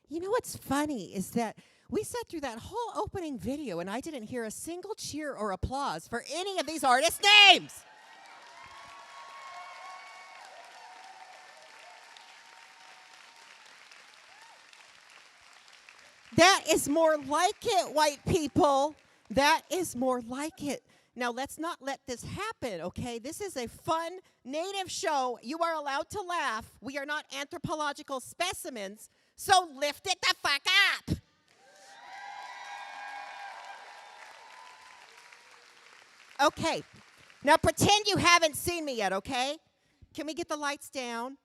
You know what's funny is that we sat through that whole opening video and I didn't hear a single cheer or applause for any of these artists' names. That is more like it, white people. That is more like it. Now, let's not let this happen, okay? This is a fun Native show. You are allowed to laugh. We are not anthropological specimens, so lift it the fuck up. Okay, now pretend you haven't seen me yet, okay? Can we get the lights down?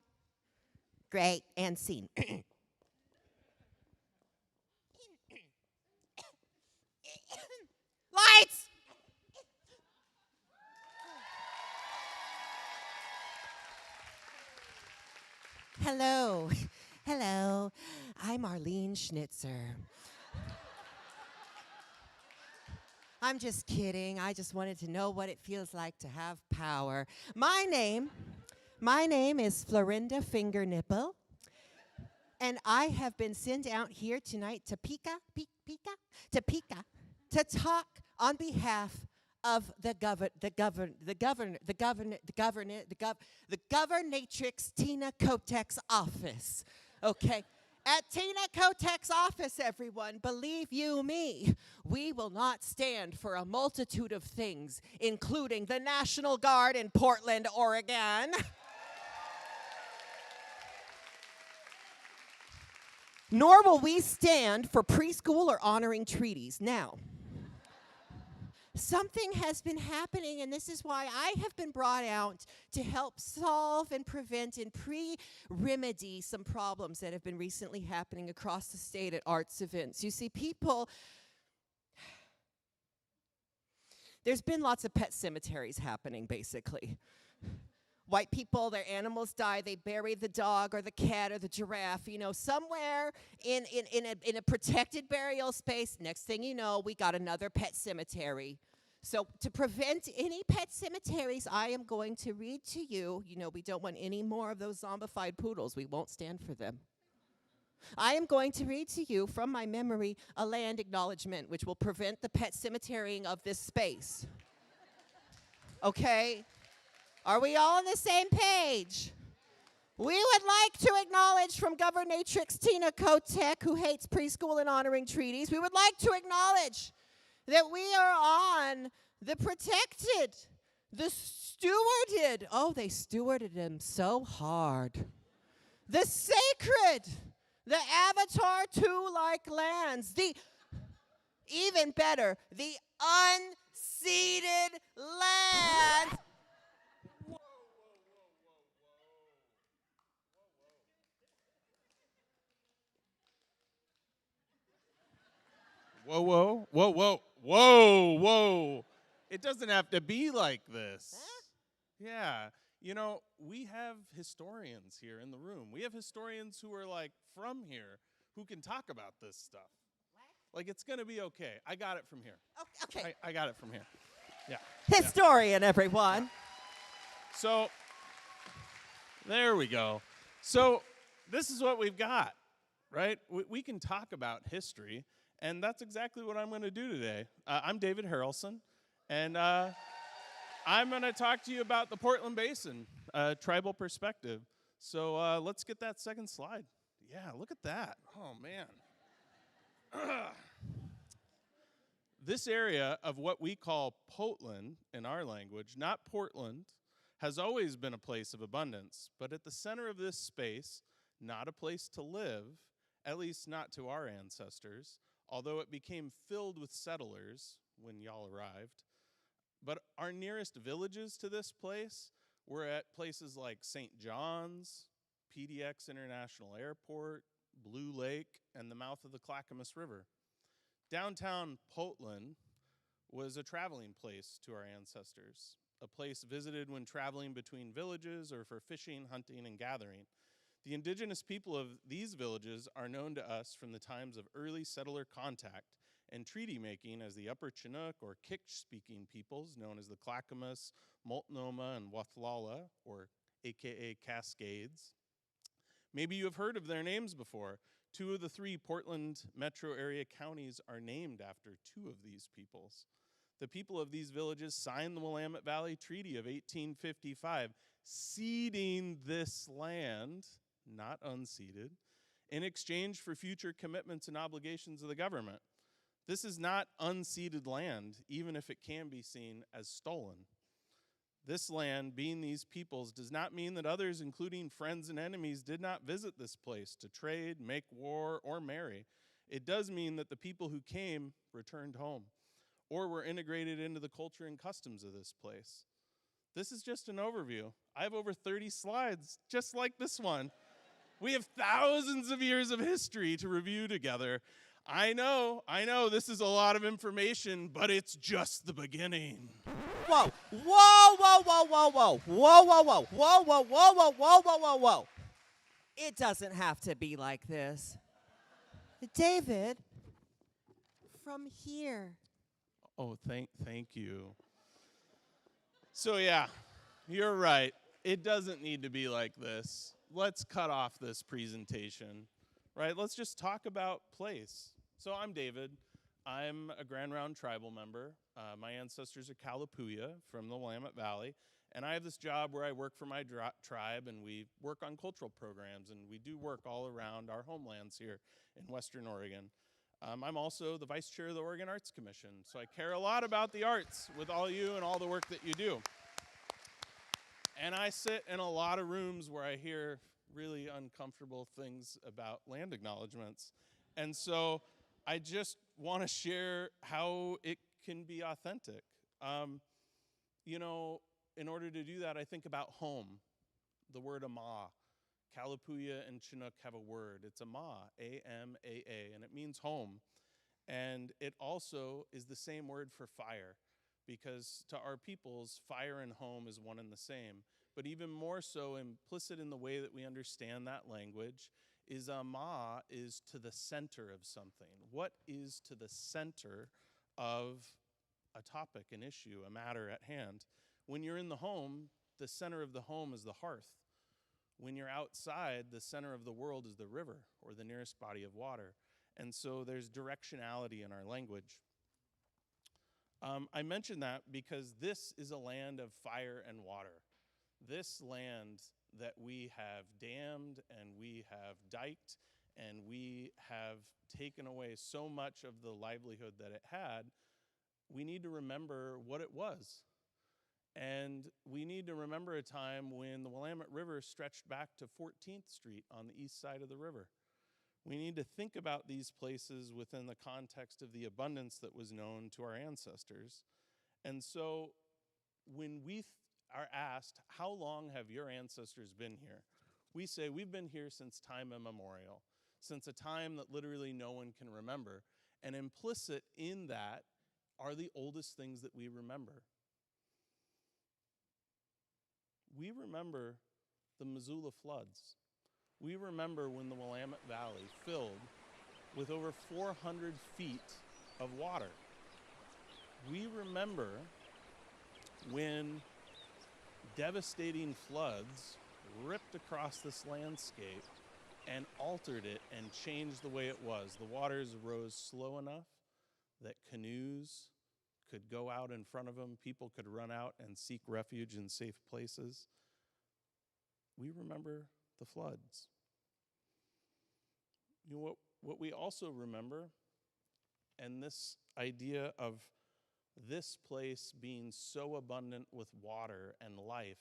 Great, and scene. Lights! Hello, hello, I'm Arlene Schnitzer. I'm just kidding. I just wanted to know what it feels like to have power. My name is Florinda Fingernipple, and I have been sent out here tonight to PICA, to talk on behalf of the governatrix Tina Kotek's office. Okay. At Tina Kotek's office, everyone, believe you me, we will not stand for a multitude of things, including the National Guard in Portland, Oregon. Nor will we stand for preschool or honoring treaties. Now, something has been happening, and this is why I have been brought out to help solve and prevent and remedy some problems that have been recently happening across the state at arts events. You see, people, there's been lots of pet cemeteries happening, basically. White people, their animals die, they bury the dog or the cat or the giraffe, you know, somewhere in a protected burial space. Next thing you know, we got another pet cemetery. So to prevent any pet cemeteries, I am going to read to you, you know, we don't want any more of those zombified poodles. We won't stand for them. I am going to read to you from my memory a land acknowledgement which will prevent the pet cemeterying of this space. Okay? Are we all on the same page? We would like to acknowledge from Governatrix Tina Kotek, who hates preschool and honoring treaties, we would like to acknowledge that we are on the protected, the stewarded, oh, they stewarded them so hard, the sacred, the Avatar 2-like lands, the, even better, the unceded lands. Whoa, whoa, whoa, whoa, whoa, whoa. It doesn't have to be like this. Huh? Yeah. You know, we have historians here in the room. We have historians who are, like, from here who can talk about this stuff. What? Like, it's going to be okay. I got it from here. Okay. I got it from here. Yeah. Historian, everyone. Yeah. So, there we go. So, this is what we've got. right? We can talk about history, and that's exactly what I'm going to do today. I'm David Harrelson, and I'm going to talk to you about the Portland Basin, tribal perspective. So let's get that second slide. Yeah, look at that. Oh, man. This area of what we call Potland in our language, not Portland, has always been a place of abundance. But at the center of this space, not a place to live, at least not to our ancestors, although it became filled with settlers when y'all arrived. But our nearest villages to this place were at places like St. John's, PDX International Airport, Blue Lake, and the mouth of the Clackamas River. Downtown Potland was a traveling place to our ancestors, a place visited when traveling between villages or for fishing, hunting, and gathering. The indigenous people of these villages are known to us from the times of early settler contact and treaty making as the Upper Chinook or Kikch-speaking peoples known as the Clackamas, Multnomah, and Wathlala, or AKA Cascades. Maybe you have heard of their names before. 2 of the 3 Portland metro area counties are named after 2 of these peoples. The people of these villages signed the Willamette Valley Treaty of 1855, ceding this land, not unceded, in exchange for future commitments and obligations of the government. This is not unceded land, even if it can be seen as stolen. This land, being these peoples, does not mean that others, including friends and enemies, did not visit this place to trade, make war, or marry. It does mean that the people who came returned home, or were integrated into the culture and customs of this place. This is just an overview. I have over 30 slides, just like this one. We have thousands of years of history to review together. I know, this is a lot of information, but it's just the beginning. Whoa, whoa, whoa, whoa, whoa, whoa, whoa, whoa, whoa, whoa, whoa, whoa, whoa, whoa, whoa, whoa, whoa. It doesn't have to be like this. David, from here. Oh, thank you. So yeah, you're right. It doesn't need to be like this. Let's cut off this presentation, right? Let's just talk about place. So I'm David. I'm a Grand Round tribal member. My ancestors are Kalapuya from the Willamette Valley. And I have this job where I work for my tribe, and we work on cultural programs, and we do work all around our homelands here in Western Oregon. I'm also the vice chair of the Oregon Arts Commission, so I care a lot about the arts with all you and all the work that you do. And I sit in a lot of rooms where I hear really uncomfortable things about land acknowledgements. And so I just want to share how it can be authentic. You know, in order to do that, I think about home, the word ama. Kalapuya and Chinook have a word. It's ama, A-M-A-A, and it means home. And it also is the same word for fire, because to our peoples, fire and home is one and the same. But even more so, implicit in the way that we understand that language, is ama is to the center of something. What is to the center of a topic, an issue, a matter at hand? When you're in the home, the center of the home is the hearth. When you're outside, the center of the world is the river or the nearest body of water. And so there's directionality in our language. I mention that because this is a land of fire and water. This land that we have dammed and we have diked and we have taken away so much of the livelihood that it had, we need to remember what it was. And we need to remember a time when the Willamette River stretched back to 14th Street on the east side of the river. We need to think about these places within the context of the abundance that was known to our ancestors. And so when we are asked, how long have your ancestors been here? We say we've been here since time immemorial, since a time that literally no one can remember. And implicit in that are the oldest things that we remember. We remember the Missoula floods. We remember when the Willamette Valley filled with over 400 feet of water. We remember when devastating floods ripped across this landscape and altered it and changed the way it was. The waters rose slow enough that canoes could go out in front of them, people could run out and seek refuge in safe places. We remember the floods. You know what we also remember, and this idea of this place being so abundant with water and life,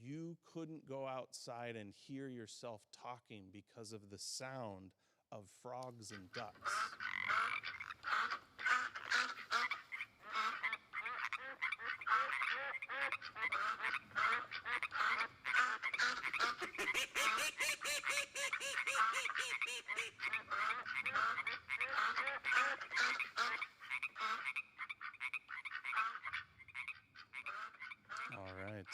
you couldn't go outside and hear yourself talking because of the sound of frogs and ducks. All right.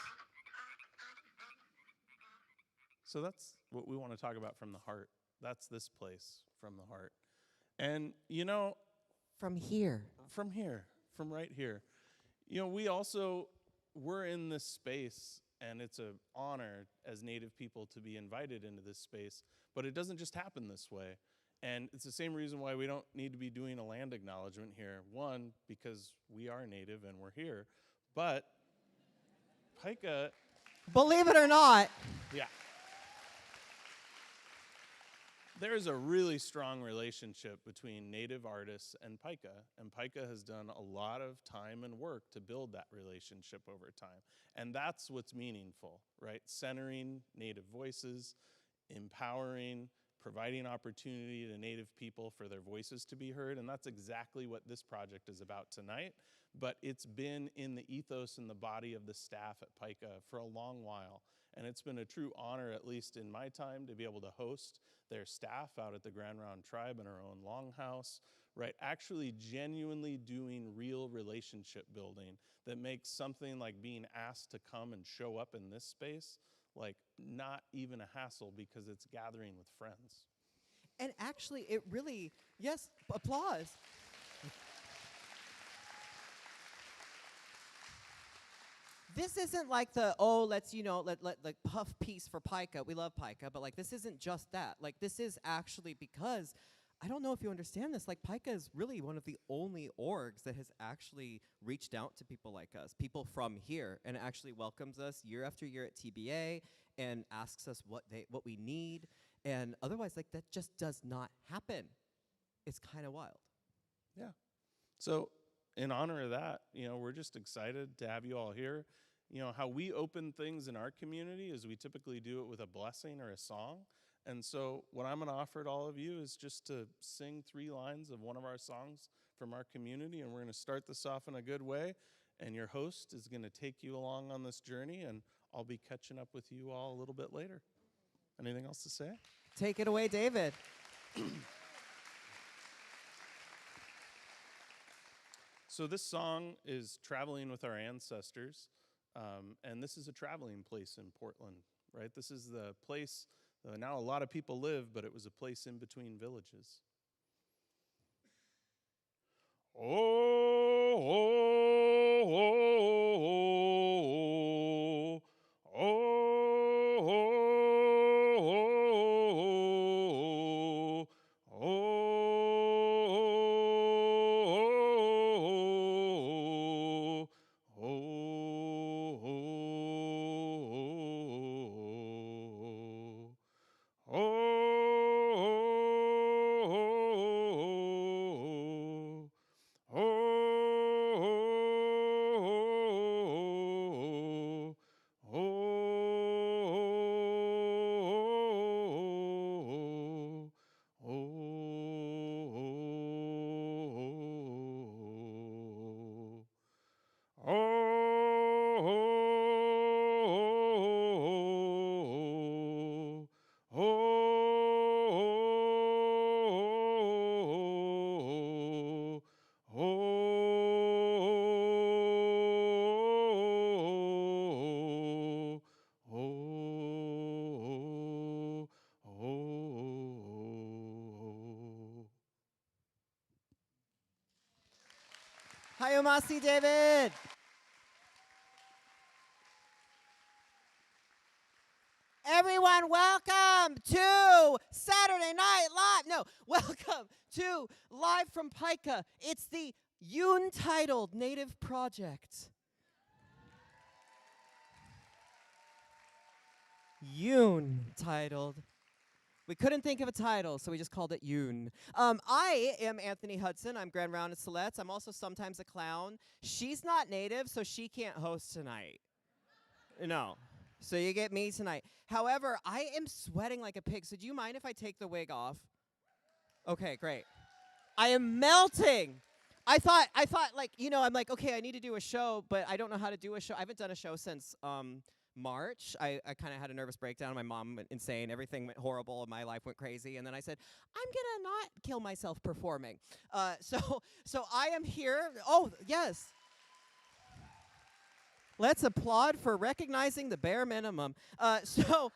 So that's what we want to talk about from the heart. That's this place from the heart. And, you know, From here. from here, from right here. You know, we're in this space, and it's an honor as Native people to be invited into this space, but it doesn't just happen this way. And it's the same reason why we don't need to be doing a land acknowledgement here. One, because we are Native and we're here, but PICA, Believe it or not, yeah. There's a really strong relationship between Native artists and PICA has done a lot of time and work to build that relationship over time. And that's what's meaningful, right? Centering Native voices, empowering, providing opportunity to Native people for their voices to be heard, and that's exactly what this project is about tonight. But it's been in the ethos and the body of the staff at PICA for a long while. And it's been a true honor, at least in my time, to be able to host their staff out at the Grand Round Tribe in our own longhouse, right? Actually genuinely doing real relationship building that makes something like being asked to come and show up in this space like not even a hassle because it's gathering with friends. and actually it really, yes, applause. This isn't like the, let's, like puff piece for PICA. We love PICA, but like this isn't just that. Like this is actually because, I don't know if you understand this, like PICA is really one of the only orgs that has actually reached out to people like us, people from here, and actually welcomes us year after year at TBA and asks us what we need. And otherwise, like that just does not happen. It's kind of wild. Yeah. So in honor of that, we're just excited to have you all here. How we open things in our community is we typically do it with a blessing or a song. And so what I'm going to offer to all of you is just to sing 3 lines of one of our songs from our community, and we're going to start this off in a good way. And your host is going to take you along on this journey, and I'll be catching up with you all a little bit later. Anything else to say? Take it away, David. So this song is Traveling with Our Ancestors, and this is a traveling place in Portland, right? This is the place now a lot of people live, but it was a place in between villages. Oh, oh, oh, oh, oh, oh, oh, Hayomasi, David. Everyone, welcome to Saturday Night Live. No, welcome to Live from PICA. It's the Untitled Native Project. Untitled. We couldn't think of a title, so we just called it Yoon. I am Anthony Hudson. I'm Grand Round of Celeste. I'm also sometimes a clown. She's not native, so she can't host tonight. No. So you get me tonight. However, I am sweating like a pig. So do you mind if I take the wig off? Okay, great. I am melting. I thought like, I'm like, okay, I need to do a show, but I don't know how to do a show. I haven't done a show since March. I kind of had a nervous breakdown. My mom went insane. Everything went horrible, and my life went crazy. And then I said, I'm gonna not kill myself performing. So I am here. Oh yes. Let's applaud for recognizing the bare minimum. So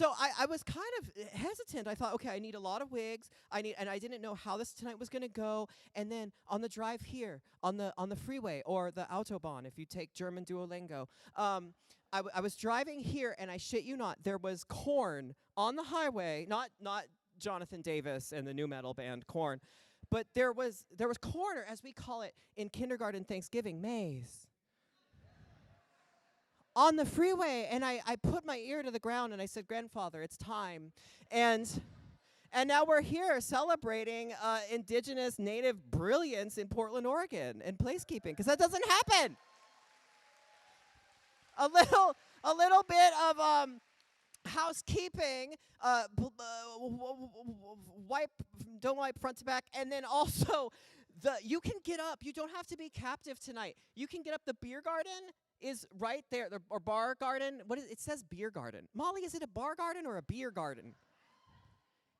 I was kind of hesitant. I thought, okay, I need a lot of wigs. And I didn't know how this tonight was going to go. And then on the drive here, on the freeway or the Autobahn, if you take German Duolingo, I was driving here, and I shit you not, there was Korn on the highway. Not Jonathan Davis and the new metal band Korn, but there was Korn, or as we call it in kindergarten Thanksgiving, maize. On the freeway, and I put my ear to the ground, and I said, grandfather, it's time. And now we're here celebrating Indigenous Native brilliance in Portland, Oregon, and placekeeping, because that doesn't happen. A little bit of housekeeping, don't wipe front to back, and then also you can get up. You don't have to be captive tonight. You can get up. The beer garden is right there, or bar garden. It says beer garden. Molly, is it a bar garden or a beer garden?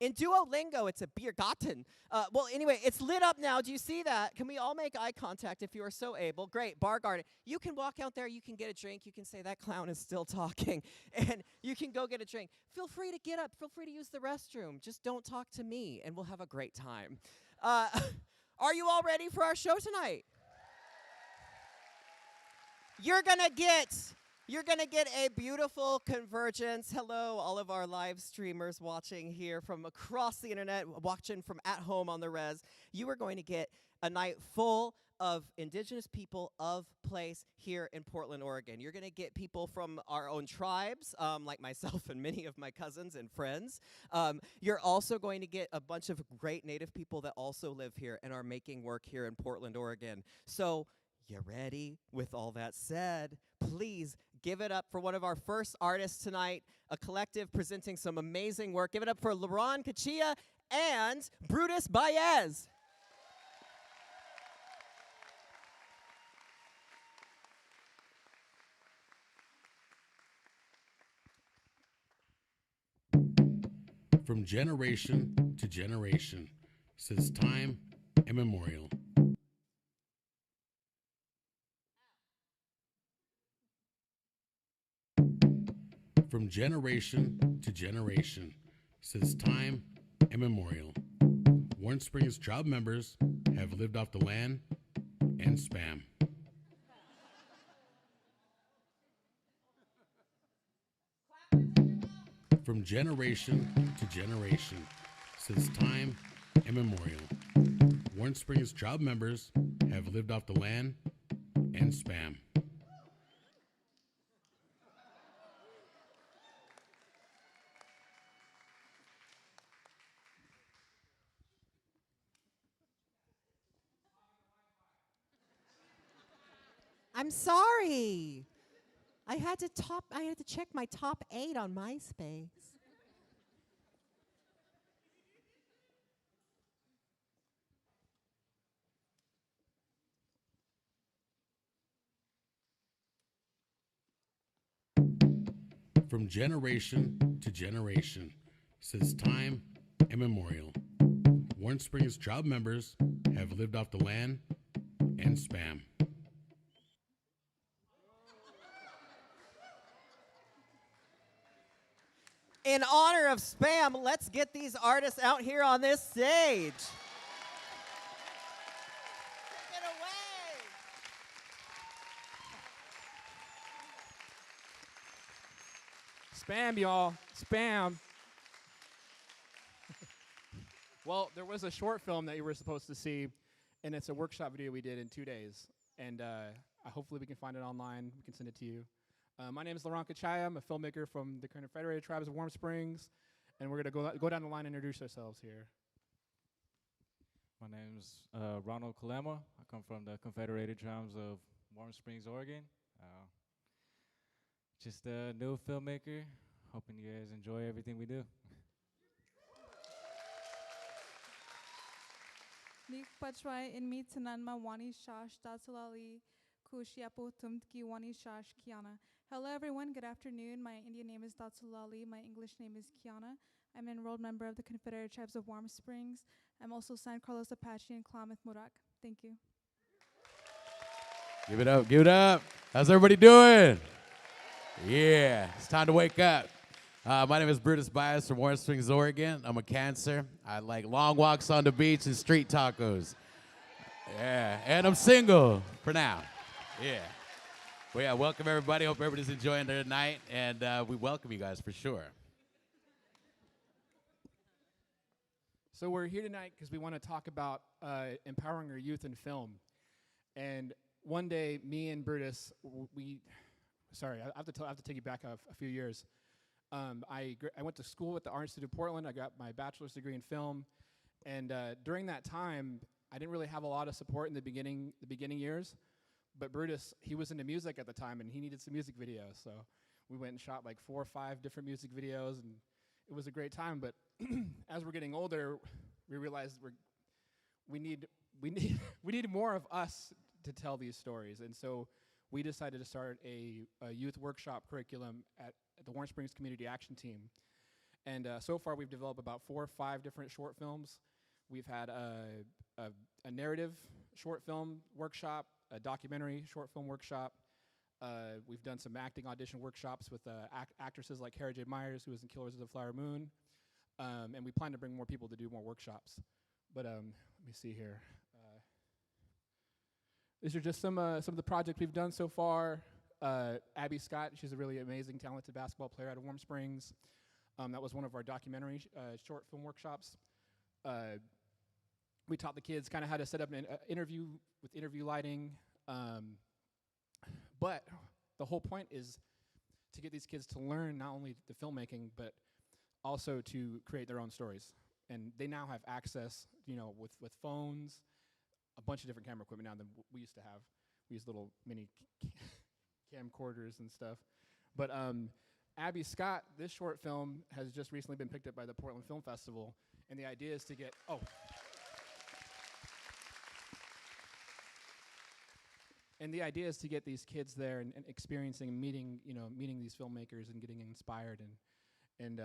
In Duolingo, it's a beer garten. Well, anyway, it's lit up now. Do you see that? Can we all make eye contact if you are so able? Great, bar garden. You can walk out there. You can get a drink. You can say, that clown is still talking. And you can go get a drink. Feel free to get up. Feel free to use the restroom. Just don't talk to me, and we'll have a great time. Are you all ready for our show tonight? You're gonna get a beautiful convergence. Hello, all of our live streamers watching here from across the internet, watching from at home on the res. You are going to get a night full of Indigenous people of place here in Portland, Oregon. You're gonna get people from our own tribes, like myself and many of my cousins and friends. You're also going to get a bunch of great Native people that also live here and are making work here in Portland, Oregon. So, you ready? With all that said, please give it up for one of our first artists tonight, a collective presenting some amazing work. Give it up for LaRonn Katchia and Brutus Baez. From generation to generation, since time immemorial. From generation to generation, since time immemorial, Warren Springs tribe members have lived off the land and spam. From generation to generation, since time immemorial, Warren Springs tribe members have lived off the land and spam. I'm sorry. I had to check my top 8 on MySpace. From generation to generation, since time immemorial, Warren Springs tribe members have lived off the land and spam. In honor of spam, let's get these artists out here on this stage. Take it away. Spam, y'all. Spam. Well, there was a short film that you were supposed to see, and it's a workshop video we did in 2 days. And hopefully we can find it online. We can send it to you. My name is LaRonn Katchia. I'm a filmmaker from the Confederated Tribes of Warm Springs. And we're going to go down the line and introduce ourselves here. My name's Ronald Kalema. I come from the Confederated Tribes of Warm Springs, Oregon. Just a new filmmaker. Hoping you guys enjoy everything we do. Nik Pachwai in me Tananma Wani Shash Datsalali Kushiapo Tumtki Wani Shash Kiana. Hello everyone, good afternoon. My Indian name is Datsalali. My English name is Kiana. I'm an enrolled member of the Confederated Tribes of Warm Springs. I'm also San Carlos Apache and Klamath Murak. Thank you. Give it up, give it up. How's everybody doing? Yeah, it's time to wake up. My name is Brutus Bias from Warm Springs, Oregon. I'm a Cancer. I like long walks on the beach and street tacos. Yeah, and I'm single for now. Yeah. Well, yeah, welcome everybody. Hope everybody's enjoying their night, and we welcome you guys for sure. So we're here tonight because we want to talk about empowering our youth in film. And one day, me and Brutus, I have to take you back a few years. I went to school at the Art Institute of Portland. I got my bachelor's degree in film, and during that time, I didn't really have a lot of support in the beginning years. But Brutus, he was into music at the time, and he needed some music videos. So we went and shot like 4 or 5 different music videos, and it was a great time. But as we're getting older, we realized we need more of us to tell these stories, and so we decided to start a youth workshop curriculum at the Warm Springs Community Action Team. And so far, we've developed about 4 or 5 different short films. We've had a narrative short film workshop, a documentary short film workshop. We've done some acting audition workshops with actresses like Harry J. Myers, who was in Killers of the Flower Moon. And we plan to bring more people to do more workshops. But let me see here. These are just some of the projects we've done so far. Abby Scott, she's a really amazing, talented basketball player out of Warm Springs. That was one of our documentary short film workshops. We taught the kids kind of how to set up an interview with interview lighting. But the whole point is to get these kids to learn not only the filmmaking, but also to create their own stories. And they now have access, with phones, a bunch of different camera equipment now than we used to have. We use little mini camcorders and stuff. But Abby Scott, this short film has just recently been picked up by the Portland Film Festival, and the idea is to get these kids there and experiencing and meeting these filmmakers and getting inspired. And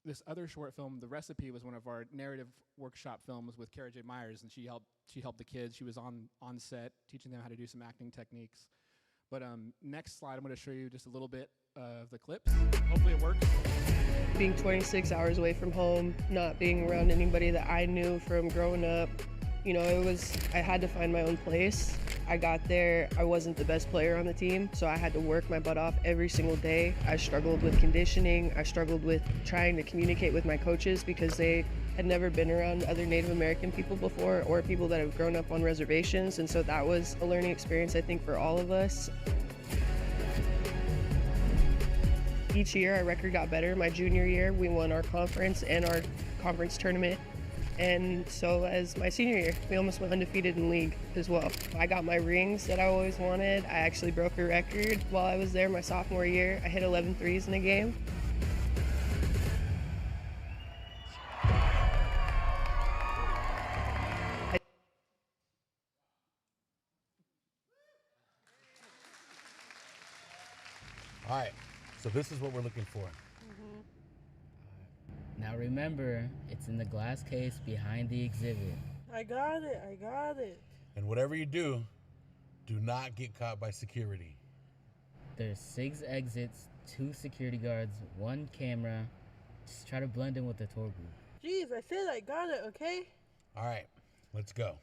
this other short film, The Recipe, was one of our narrative workshop films with Kara J. Myers, and she helped the kids. She was on set teaching them how to do some acting techniques. But next slide, I'm going to show you just a little bit of the clips. Hopefully it works. Being 26 hours away from home, not being around anybody that I knew from growing up, I had to find my own place. I got there, I wasn't the best player on the team, so I had to work my butt off every single day. I struggled with conditioning. I struggled with trying to communicate with my coaches because they had never been around other Native American people before or people that have grown up on reservations, and so that was a learning experience, I think, for all of us. Each year, our record got better. My junior year, we won our conference and our conference tournament. And so as my senior year, we almost went undefeated in league as well. I got my rings that I always wanted. I actually broke a record while I was there my sophomore year. I hit 11 threes in a game. All right, so this is what we're looking for. Now remember, it's in the glass case behind the exhibit. I got it. And whatever you do not get caught by security. There's 6 exits, 2 security guards, 1 camera. Just try to blend in with the tour group. Jeez, I said I got it, okay? All right, let's go.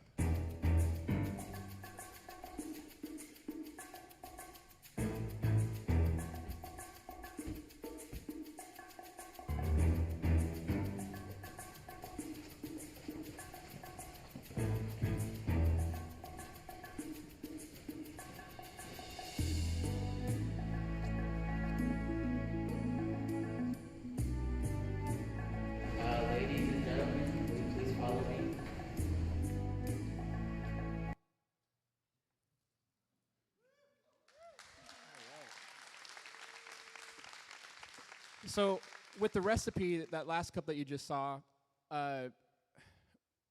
So with the recipe, that last cup that you just saw,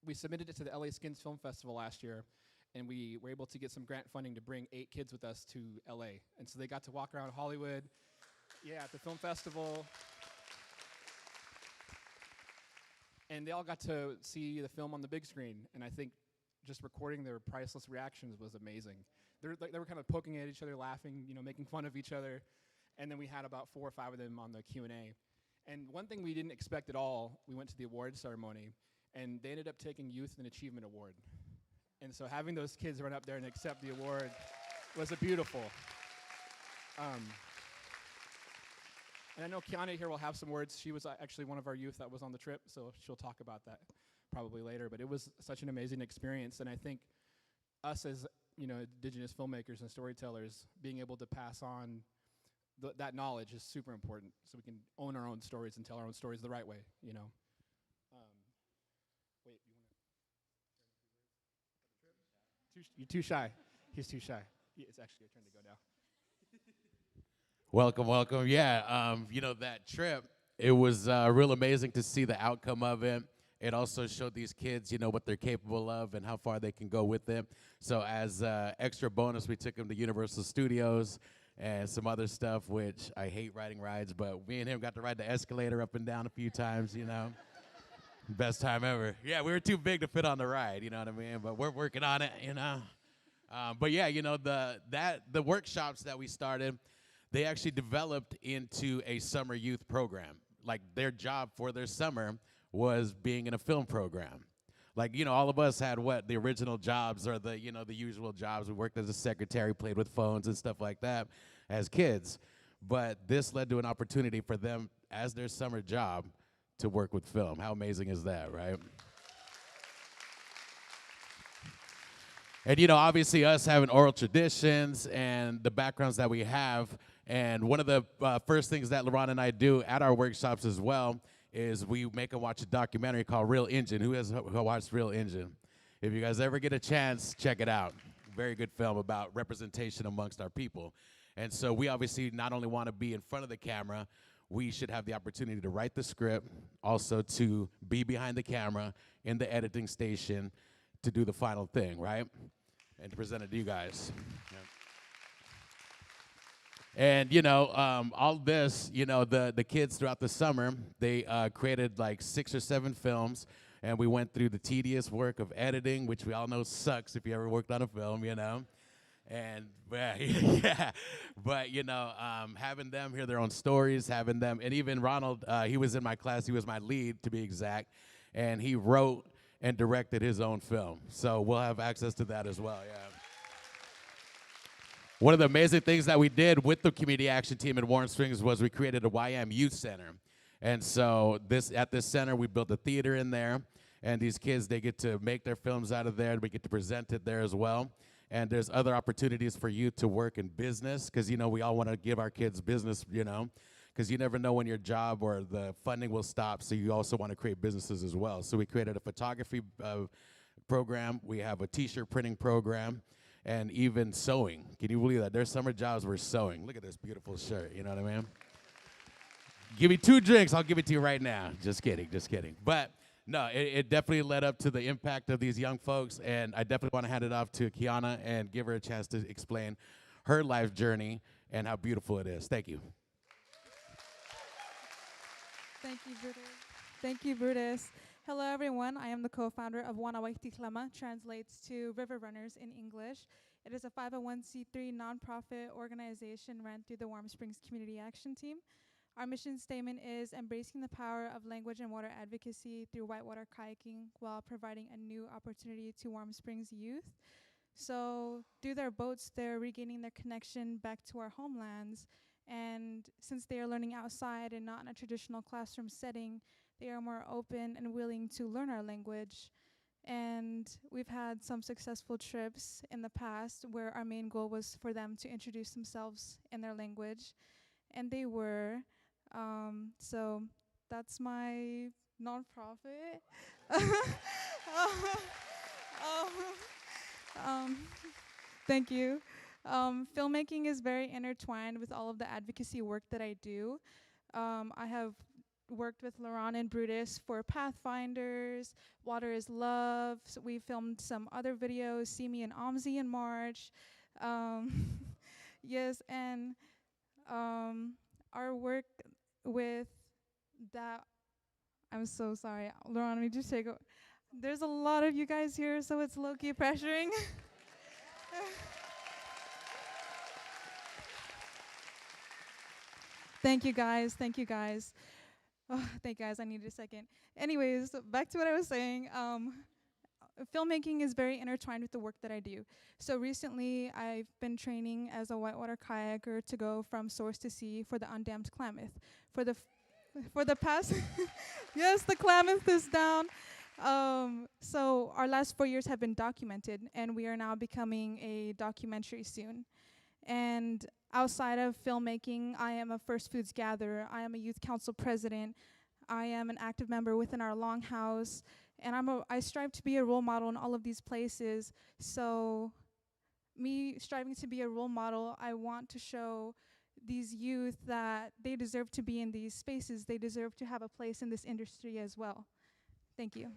we submitted it to the LA Skins Film Festival last year, and we were able to get some grant funding to bring 8 kids with us to LA. And so they got to walk around Hollywood, at the film festival. And they all got to see the film on the big screen. And I think just recording their priceless reactions was amazing. They were kind of poking at each other, laughing, making fun of each other. And then we had about 4 or 5 of them on the Q&A. And one thing we didn't expect at all, we went to the award ceremony, and they ended up taking Youth and Achievement Award. And so having those kids run up there and accept the award was a beautiful. And I know Kiana here will have some words. She was actually one of our youth that was on the trip, so she'll talk about that probably later. But it was such an amazing experience, and I think us as Indigenous filmmakers and storytellers being able to pass on that knowledge is super important, so we can own our own stories and tell our own stories the right way. Wait, you want to? You're too shy. He's too shy. It's actually your turn to go now. Welcome, welcome. Yeah, that trip, it was real amazing to see the outcome of it. It also showed these kids, what they're capable of and how far they can go with it. So as extra bonus, we took them to Universal Studios and some other stuff, which I hate riding rides, but me and him got to ride the escalator up and down a few times, Best time ever. Yeah, we were too big to fit on the ride, you know what I mean? But we're working on it, But yeah, the workshops that we started, they actually developed into a summer youth program. Like their job for their summer was being in a film program. Like, all of us had the original jobs or the usual jobs. We worked as a secretary, played with phones and stuff like that as kids. But this led to an opportunity for them as their summer job to work with film. How amazing is that, right? And, obviously us having oral traditions and the backgrounds that we have, and one of the first things that LaRonn and I do at our workshops as well is we make them watch a documentary called Real Engine. Who has watched Real Engine? If you guys ever get a chance, check it out. Very good film about representation amongst our people. And so we obviously not only want to be in front of the camera, we should have the opportunity to write the script, also to be behind the camera in the editing station to do the final thing, right? And to present it to you guys. Yeah. And, all this, the kids throughout the summer, they created like 6 or 7 films, and we went through the tedious work of editing, which we all know sucks if you ever worked on a film, And, yeah, but, having them hear their own stories, having them, and even Ronald, he was in my class, he was my lead, to be exact, and he wrote and directed his own film. So we'll have access to that as well, yeah. One of the amazing things that we did with the community action team in Warm Springs was we created a YM Youth Center. And so at this center, we built a theater in there, and these kids, they get to make their films out of there, and we get to present it there as well. And there's other opportunities for youth to work in business, because, we all want to give our kids business, because you never know when your job or the funding will stop, so you also want to create businesses as well. So we created a photography program. We have a T-shirt printing program. And even sewing. Can you believe that? Their summer jobs were sewing. Look at this beautiful shirt, you know what I mean? Give me 2 drinks, I'll give it to you right now. Just kidding, just kidding. But no, it definitely led up to the impact of these young folks, and I definitely want to hand it off to Kiana and give her a chance to explain her life journey and how beautiful it is. Thank you. Thank you, Brutus. Thank you, Brutus. Hello, everyone. I am the co-founder of Wanawaiti-Klema, translates to River Runners in English. It is a 501c3 nonprofit organization run through the Warm Springs Community Action Team. Our mission statement is embracing the power of language and water advocacy through whitewater kayaking while providing a new opportunity to Warm Springs youth. So through their boats, they're regaining their connection back to our homelands. And since they are learning outside and not in a traditional classroom setting, they are more open and willing to learn our language. And we've had some successful trips in the past where our main goal was for them to introduce themselves in their language. And they were. So that's my nonprofit. Thank you. Filmmaking is very intertwined with all of the advocacy work that I do. I have worked with LaRonn and Brutus for Pathfinders, Water is Love. So we filmed some other videos, See Me and Omzi in March. Yes, and our work with that, I'm so sorry. LaRonn, let me just take a, there's a lot of you guys here, so it's low-key pressuring. Thank you guys, thank you guys. Oh, thank you guys, I needed a second. Anyways, back to what I was saying. Filmmaking is very intertwined with the work that I do. So recently, I've been training as a whitewater kayaker to go from source to sea for the undammed Klamath. For the past, yes, the Klamath is down. So our last 4 years have been documented, and we are now becoming a documentary soon. And outside of filmmaking, I am a First Foods gatherer. I am a youth council president. I am an active member within our longhouse. And I strive to be a role model in all of these places. So me striving to be a role model, I want to show these youth that they deserve to be in these spaces. They deserve to have a place in this industry as well. Thank you.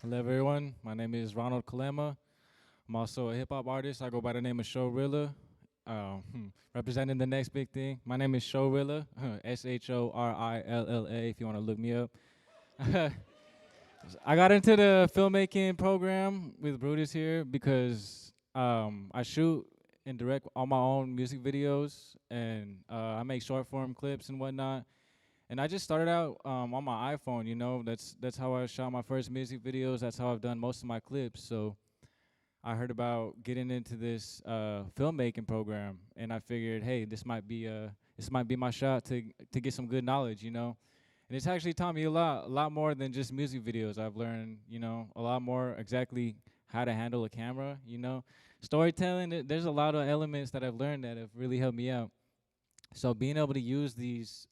Hello, everyone. My name is Ronald Kalema. I'm also a hip-hop artist. I go by the name of Shorilla. Representing the next big thing. My name is Shorilla, Shorilla, if you want to look me up. I got into the filmmaking program with Brutus here because I shoot and direct all my own music videos, and I make short-form clips and whatnot. And I just started out on my iPhone, you know. That's how I shot my first music videos. That's how I've done most of my clips. So I heard about getting into this filmmaking program, and I figured, hey, this might be my shot to get some good knowledge, you know. And it's actually taught me a lot more than just music videos. I've learned, you know, a lot more exactly how to handle a camera, you know. Storytelling, there's a lot of elements that I've learned that have really helped me out. So being able to use this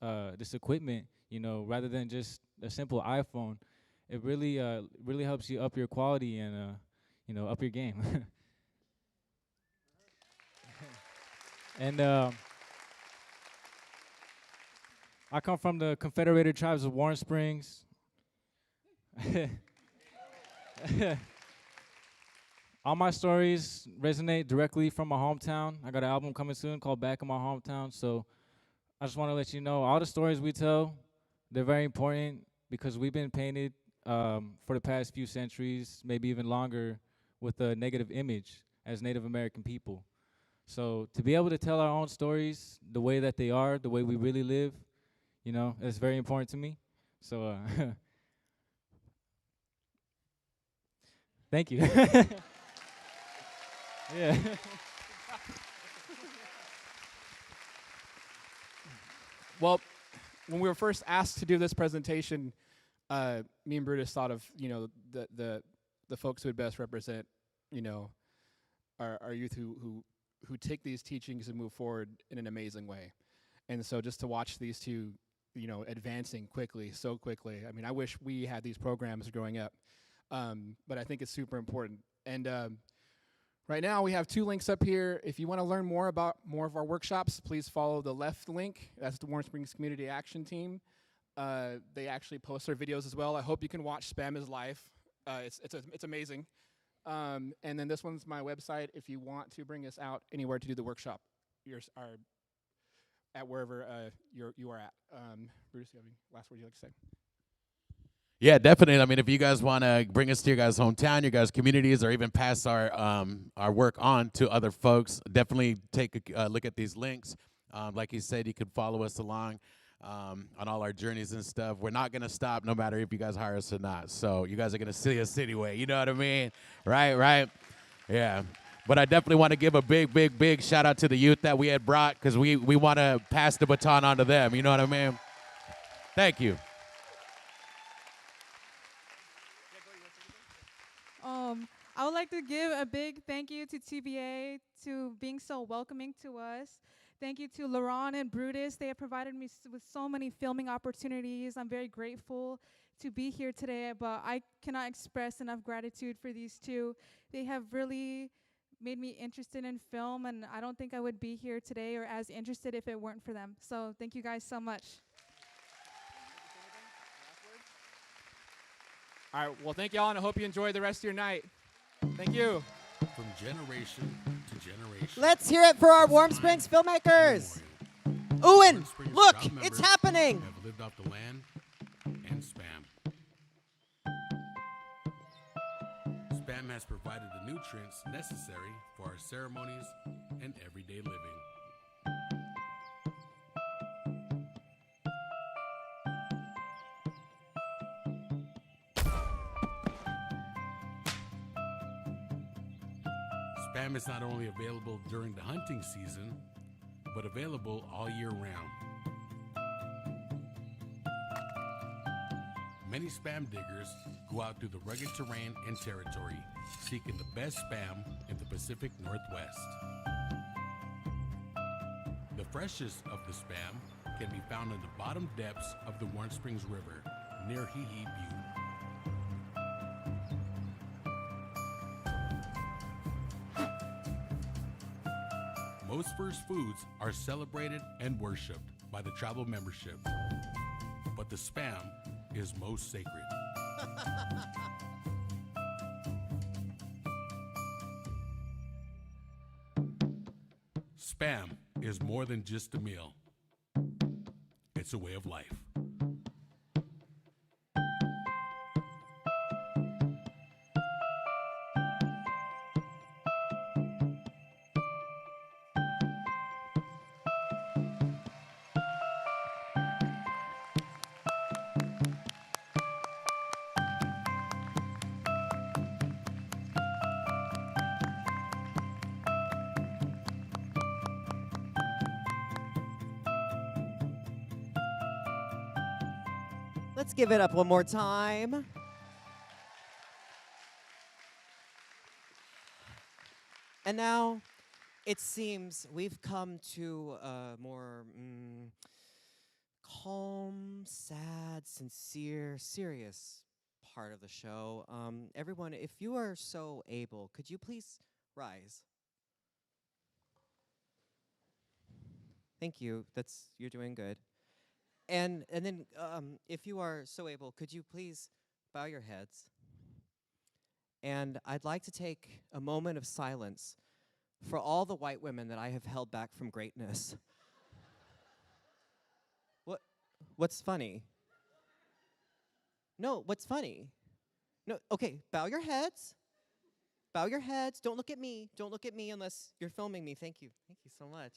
equipment, you know, rather than just a simple iPhone, it really helps you up your quality and you know, up your game. And I come from the Confederated Tribes of Warren Springs. All my stories resonate directly from my hometown. I got an album coming soon called Back in My Hometown. So I just want to let you know, all the stories we tell, they're very important because we've been painted for the past few centuries, maybe even longer, with a negative image as Native American people. So to be able to tell our own stories the way that they are, the way we really live, you know, it's very important to me. So thank you. Yeah. Well, when we were first asked to do this presentation, me and Brutus thought of, you know, the folks who would best represent, you know, our youth who take these teachings and move forward in an amazing way. And so just to watch these two, you know, advancing so quickly. I mean, I wish we had these programs growing up, but I think it's super important. And right now we have 2 links up here. If you want to learn more about more of our workshops, please follow the left link. That's the Warren Springs Community Action Team. They actually post their videos as well. I hope you can watch Spam is Life. It's amazing. And then this one's my website if you want to bring us out anywhere to do the workshop. Yours are at wherever you are at. Bruce, you have any last words you'd like to say? Yeah, definitely. I mean, if you guys want to bring us to your guys' hometown, your guys' communities, or even pass our work on to other folks, definitely take a look at these links. Like you said, you can follow us along on all our journeys and stuff. We're not going to stop no matter if you guys hire us or not. So you guys are going to see us anyway. You know what I mean? Right? Yeah. But I definitely want to give a big shout out to the youth that we had brought because we want to pass the baton on to them. You know what I mean? Thank you. I would like to give a big thank you to TBA to being so welcoming to us. Thank you to LaRonn and Brutus. They have provided me with so many filming opportunities. I'm very grateful. to be here today, but I cannot express enough gratitude for these two. They have really made me interested in film, and I don't think I would be here today or as interested if it weren't for them. So thank you guys so much. All right, well, thank y'all, and I hope you enjoy the rest of your night. Thank you. From generation to generation. Let's hear it for our Warm Springs filmmakers. Owen, look, it's happening. Have lived off the land and spam. Spam has provided the nutrients necessary for our ceremonies and everyday living. Spam is not only available during the hunting season, but available all year round. Many spam diggers go out through the rugged terrain and territory, seeking the best spam in the Pacific Northwest. The freshest of the spam can be found in the bottom depths of the Warm Springs River, near Hee Hee Butte. Most first foods are celebrated and worshipped by the tribal membership, but the spam is most sacred. Spam is more than just a meal. It's a way of life. Let's give it up one more time. And now, it seems we've come to a more calm, sad, sincere, serious part of the show. Everyone, if you are so able, could you please rise? Thank you. You're doing good. And then, if you are so able, could you please bow your heads? And I'd like to take a moment of silence for all the white women that I have held back from greatness. What's funny? No, what's funny? No, okay, bow your heads. Bow your heads. Don't look at me. Don't look at me unless you're filming me. Thank you. Thank you so much.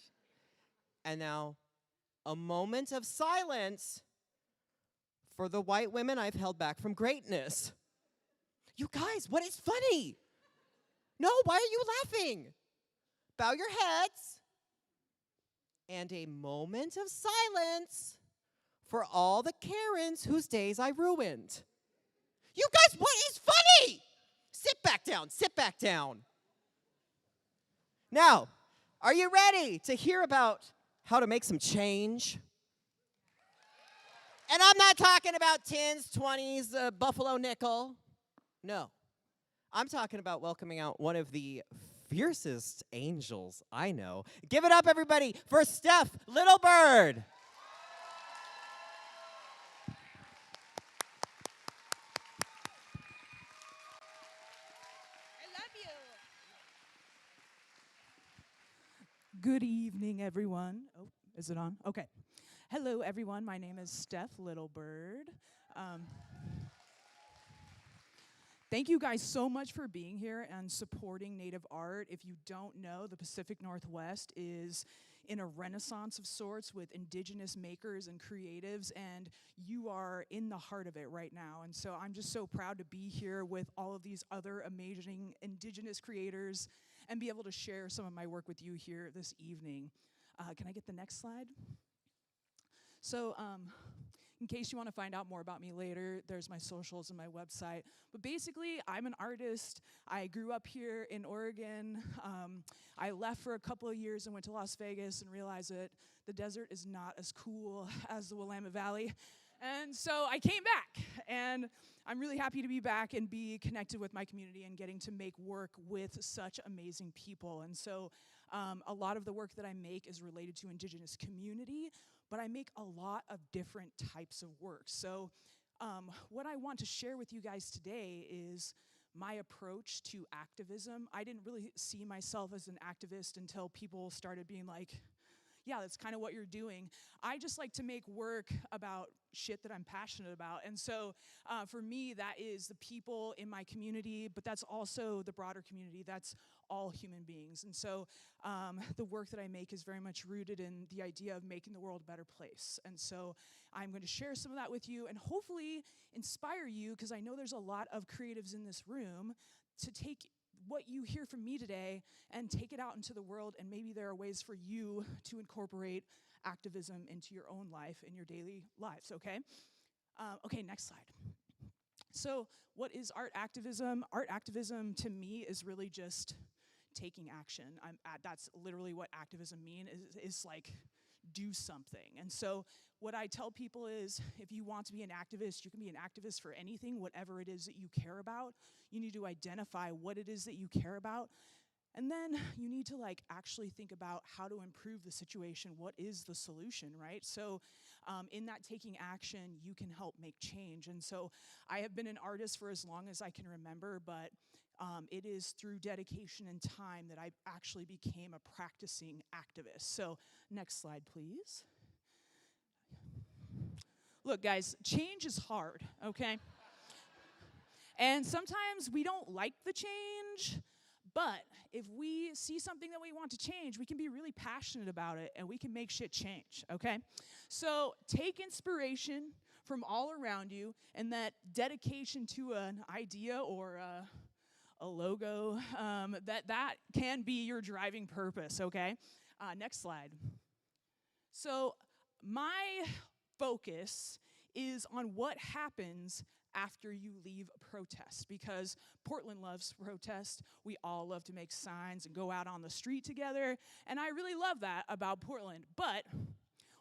And now, a moment of silence for the white women I've held back from greatness. You guys, what is funny? No, why are you laughing? Bow your heads. And a moment of silence for all the Karens whose days I ruined. You guys, what is funny? Sit back down, sit back down. Now, are you ready to hear about how to make some change? And I'm not talking about 10s, 20s, Buffalo nickel. No. I'm talking about welcoming out one of the fiercest angels I know. Give it up, everybody, for Steph Littlebird. Good evening, everyone. Oh, is it on? Okay. Hello, everyone. My name is Steph Littlebird. Thank you guys so much for being here and supporting Native art. If you don't know, the Pacific Northwest is in a renaissance of sorts with Indigenous makers and creatives, and you are in the heart of it right now. And so I'm just so proud to be here with all of these other amazing Indigenous creators and be able to share some of my work with you here this evening. Can I get the next slide? So, in case you want to find out more about me later, there's my socials and my website. But basically, I'm an artist. I grew up here in Oregon. I left for a couple of years and went to Las Vegas and realized that the desert is not as cool as the Willamette Valley. And so I came back, and I'm really happy to be back and be connected with my community and getting to make work with such amazing people. And so a lot of the work that I make is related to Indigenous community, but I make a lot of different types of work. So what I want to share with you guys today is my approach to activism. I didn't really see myself as an activist until people started being like, yeah, that's kind of what you're doing. I just like to make work about shit that I'm passionate about. And so for me, that is the people in my community, but that's also the broader community. That's all human beings. And so the work that I make is very much rooted in the idea of making the world a better place. And so I'm going to share some of that with you and hopefully inspire you, because I know there's a lot of creatives in this room, to take what you hear from me today and take it out into the world, and maybe there are ways for you to incorporate activism into your own life, in your daily lives, okay? Okay, next slide. So what is art activism? Art activism to me is really just taking action. That's literally what activism means, is like do something. And so what I tell people is, if you want to be an activist, you can be an activist for anything, whatever it is that you care about. You need to identify what it is that you care about. And then you need to actually think about how to improve the situation. What is the solution, right? So in that taking action, you can help make change. And so I have been an artist for as long as I can remember, but it is through dedication and time that I actually became a practicing activist. So next slide, please. Look, guys, change is hard, okay? And sometimes we don't like the change, but if we see something that we want to change, we can be really passionate about it, and we can make shit change, okay? So take inspiration from all around you, and that dedication to an idea or a logo, that can be your driving purpose, okay? Next slide. So my focus is on what happens after you leave a protest, because Portland loves protest. We all love to make signs and go out on the street together, and I really love that about Portland. But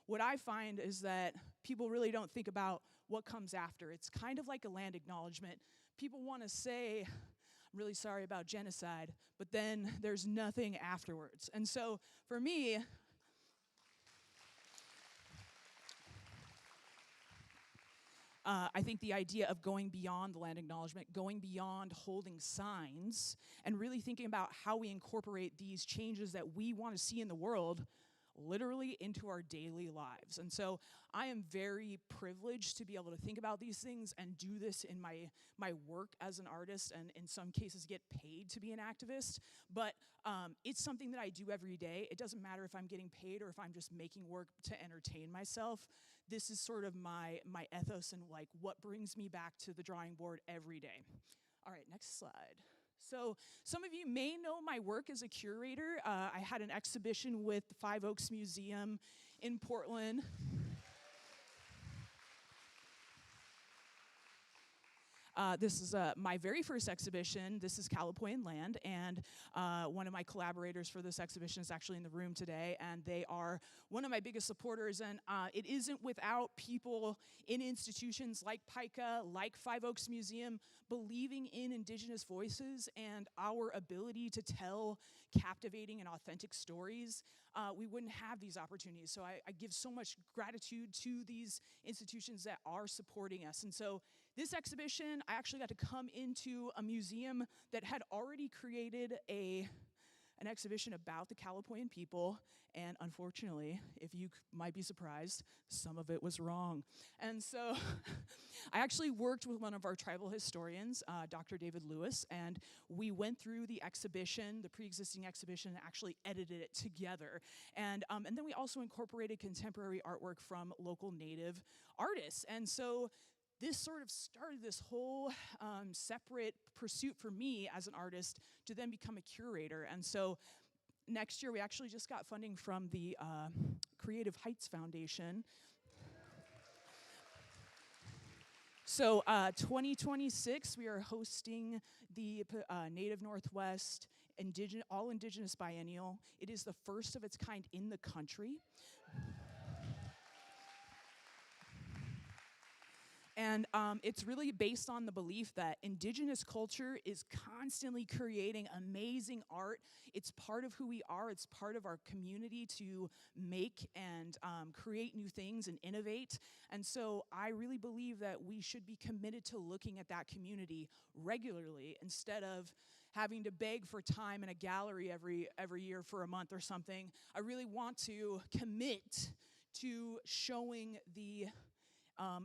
what I find is that people really don't think about what comes after. It's kind of like a land acknowledgement. People want to say, I'm really sorry about genocide, but then there's nothing afterwards. And so for me, I think the idea of going beyond the land acknowledgement, going beyond holding signs, and really thinking about how we incorporate these changes that we want to see in the world literally into our daily lives. And so I am very privileged to be able to think about these things and do this in my work as an artist, and in some cases get paid to be an activist. But it's something that I do every day. It doesn't matter if I'm getting paid or if I'm just making work to entertain myself. This is sort of my ethos and what brings me back to the drawing board every day. All right, next slide. So some of you may know my work as a curator. I had an exhibition with the Five Oaks Museum in Portland. This is my very first exhibition. This is Calipoian Land, and one of my collaborators for this exhibition is actually in the room today, and they are one of my biggest supporters. And it isn't without people in institutions like PICA, like Five Oaks Museum, believing in Indigenous voices and our ability to tell captivating and authentic stories. We wouldn't have these opportunities. So I give so much gratitude to these institutions that are supporting us. And so this exhibition, I actually got to come into a museum that had already created an exhibition about the Calipoian people, and unfortunately, if you might be surprised, some of it was wrong. And so I actually worked with one of our tribal historians, Dr. David Lewis, and we went through the exhibition, the pre-existing exhibition, and actually edited it together. And then we also incorporated contemporary artwork from local Native artists. And so this sort of started this whole separate pursuit for me as an artist to then become a curator. And so next year, we actually just got funding from the Creative Heights Foundation. So 2026, we are hosting the Native Northwest All Indigenous Biennial. It is the first of its kind in the country. And it's really based on the belief that indigenous culture is constantly creating amazing art. It's part of who we are. It's part of our community to make and create new things and innovate. And so I really believe that we should be committed to looking at that community regularly instead of having to beg for time in a gallery every year for a month or something. I really want to commit to showing the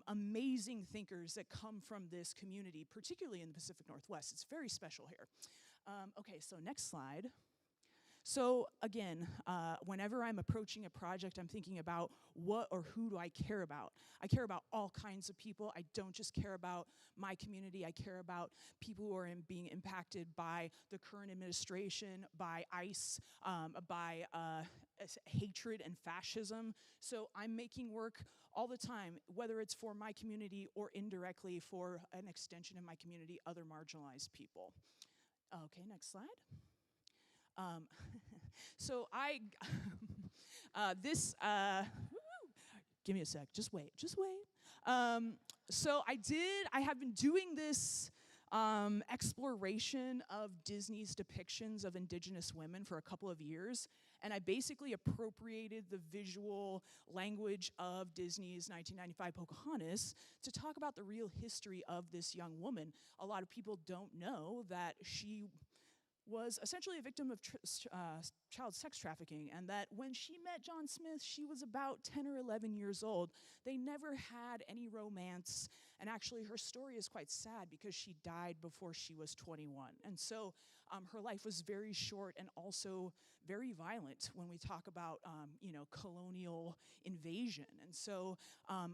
amazing thinkers that come from this community, particularly in the Pacific Northwest. It's very special here. Okay, so next slide. So again, whenever I'm approaching a project, I'm thinking about what or who do I care about. I care about all kinds of people. I don't just care about my community. I care about people who are being impacted by the current administration, by ICE, by hatred and fascism. So I'm making work all the time, whether it's for my community or indirectly for an extension of my community, other marginalized people. Okay, next slide. So give me a sec, just wait. So I have been doing this exploration of Disney's depictions of indigenous women for a couple of years, and I basically appropriated the visual language of Disney's 1995 Pocahontas to talk about the real history of this young woman. A lot of people don't know that she was essentially a victim of child sex trafficking, and that when she met John Smith, she was about 10 or 11 years old. They never had any romance, and actually her story is quite sad because she died before she was 21. And so her life was very short and also very violent when we talk about colonial invasion. And so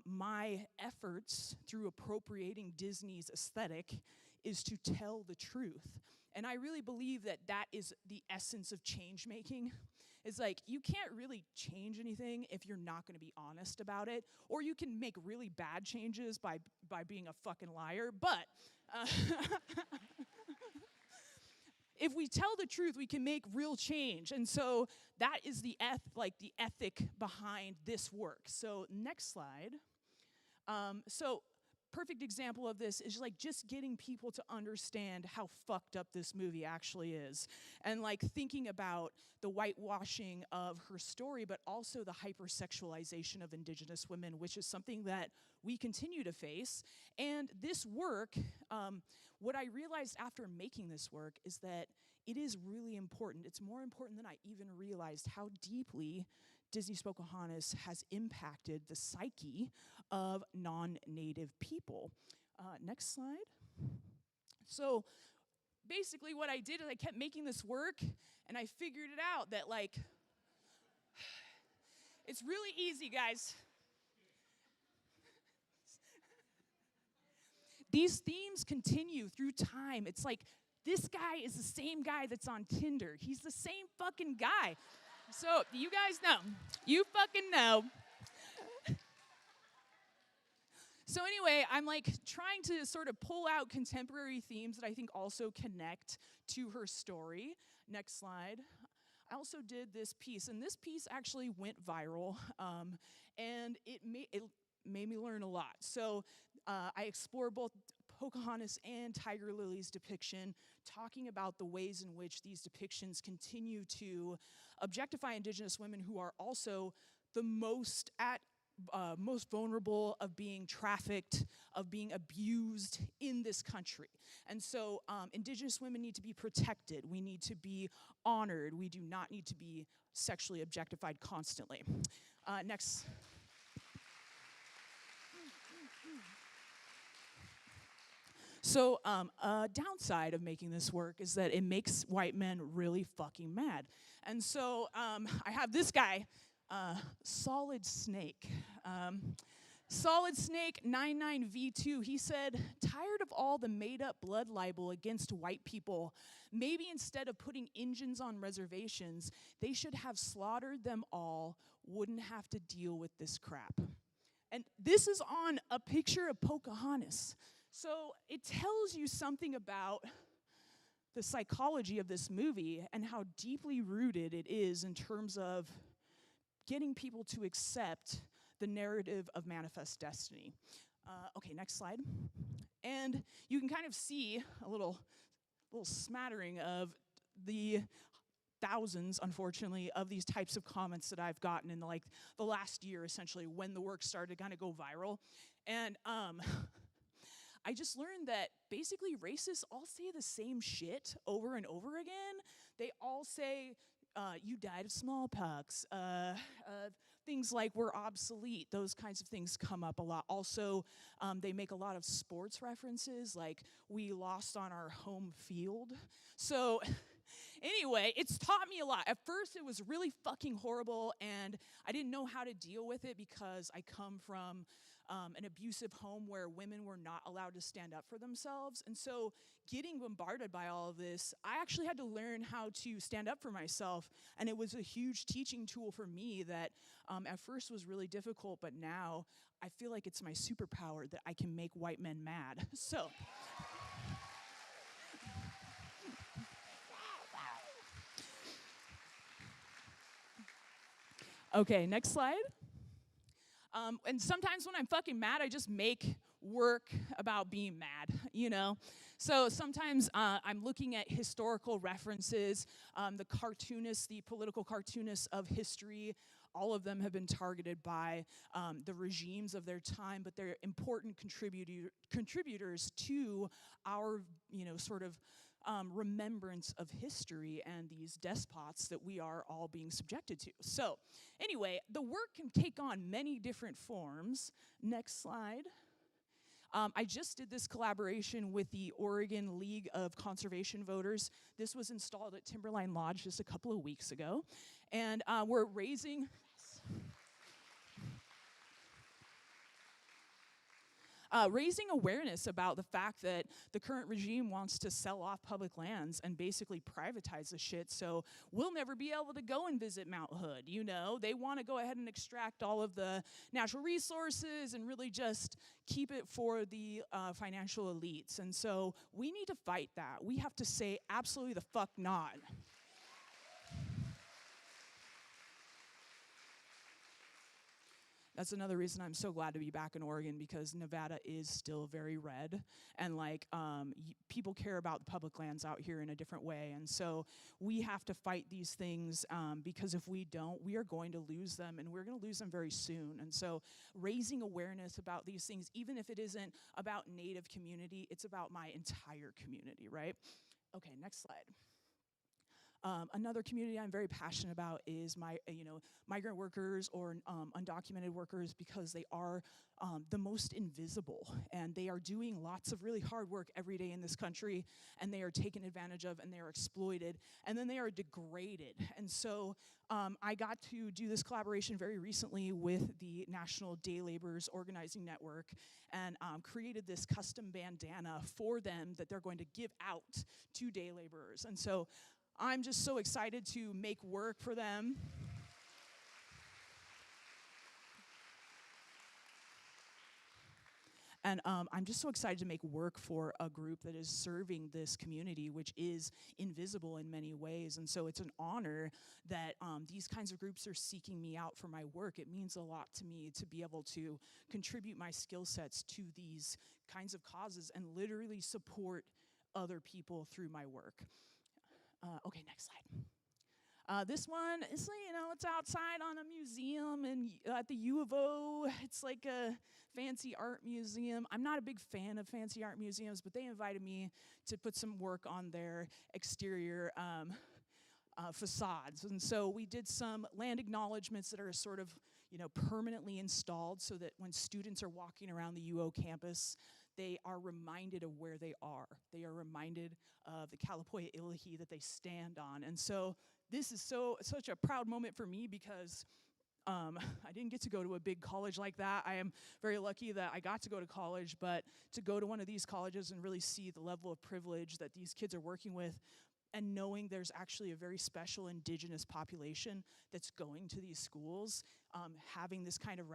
my efforts through appropriating Disney's aesthetic is to tell the truth. And I really believe that that is the essence of change making. It's like, you can't really change anything if you're not going to be honest about it, or you can make really bad changes by being a fucking liar, but if we tell the truth, we can make real change. And so that is the ethic behind this work. So next slide. So perfect example of this is just getting people to understand how fucked up this movie actually is, and thinking about the whitewashing of her story, but also the hypersexualization of indigenous women, which is something that we continue to face. And this work, what I realized after making this work is that it is really important. It's more important than I even realized how deeply Disney's Pocahontas has impacted the psyche of non-native people. Next slide. So basically what I did is I kept making this work, and I figured it out that it's really easy, guys. These themes continue through time. It's like, this guy is the same guy that's on Tinder. He's the same fucking guy. So you guys know. You fucking know. So anyway, I'm trying to sort of pull out contemporary themes that I think also connect to her story. Next slide. I also did this piece, and this piece actually went viral, and it made me learn a lot. So I explore both Pocahontas and Tiger Lily's depiction, talking about the ways in which these depictions continue to objectify indigenous women, who are also the most vulnerable of being trafficked, of being abused in this country. And so indigenous women need to be protected. We need to be honored. We do not need to be sexually objectified constantly. Next. So a downside of making this work is that it makes white men really fucking mad. And so I have this guy, Solid Snake. Solid Snake 99V2, he said, tired of all the made-up blood libel against white people, maybe instead of putting Injuns on reservations, they should have slaughtered them all, wouldn't have to deal with this crap. And this is on a picture of Pocahontas. So it tells you something about the psychology of this movie and how deeply rooted it is in terms of getting people to accept the narrative of manifest destiny. Okay, next slide. And you can kind of see a little smattering of the thousands, unfortunately, of these types of comments that I've gotten in the last year, essentially, when the work started to kind of go viral. And I just learned that basically racists all say the same shit over and over again. They all say, you died of smallpox, things like we're obsolete, those kinds of things come up a lot. Also, they make a lot of sports references, like we lost on our home field. So anyway, it's taught me a lot. At first, it was really fucking horrible, and I didn't know how to deal with it because I come from an abusive home where women were not allowed to stand up for themselves. And so getting bombarded by all of this, I actually had to learn how to stand up for myself. And it was a huge teaching tool for me that at first was really difficult, but now I feel like it's my superpower that I can make white men mad. So. Okay, next slide. And sometimes when I'm fucking mad, I just make work about being mad, you know? So sometimes I'm looking at historical references, the cartoonists, the political cartoonists of history, all of them have been targeted by the regimes of their time, but they're important contributors to our, sort of remembrance of history and these despots that we are all being subjected to. So anyway, the work can take on many different forms. Next slide. I just did this collaboration with the Oregon League of Conservation Voters. This was installed at Timberline Lodge just a couple of weeks ago. And we're raising awareness about the fact that the current regime wants to sell off public lands and basically privatize the shit, so we'll never be able to go and visit Mount Hood, you know? They want to go ahead and extract all of the natural resources and really just keep it for the financial elites. And so we need to fight that. We have to say absolutely the fuck not. That's another reason I'm so glad to be back in Oregon, because Nevada is still very red, and people care about the public lands out here in a different way. And so we have to fight these things because if we don't, we are going to lose them, and we're going to lose them very soon. And so raising awareness about these things, even if it isn't about Native community, it's about my entire community, right? Okay, next slide. Another community I'm very passionate about is migrant workers or undocumented workers, because they are the most invisible, and they are doing lots of really hard work every day in this country, and they are taken advantage of, and they are exploited, and then they are degraded. And so I got to do this collaboration very recently with the National Day Laborers Organizing Network, and created this custom bandana for them that they're going to give out to day laborers. And so I'm just so excited to make work for them. And I'm just so excited to make work for a group that is serving this community, which is invisible in many ways. And so it's an honor that these kinds of groups are seeking me out for my work. It means a lot to me to be able to contribute my skill sets to these kinds of causes and literally support other people through my work. Okay, next slide. This one is, it's outside on a museum and at the U of O. It's like a fancy art museum. I'm not a big fan of fancy art museums, but they invited me to put some work on their exterior facades. And so we did some land acknowledgments that are sort of, permanently installed so that when students are walking around the UO campus, they are reminded of where they are. They are reminded of the Kalapoya Ilahi that they stand on. And so this is such a proud moment for me, because I didn't get to go to a big college like that. I am very lucky that I got to go to college, but to go to one of these colleges and really see the level of privilege that these kids are working with, and knowing there's actually a very special Indigenous population that's going to these schools, having this kind of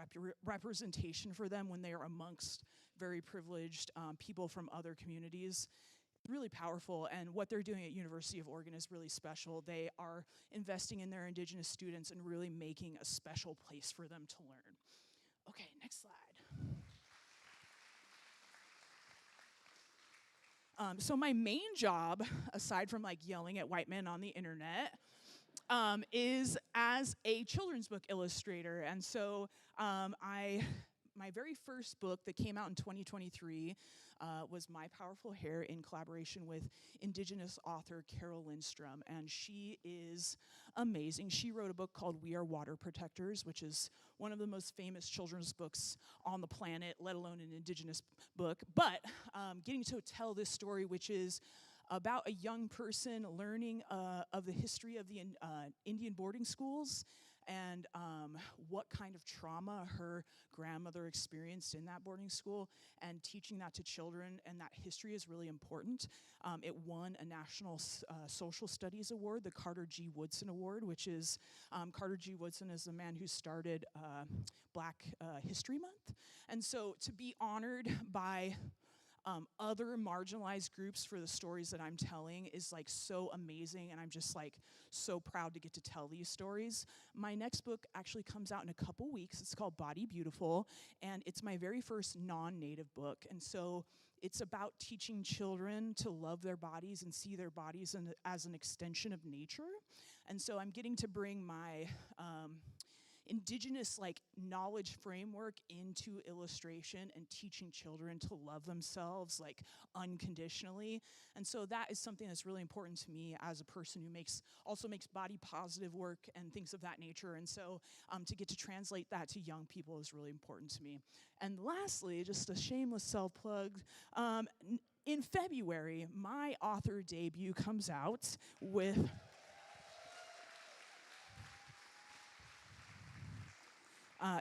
representation for them when they are amongst very privileged people from other communities, really powerful. And what they're doing at University of Oregon is really special. They are investing in their Indigenous students and really making a special place for them to learn. Okay, next slide. So my main job, aside from like yelling at white men on the internet, is as a children's book illustrator. And so my very first book that came out in 2023 was My Powerful Hair in collaboration with Indigenous author Carol Lindstrom. And she is amazing. She wrote a book called We Are Water Protectors, which is one of the most famous children's books on the planet, let alone an Indigenous book. But getting to tell this story, which is about a young person learning of the history of the Indian boarding schools and what kind of trauma her grandmother experienced in that boarding school, and teaching that to children. And that history is really important. It won a National Social Studies Award, the Carter G. Woodson Award, which is, Carter G. Woodson is the man who started Black History Month. And so to be honored by other marginalized groups for the stories that I'm telling is like so amazing, and I'm just like so proud to get to tell these stories. My next book actually comes out in a couple weeks. It's called Body Beautiful, and it's my very first non-native book. And so it's about teaching children to love their bodies and see their bodies as an extension of nature. And so I'm getting to bring my Indigenous like knowledge framework into illustration and teaching children to love themselves like unconditionally. And so that is something that's really important to me as a person who also makes body positive work and things of that nature. And so to get to translate that to young people is really important to me. And lastly, just a shameless self-plug, in February, my author debut comes out with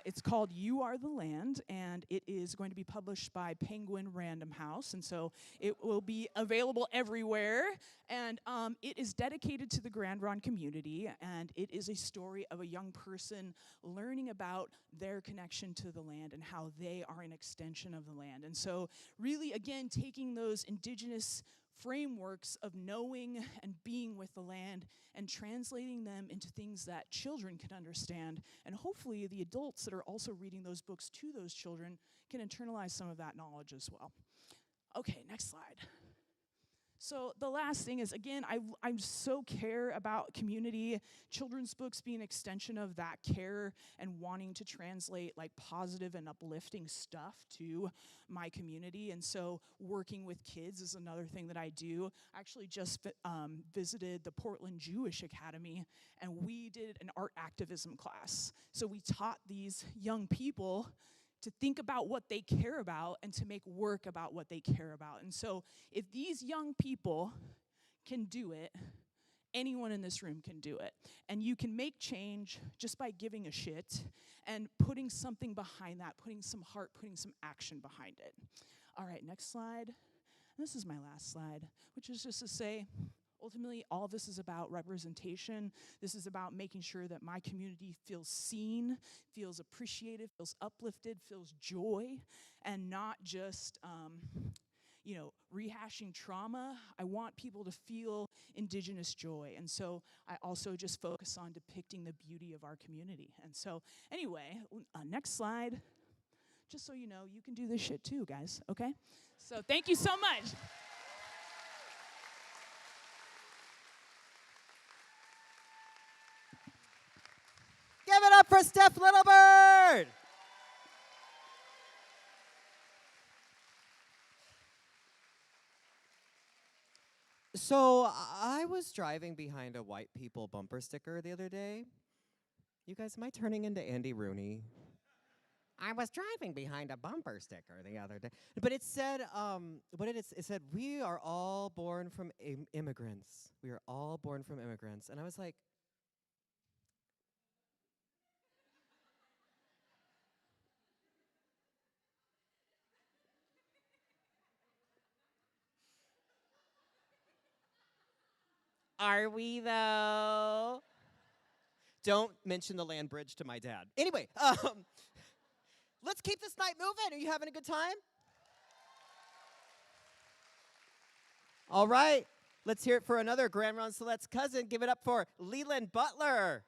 it's called You Are the Land, and it is going to be published by Penguin Random House, and so it will be available everywhere. And it is dedicated to the Grand Ronde community, and it is a story of a young person learning about their connection to the land and how they are an extension of the land. And so really, again, taking those Indigenous frameworks of knowing and being with the land and translating them into things that children can understand, and hopefully the adults that are also reading those books to those children can internalize some of that knowledge as well. Okay, next slide. So the last thing is, again, I so care about community, children's books being an extension of that care and wanting to translate like positive and uplifting stuff to my community. And so working with kids is another thing that I do. I actually just visited the Portland Jewish Academy, and we did an art activism class. So we taught these young people to think about what they care about and to make work about what they care about. And so if these young people can do it, anyone in this room can do it. And you can make change just by giving a shit and putting something behind that, putting some heart, putting some action behind it. All right, next slide. This is my last slide, which is just to say, ultimately, all of this is about representation. This is about making sure that my community feels seen, feels appreciated, feels uplifted, feels joy, and not just, rehashing trauma. I want people to feel Indigenous joy. And so I also just focus on depicting the beauty of our community. And so anyway, next slide. Just so you know, you can do this shit too, guys, okay? So thank you so much. Give it up for Steph Littlebird! So I was driving behind a white people bumper sticker the other day. You guys, am I turning into Andy Rooney? I was driving behind a bumper sticker the other day. But it said, what did it say? It said, we are all born from immigrants. We are all born from immigrants. And I was like, are we though? Don't mention the land bridge to my dad. Anyway, let's keep this night moving. Are you having a good time? All right, let's hear it for another Grand Ronde Select's cousin. Give it up for Leland Butler.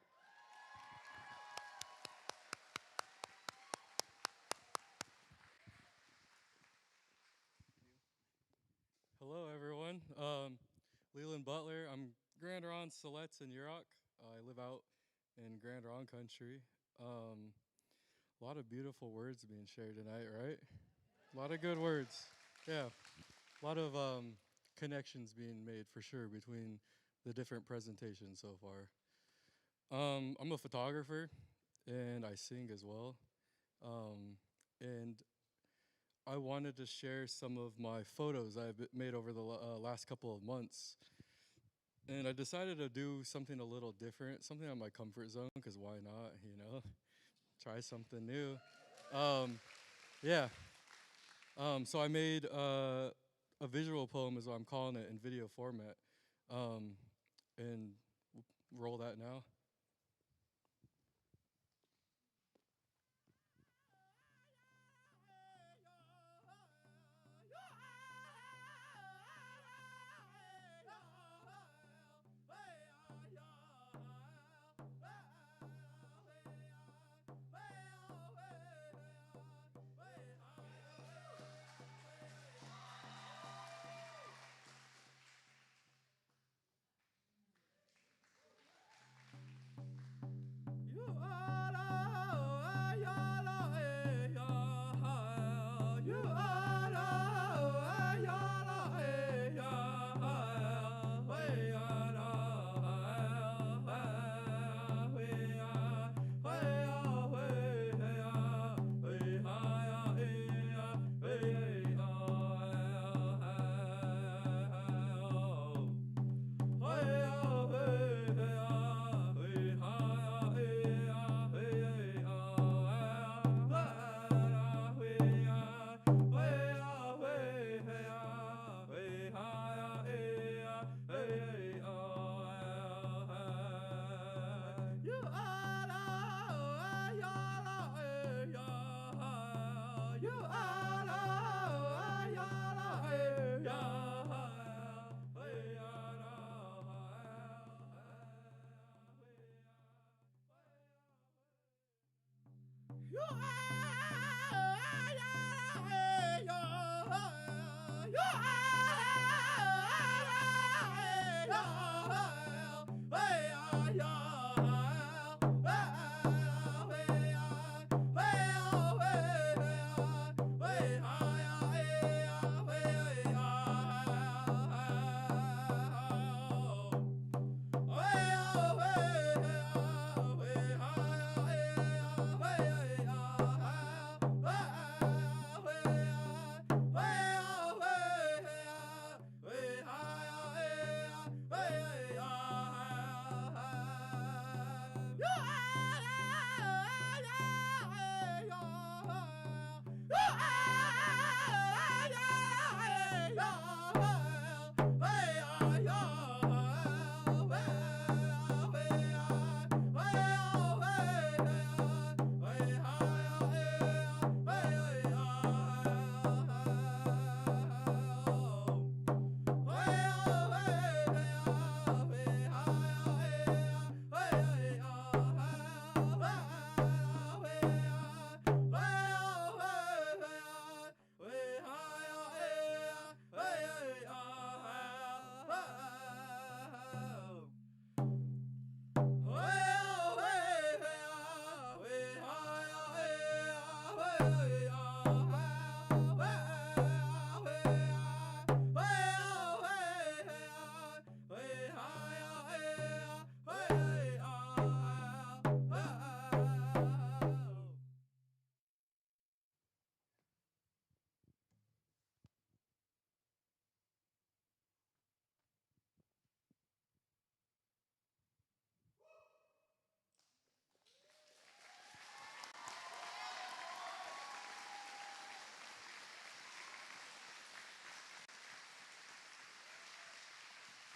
Hello, everyone. Leland Butler. I'm Grand Ronde, Siletz, and Yurok. I live out in Grand Ronde country. A lot of beautiful words being shared tonight, right? A lot of good words. Yeah. A lot of connections being made for sure between the different presentations so far. I'm a photographer and I sing as well. And I wanted to share some of my photos I've made over the last couple of months. And I decided to do something a little different, something out of my comfort zone, because why not, you know? Try something new. Yeah. So I made a visual poem, is what I'm calling it, in video format. And roll that now.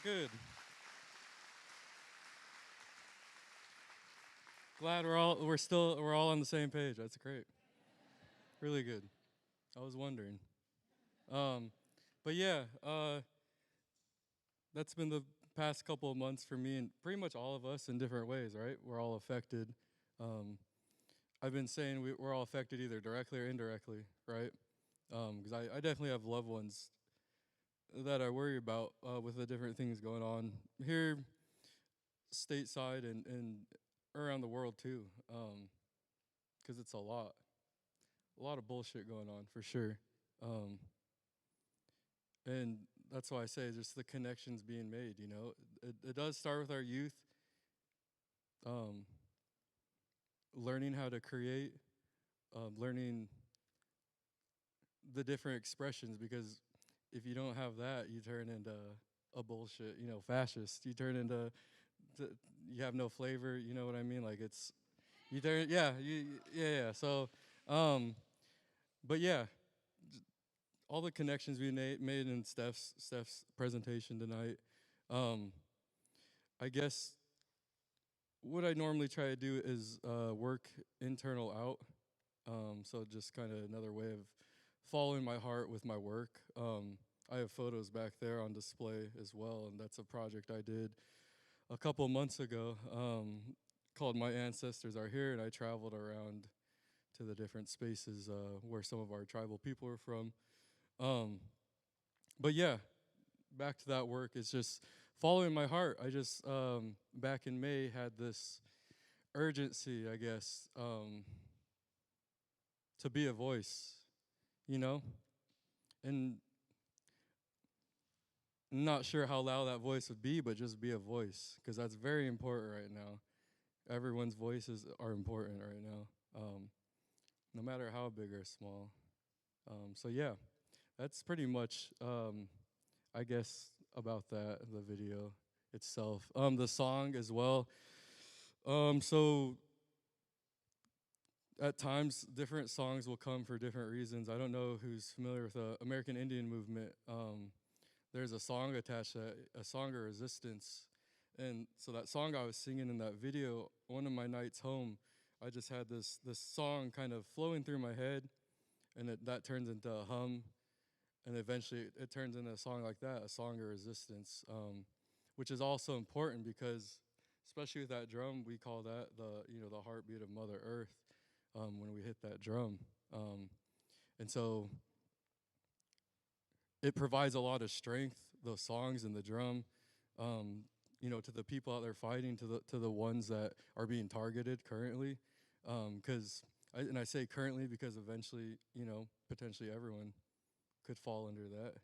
Good. Glad we're all on the same page. That's great. Really good. I was wondering. But yeah, that's been the past couple of months for me and pretty much all of us in different ways, right? We're all affected. I've been saying we're all affected either directly or indirectly, right? Because I definitely have loved ones that I worry about with the different things going on here, stateside, and around the world too, because it's a lot of bullshit going on for sure, and that's why I say just the connections being made. You know, it does start with our youth, learning how to create, learning the different expressions, because if you don't have that, you turn into a bullshit, fascist. You turn into, you have no flavor. You know what I mean? Like you turn, yeah. So, but yeah, all the connections we made in Steph's presentation tonight. I guess what I normally try to do is work internal out. So just kind of another way of following my heart with my work. I have photos back there on display as well, and that's a project I did a couple months ago called My Ancestors Are Here, and I traveled around to the different spaces where some of our tribal people are from. But yeah, back to that work, it's just following my heart. I just, back in May, had this urgency, I guess, to be a voice, and I'm not sure how loud that voice would be, but just be a voice, because that's very important right now. Everyone's voices are important right now, no matter how big or small. So yeah, that's pretty much, I guess, about that, the video itself. The song as well. So at times, different songs will come for different reasons. I don't know who's familiar with the American Indian movement. There's a song attached to that, a song of resistance. And so that song I was singing in that video, one of my nights home, I just had this song kind of flowing through my head, and that turns into a hum, and eventually it turns into a song like that, a song of resistance, which is also important because, especially with that drum, we call that the heartbeat of Mother Earth when we hit that drum. And so it provides a lot of strength, those songs and the drum, to the people out there fighting, to the ones that are being targeted currently. Because I say currently because eventually, potentially everyone could fall under that.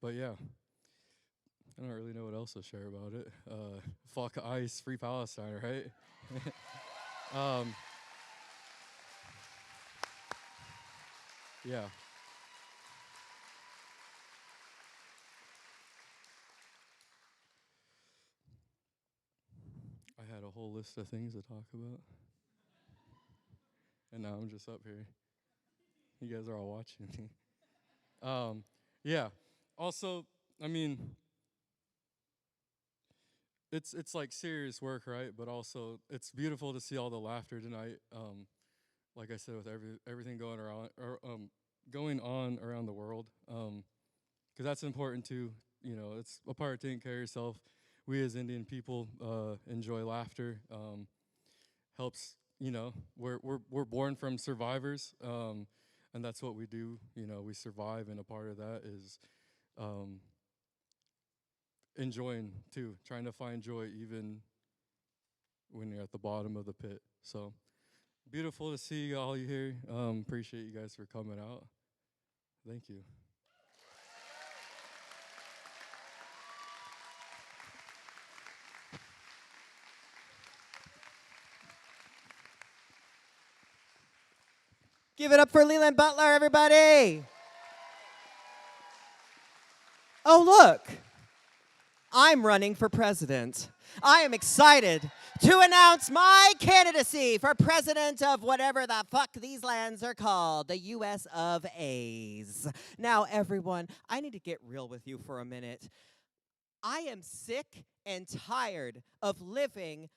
But yeah, I don't really know what else to share about it. Fuck ICE, free Palestine, right? Yeah. I had a whole list of things to talk about. And now I'm just up here. You guys are all watching me. Yeah. Also, I mean, it's like serious work, right? But also, it's beautiful to see all the laughter tonight. Like I said, with everything going on around the world, because that's important too. It's a part of taking care of yourself. We as Indian people enjoy laughter. Helps. We're born from survivors, and that's what we do. We survive, and a part of that is enjoying too, trying to find joy even when you're at the bottom of the pit. So beautiful to see all you here. Appreciate you guys for coming out. Thank you. Give it up for Leland Butler, everybody. Oh, look. I'm running for president. I am excited to announce my candidacy for president of whatever the fuck these lands are called, the U.S. of A's. Now, everyone, I need to get real with you for a minute. I am sick and tired of living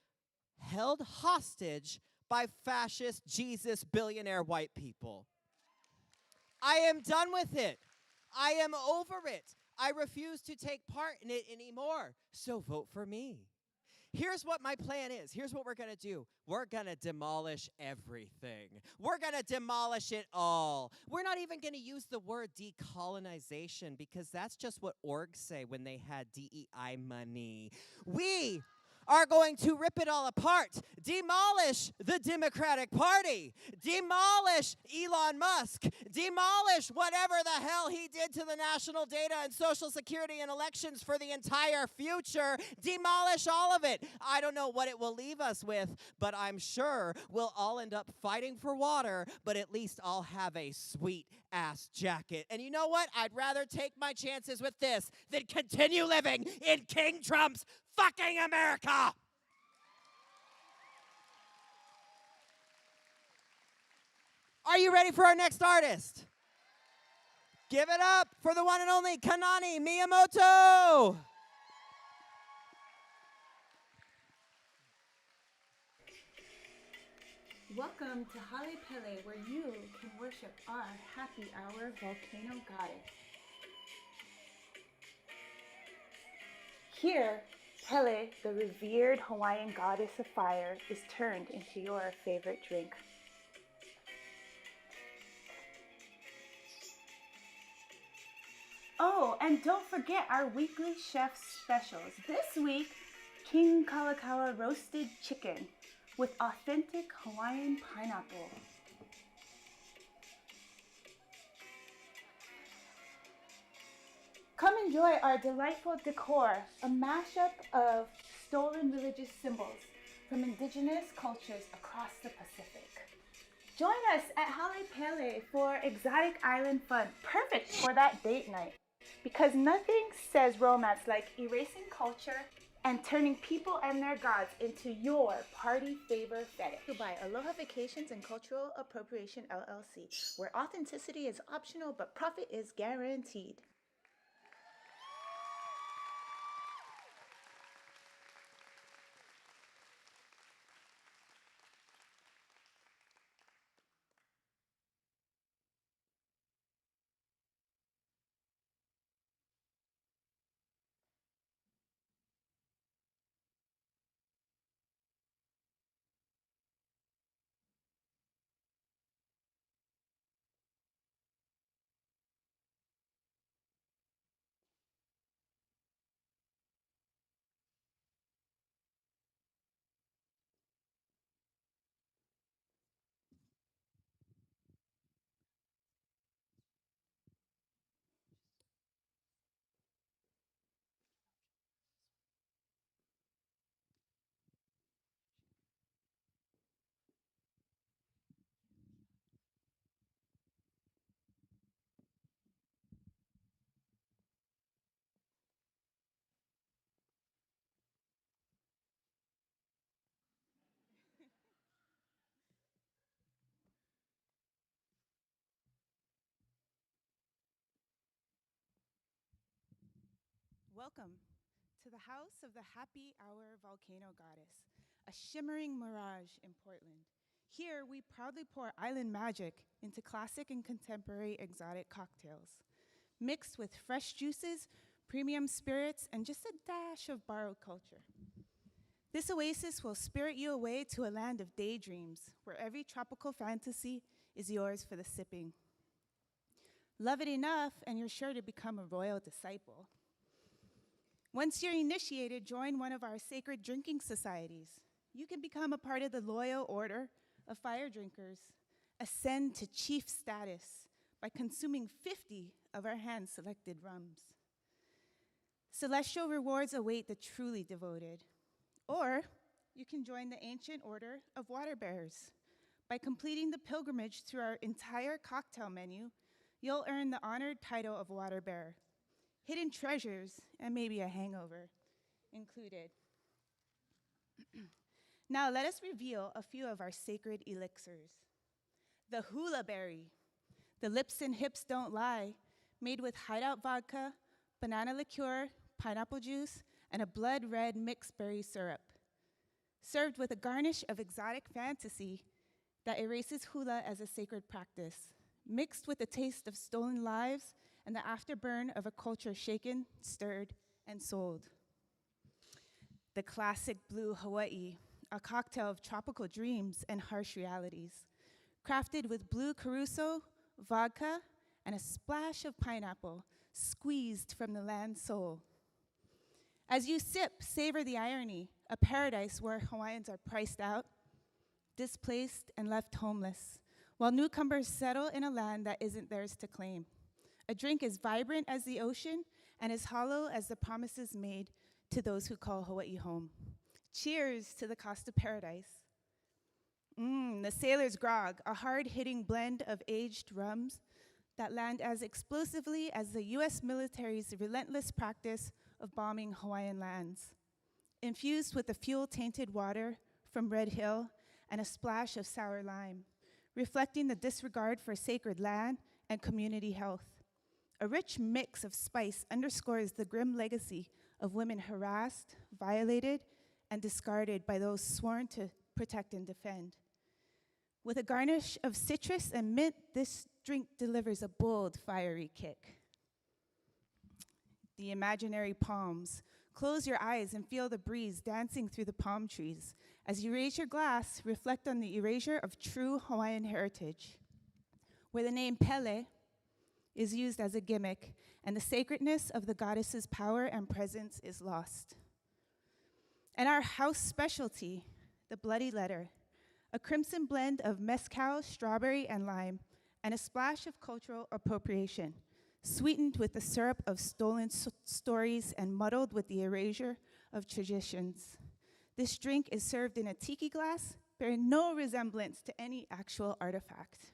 held hostage by fascist Jesus billionaire white people. I am done with it. I am over it. I refuse to take part in it anymore. So vote for me. Here's what my plan is. Here's what we're going to do. We're going to demolish everything. We're going to demolish it all. We're not even going to use the word decolonization because that's just what orgs say when they had DEI money. We are going to rip it all apart, demolish the Democratic Party, demolish Elon Musk, demolish whatever the hell he did to the national data and Social Security and elections for the entire future, demolish all of it. I don't know what it will leave us with, but I'm sure we'll all end up fighting for water, but at least I'll have a sweet ass jacket. And you know what? I'd rather take my chances with this than continue living in King Trump's fucking America. Are you ready for our next artist? Give it up for the one and only Kanani Miyamoto. Welcome to Hale Pele, where you can worship our happy hour volcano goddess. Here, Pele, the revered Hawaiian goddess of fire, is turned into your favorite drink. Oh, and don't forget our weekly chef specials. This week, King Kalakaua roasted chicken with authentic Hawaiian pineapple. Come enjoy our delightful decor, a mashup of stolen religious symbols from indigenous cultures across the Pacific. Join us at Hale Pele for exotic island fun, perfect for that date night. Because nothing says romance like erasing culture and turning people and their gods into your party favor fetish. By Aloha Vacations and Cultural Appropriation LLC, where authenticity is optional but profit is guaranteed. Welcome to the house of the Happy Hour Volcano Goddess, a shimmering mirage in Portland. Here, we proudly pour island magic into classic and contemporary exotic cocktails, mixed with fresh juices, premium spirits, and just a dash of borrowed culture. This oasis will spirit you away to a land of daydreams, where every tropical fantasy is yours for the sipping. Love it enough, and you're sure to become a royal disciple. Once you're initiated, join one of our sacred drinking societies. You can become a part of the Loyal Order of Fire Drinkers, ascend to chief status by consuming 50 of our hand-selected rums. Celestial rewards await the truly devoted. Or you can join the ancient order of water bearers. By completing the pilgrimage through our entire cocktail menu, you'll earn the honored title of water bearer. Hidden treasures, and maybe a hangover included. Now let us reveal a few of our sacred elixirs. The hula berry, the lips and hips don't lie, made with hideout vodka, banana liqueur, pineapple juice, and a blood red mixed berry syrup. Served with a garnish of exotic fantasy that erases hula as a sacred practice, mixed with the taste of stolen lives and the afterburn of a culture shaken, stirred, and sold. the classic blue Hawaii, a cocktail of tropical dreams and harsh realities, crafted with blue Caruso, vodka, and a splash of pineapple squeezed from the land's soul. As you sip, savor the irony, a paradise where Hawaiians are priced out, displaced, and left homeless, while newcomers settle in a land that isn't theirs to claim. A drink as vibrant as the ocean and as hollow as the promises made to those who call Hawaii home. Cheers to the cost of paradise. The sailor's grog, a hard-hitting blend of aged rums that land as explosively as the US military's relentless practice of bombing Hawaiian lands. Infused with the fuel-tainted water from Red Hill and a splash of sour lime, reflecting the disregard for sacred land and community health. A rich mix of spice underscores the grim legacy of women harassed, violated, and discarded by those sworn to protect and defend. With a garnish of citrus and mint, this drink delivers a bold, fiery kick. The imaginary palms. Close your eyes and feel the breeze dancing through the palm trees. As you raise your glass, reflect on the erasure of true Hawaiian heritage, where the name Pele is used as a gimmick, and the sacredness of the goddess's power and presence is lost. And our house specialty, the Bloody Letter, a crimson blend of mezcal, strawberry, and lime, and a splash of cultural appropriation, sweetened with the syrup of stolen stories and muddled with the erasure of traditions. This drink is served in a tiki glass, bearing no resemblance to any actual artifact.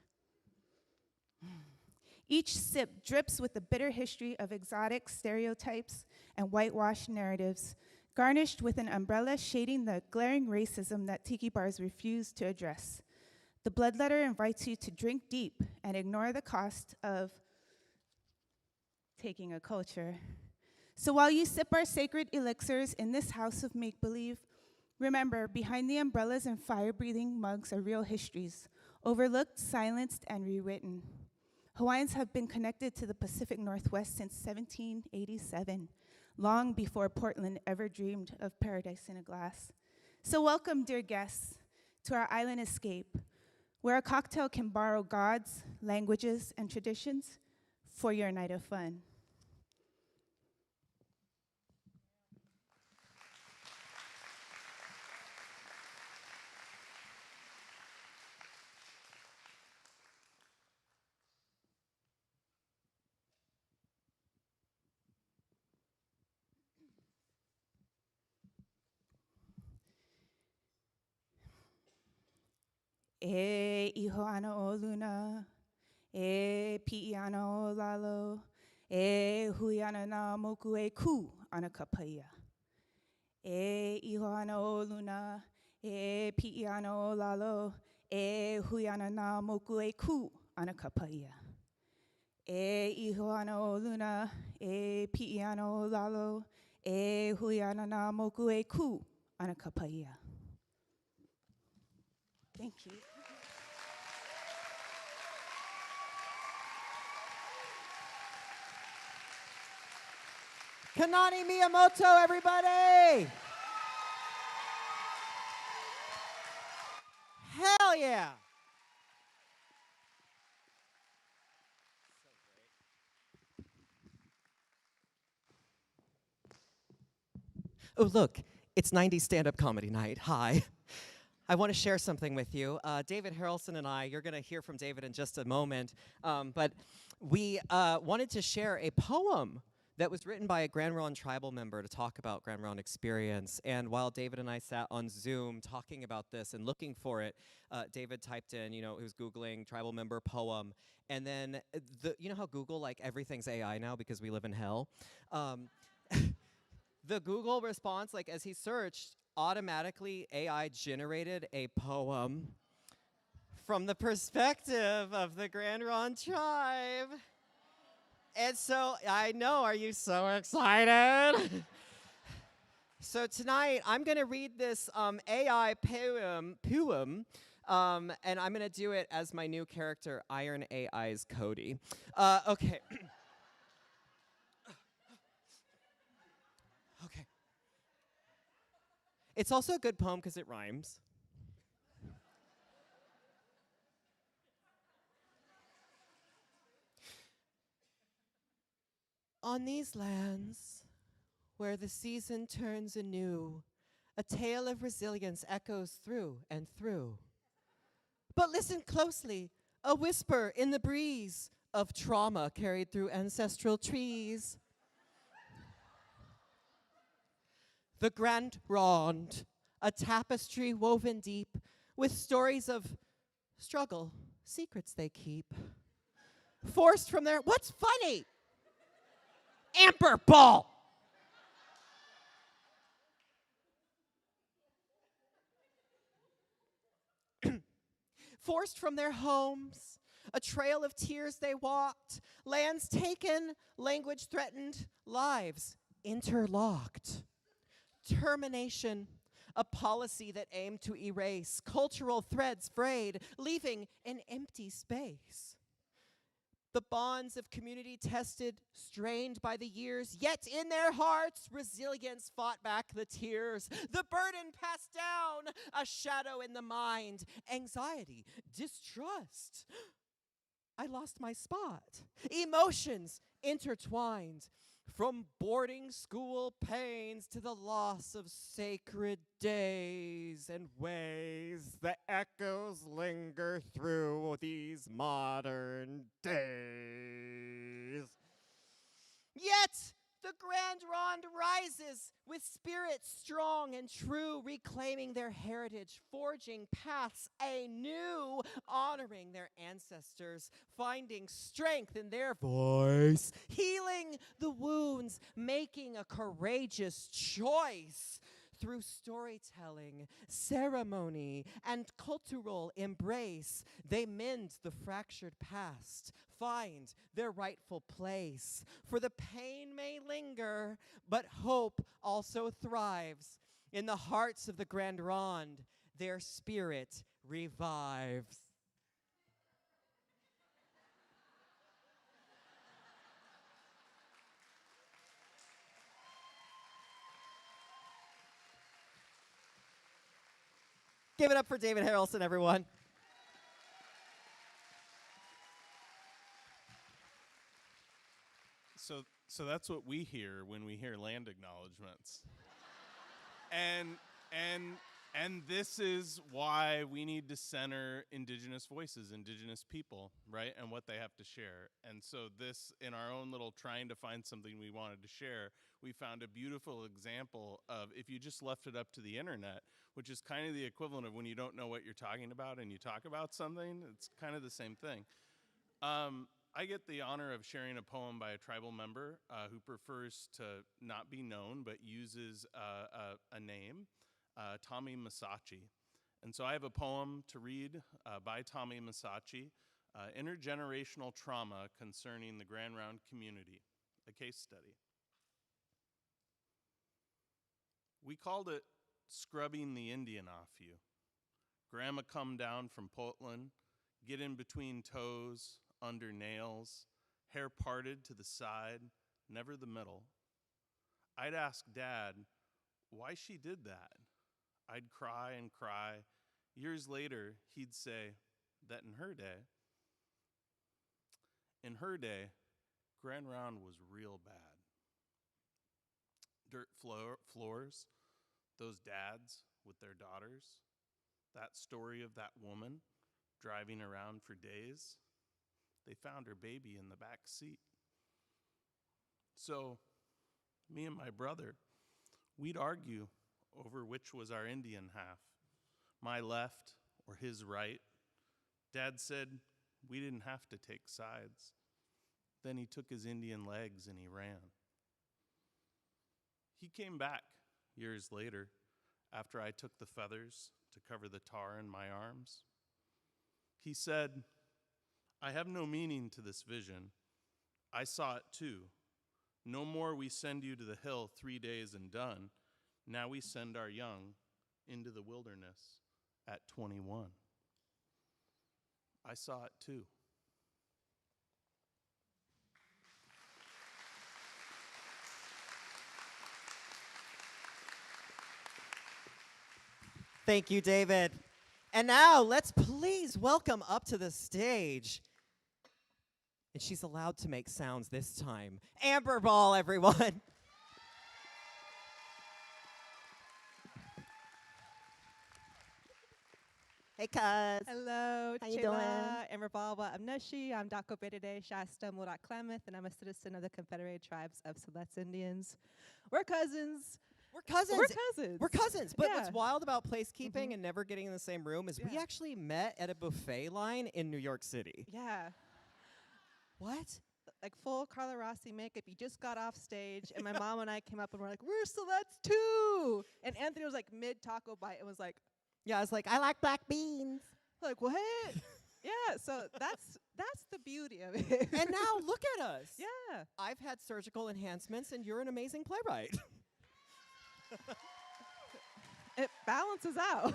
Each sip drips with the bitter history of exotic stereotypes and whitewashed narratives, garnished with an umbrella shading the glaring racism that tiki bars refuse to address. The Bloodletter invites you to drink deep and ignore the cost of taking a culture. So while you sip our sacred elixirs in this house of make-believe, remember, behind the umbrellas and fire-breathing mugs are real histories, overlooked, silenced, and rewritten. Hawaiians have been connected to the Pacific Northwest since 1787, long before Portland ever dreamed of paradise in a glass. So welcome, dear guests, to our island escape, where a cocktail can borrow gods, languages, and traditions for your night of fun. E iho ana o luna, e pi'i ana o lalo, e hui ana na moku e ku ana ka paia. E iho ana o luna, e pi'i ana o lalo, e hui ana na moku e ku ana ka paia. E iho ana o luna, e pi'i ana o lalo, e hui ana na moku e ku ana ka paia. Thank you. Kanani Miyamoto, everybody! Hell yeah! Oh, look, it's 90s stand-up comedy night. Hi. I want to share something with you. David Harrelson and I, you're going to hear from David in just a moment, but we wanted to share a poem that was written by a Grand Ronde tribal member to talk about Grand Ronde experience. And while David and I sat on Zoom talking about this and looking for it, David typed in, he was Googling tribal member poem. And then, you know how Google, like, everything's AI now because we live in hell? The Google response, like, as he searched, automatically AI generated a poem from the perspective of the Grand Ronde tribe. And so, I know, are you so excited? So tonight, I'm gonna read this AI poem, and I'm gonna do it as my new character, Iron AI's Cody. Okay. Okay. It's also a good poem because it rhymes. On these lands, where the season turns anew, a tale of resilience echoes through and through. But listen closely, a whisper in the breeze of trauma carried through ancestral trees. The Grand Ronde, a tapestry woven deep with stories of struggle, secrets they keep. Forced from their, what's funny? Amber Ball. Forced from their homes, a trail of tears they walked, lands taken, language threatened, lives interlocked. Termination, a policy that aimed to erase cultural threads frayed, leaving an empty space. The bonds of community tested, strained by the years, yet in their hearts, resilience fought back the tears. The burden passed down, a shadow in the mind, anxiety, distrust. I lost my spot. Emotions intertwined. From boarding school pains to the loss of sacred days and ways, the echoes linger through these modern days. Yet the Grand Ronde rises with spirits strong and true, reclaiming their heritage, forging paths anew, honoring their ancestors, finding strength in their voice, healing the wounds, making a courageous choice. Through storytelling, ceremony, and cultural embrace, they mend the fractured past, find their rightful place. For the pain may linger, but hope also thrives. In the hearts of the Grand Ronde, their spirit revives. Give it up for David Harrelson, everyone. So that's what we hear when we hear land acknowledgments. And this is why we need to center Indigenous voices, Indigenous people, right? And what they have to share. And so this, in our own little trying to find something we wanted to share, we found a beautiful example of if you just left it up to the internet, which is kind of the equivalent of when you don't know what you're talking about and you talk about something, it's kind of the same thing. I get the honor of sharing a poem by a tribal member who prefers to not be known but uses a name, Tommy Masachi. And so I have a poem to read by Tommy Masachi, Intergenerational Trauma Concerning the Grand Ronde Community, a case study. We called it Scrubbing the Indian Off You. Grandma come down from Portland, get in between toes, under nails, hair parted to the side, never the middle. I'd ask Dad why she did that. I'd cry and cry. Years later, he'd say that in her day, Grand Ronde was real bad. Dirt floors, those dads with their daughters, that story of that woman driving around for days. They found her baby in the back seat. So, me and my brother, we'd argue over which was our Indian half, my left or his right. Dad said we didn't have to take sides. Then he took his Indian legs and he ran. He came back years later after I took the feathers to cover the tar in my arms. He said, I have no meaning to this vision. I saw it too. No more we send you to the hill 3 days and done. Now we send our young into the wilderness at 21. I saw it too. Thank you, David. And now let's please welcome up to the stage. And she's allowed to make sounds this time. Amber Ball, everyone. Hey, cuz. Hello, How you doing? Amber Balwa Amneshi. I'm Dako Bedede Shasta Murat Klamath, and I'm a citizen of the Confederated Tribes of Siletz Indians. We're cousins. We're cousins. We're cousins. We're cousins. But what's Yeah. wild about placekeeping and never getting in the same room is we actually met at a buffet line in New York City. Yeah. What? Like full Carla Rossi makeup. You just got off stage, and my mom and I came up and we're like, we're Siletz too. And Anthony was like mid taco bite and was like, yeah, I was like, I like black beans. Like, what? Yeah, so that's the beauty of it. And now look at us. Yeah. I've had surgical enhancements, and you're an amazing playwright. It balances out.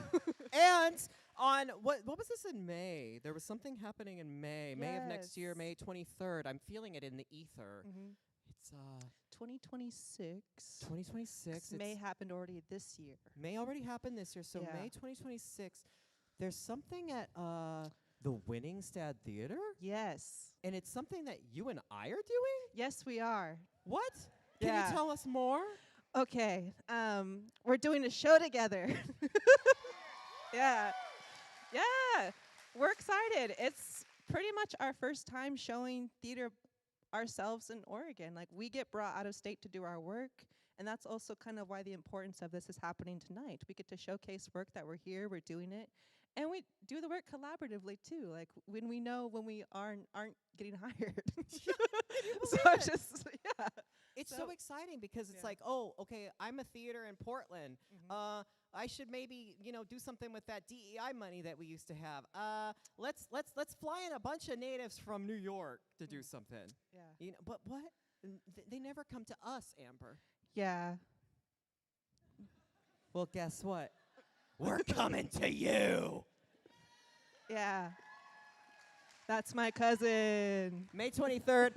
And on what was this in May? There was something happening in May. May of next year, May 23rd. I'm feeling it in the ether. It's 2026. 2026. May happened already this year. May already happened this year. So Yeah. May 2026. There's something at the Winningstad Theater. Yes. And it's something that you and I are doing? Yes, we are. What? Can Yeah. you tell us more? Okay. We're doing a show together. Yeah. Yeah. We're excited. It's pretty much our first time showing theater ourselves in Oregon. Like, we get brought out of state to do our work, and that's also kind of why the importance of this is happening tonight. We get to showcase work that we're here, we're doing it, and we do the work collaboratively too. Like, when we know when we aren't getting hired. So it's just It's so exciting because it's like, oh, okay, I'm a theater in Portland. I should maybe, do something with that DEI money that we used to have. Let's fly in a bunch of natives from New York to do something. Yeah. But what? They never come to us, Amber. Yeah. Well, guess what? We're coming to you. Yeah. That's my cousin. May 23rd,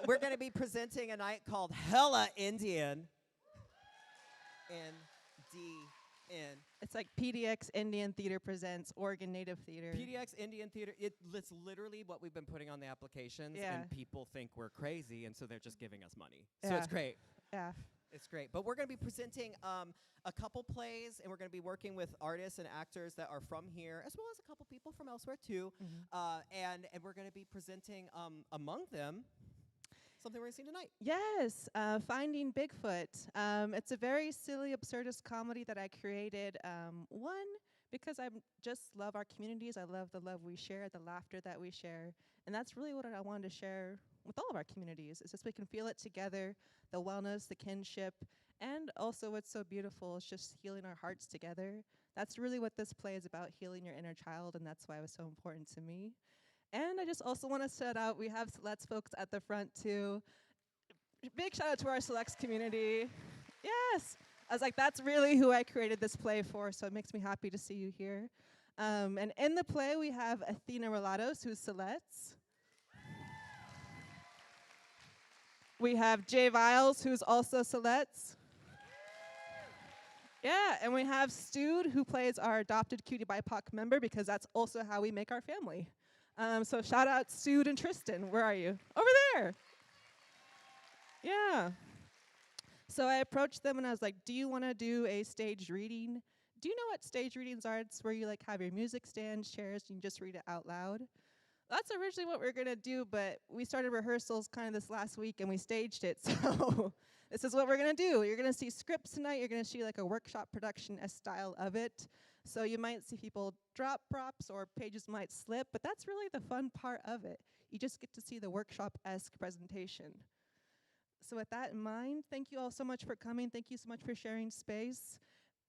we're going to be presenting a night called Hella Indian. N-D-N. It's like PDX Indian Theater presents Oregon Native Theater. PDX Indian Theater, it's literally what we've been putting on the applications, Yeah. and people think we're crazy, and so they're just giving us money. So Yeah. it's great. Yeah. It's great. But we're going to be presenting a couple plays, and we're going to be working with artists and actors that are from here, as well as a couple people from elsewhere, too. And we're going to be presenting, among them, something we're going to see tonight. Yes, Finding Bigfoot. It's a very silly, absurdist comedy that I created. One, because I just love our communities. I love the love we share, the laughter that we share. And that's really what I wanted to share with all of our communities. It's just we can feel it together, the wellness, the kinship, and also what's so beautiful is just healing our hearts together. That's really what this play is about, healing your inner child, and that's why it was so important to me. And I just also want to shout out, we have Siletz folks at the front too. Big shout out to our Siletz community. Yes, I was like, that's really who I created this play for, so it makes me happy to see you here. And in the play, we have Athena Relatos, who's Siletz. We have Jay Viles, who's also Siletz. Yeah, and we have Stude, who plays our adopted cutie BIPOC member, because that's also how we make our family. So shout out Stude and Tristan. Where are you? Over there. Yeah. So I approached them and I was like, do you want to do a staged reading? Do you know what stage readings are? It's where you like have your music stand, chairs, and you just read it out loud. That's originally what we were going to do, but we started rehearsals kind of this last week and we staged it. So this is what we're going to do. You're going to see scripts tonight. You're going to see like a workshop production style of it. So you might see people drop props or pages might slip, but that's really the fun part of it. You just get to see the workshop-esque presentation. So with that in mind, thank you all so much for coming. Thank you so much for sharing space.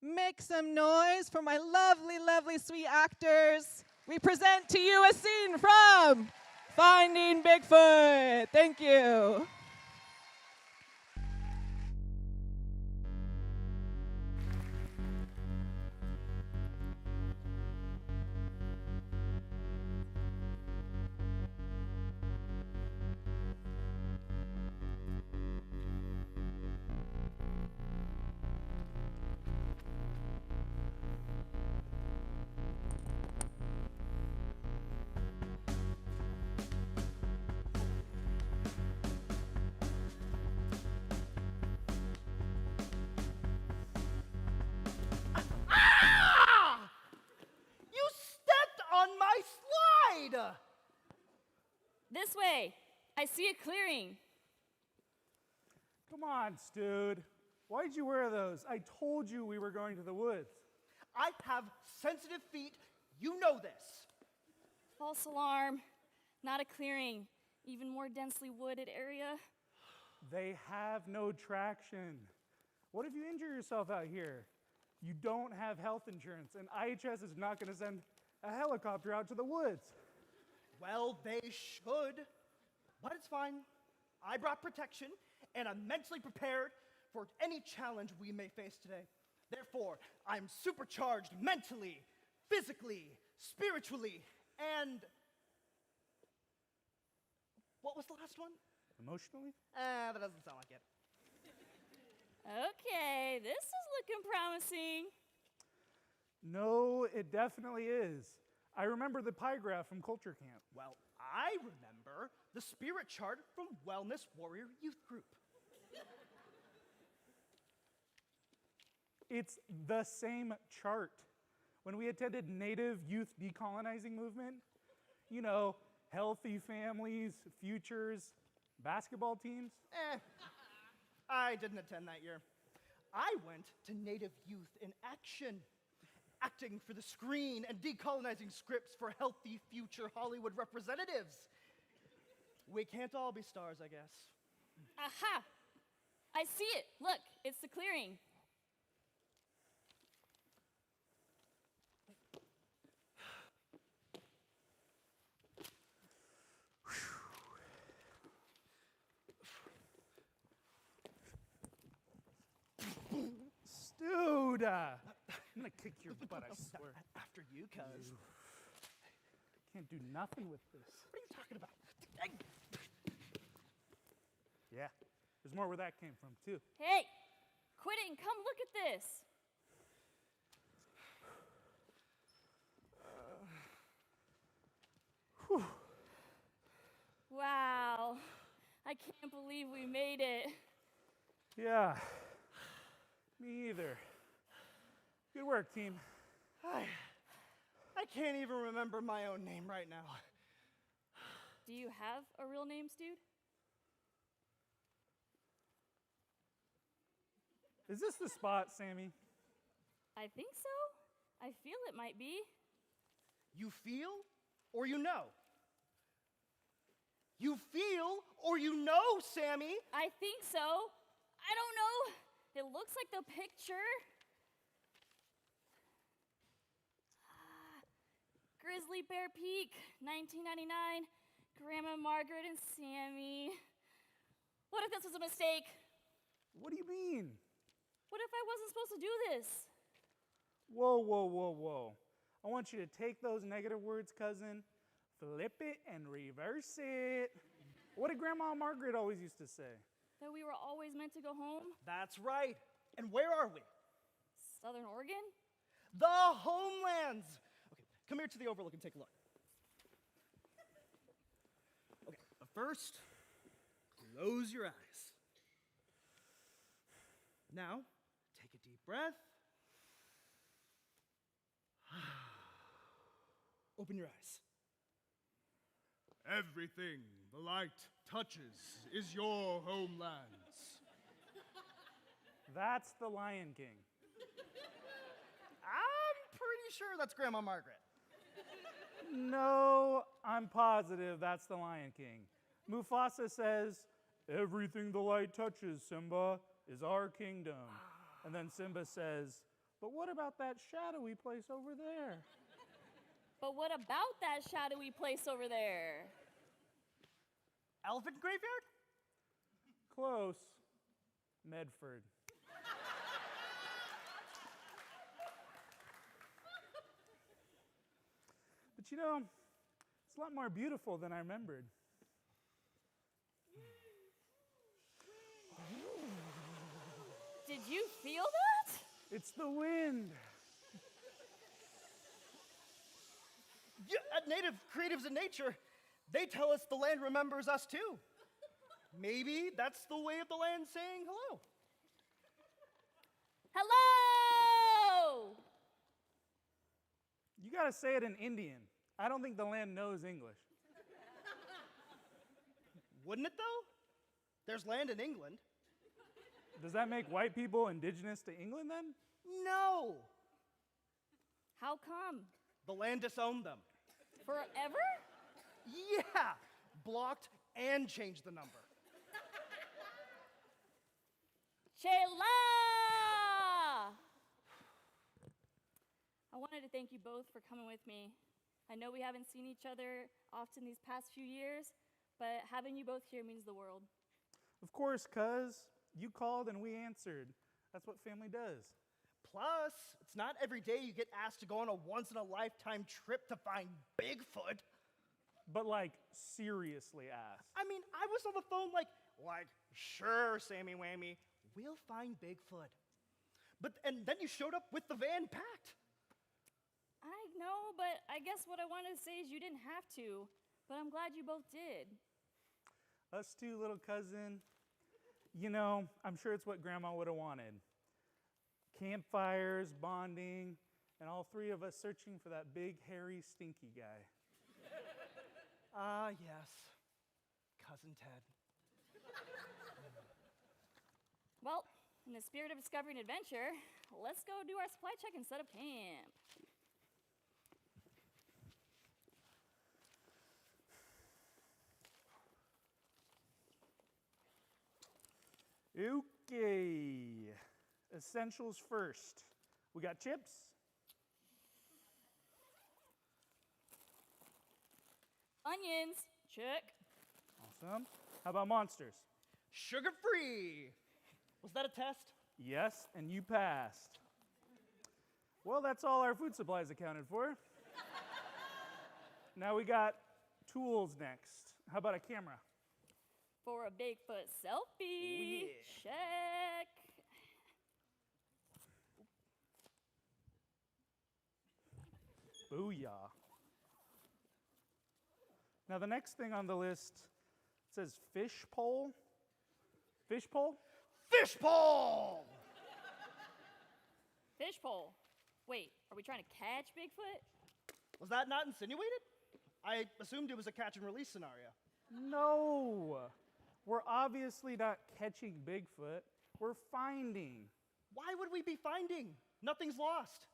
Make some noise for my lovely, lovely, sweet actors. We present to you a scene from Finding Bigfoot. Thank you. This way. I see a clearing. Come on, Stude. Why'd you wear those? I told you we were going to the woods. I have sensitive feet. You know this. False alarm. Not a clearing. Even more densely wooded area. They have no traction. What if you injure yourself out here? You don't have health insurance, and IHS is not going to send a helicopter out to the woods. Well, they should, but it's fine. I brought protection, and I'm mentally prepared for any challenge we may face today. Therefore, I'm supercharged mentally, physically, spiritually, and... What was the last one? Emotionally? That doesn't sound like it. Okay, this is looking promising. No, it definitely is. I remember the pie graph from Culture Camp. Well, I remember the spirit chart from Wellness Warrior Youth Group. It's the same chart. When we attended Native Youth Decolonizing Movement, you know, healthy families, futures, basketball teams. I didn't attend that year. I went to Native Youth in Action, acting for the screen and decolonizing scripts for healthy future Hollywood representatives. We can't all be stars, I guess. Aha! I see it. Look, it's the clearing. Dude, I'm gonna kick your butt, I swear. After you, cuz. Can't do nothing with this. What are you talking about? Yeah, there's more where that came from, too. Hey, quit it and come look at this. Wow, I can't believe we made it. Yeah, me either. Good work, team. I can't even remember my own name right now. Do you have a real name, dude? Is this the spot, Sammy? I think so. I feel it might be. You feel or you know? You feel or you know, Sammy? I think so. I don't know. It looks like the picture. Grizzly Bear Peak, 1999. Grandma Margaret and Sammy. What if this was a mistake? What do you mean? What if I wasn't supposed to do this? Whoa, whoa, whoa, whoa. I want you to take those negative words, cousin, flip it and reverse it. What did Grandma Margaret always used to say? That we were always meant to go home? That's right. And where are we? Southern Oregon? The homelands. Okay, come here to the overlook and take a look. Okay, but first, close your eyes. Now, take a deep breath. Open your eyes. Everything the light touches is your homelands. That's the Lion King. I'm pretty sure that's Grandma Margaret. No, I'm positive that's the Lion King. Mufasa says, "Everything the light touches, Simba, is our kingdom." And then Simba says, "But what about that shadowy place over there?" But what about that shadowy place over there? Elephant graveyard? Close. Medford. But you know, it's a lot more beautiful than I remembered. Did you feel that? It's the wind. Yeah, native creatives in nature, they tell us the land remembers us too. Maybe that's the way of the land saying hello. Hello! You gotta say it in Indian. I don't think the land knows English. Wouldn't it though? There's land in England. Does that make white people indigenous to England then? No! How come? The land disowned them. Forever? Yeah! Blocked and changed the number. Chela! I wanted to thank you both for coming with me. I know we haven't seen each other often these past few years, but having you both here means the world. Of course, cuz. You called and we answered. That's what family does. Plus, it's not every day you get asked to go on a once-in-a-lifetime trip to find Bigfoot. But like, seriously asked. I mean, I was on the phone like, sure, Sammy Whammy, we'll find Bigfoot. And then you showed up with the van packed. I know, but I guess what I wanted to say is you didn't have to, but I'm glad you both did. Us too, little cousin. You know, I'm sure it's what Grandma would have wanted. Campfires, bonding, and all three of us searching for that big, hairy, stinky guy. Ah, yes. Cousin Ted. Well, in the spirit of discovery and adventure, let's go do our supply check and set up camp. Okay. Essentials first. We got chips. Onions, check. Awesome. How about monsters? Sugar-free. Was that a test? Yes, and you passed. Well, that's all our food supplies accounted for. Now we got tools next. How about a camera? For a Bigfoot selfie. yeah. Check. Booyah. Now the next thing on the list says fish pole. Fish pole? Fish pole! Fish pole. Wait, are we trying to catch Bigfoot? Was that not insinuated? I assumed it was a catch and release scenario. No. We're obviously not catching Bigfoot. We're finding. Why would we be finding? Nothing's lost.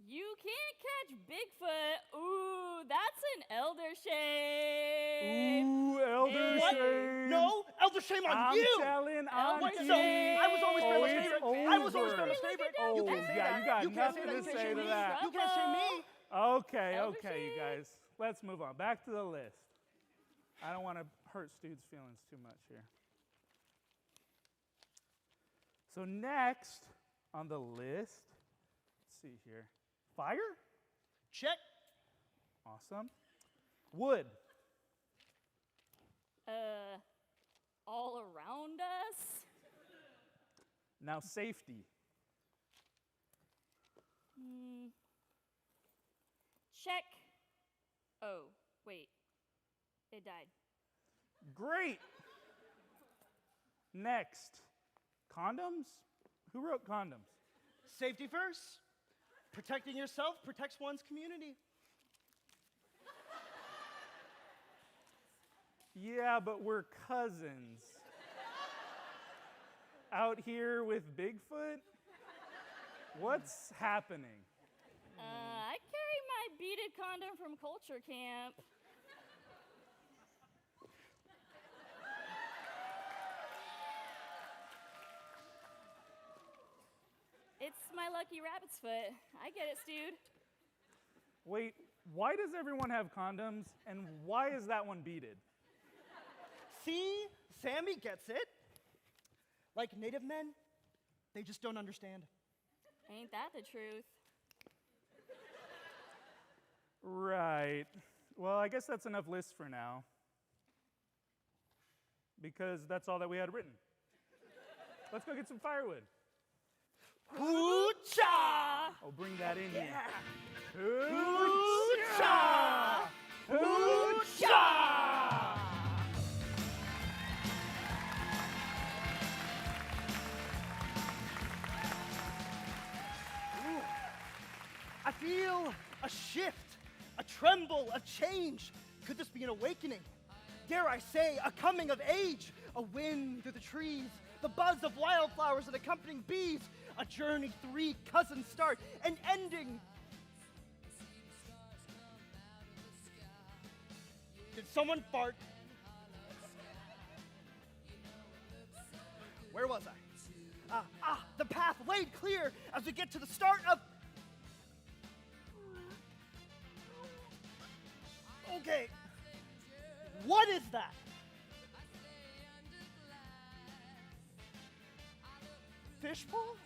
You can't catch Bigfoot. Ooh, that's an elder shame. Ooh, elder What? shame. No, elder shame on I'm you. telling Elder Wait, Auntie. so I was always grandma's it's favorite. I was always over. grandma's favorite. Oh, You can't say yeah, that. you got can't nothing say to that. say to that. You can't shame me. Okay, Elder okay, you shame. guys. Let's move on. Back to the list. I don't want to hurt Stu's feelings too much here. So next on the list, let's see here. Fire? Check. Awesome. Wood. All around us? Now safety. Check. Oh, wait. It died. Great. Next. Condoms? Who wrote condoms? Safety first. Protecting yourself protects one's community. Yeah, but we're cousins. Out here with Bigfoot? What's happening? I carry my beaded condom from culture camp. It's my lucky rabbit's foot. I get it, dude. Wait, why does everyone have condoms, and why is that one beaded? See, Sammy gets it. Like native men, they just don't understand. Ain't that the truth? Right. Well, I guess that's enough lists for now. Because that's all that we had written. Let's go get some firewood. Hoo-cha! Oh, bring that in here. Hoo-cha! Hoo-cha! Ooh. I feel a shift, a tremble, a change. Could this be an awakening? dare I say, a coming of age, a wind through the trees, the buzz of wildflowers and accompanying bees, a journey 3 cousins start, and ending. Did someone fart? Where was I? The path laid clear as we get to the start of... Okay. What is that? Fishbowl?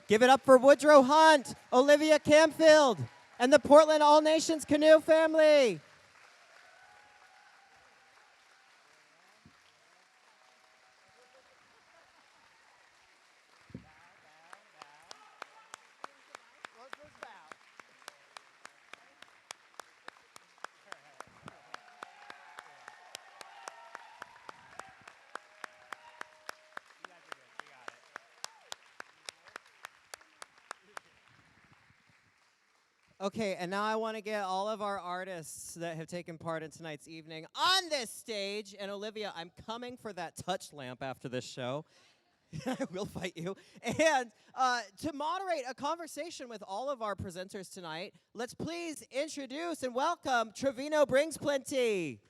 Give it up for Woodrow Hunt, Olivia Camfield, and the Portland All Nations Canoe family. Okay, and now I want to get all of our artists that have taken part in tonight's evening on this stage. And Olivia, I'm coming for that touch lamp after this show. I will fight you. And to moderate a conversation with all of our presenters tonight, let's please introduce and welcome Trevino Brings Plenty.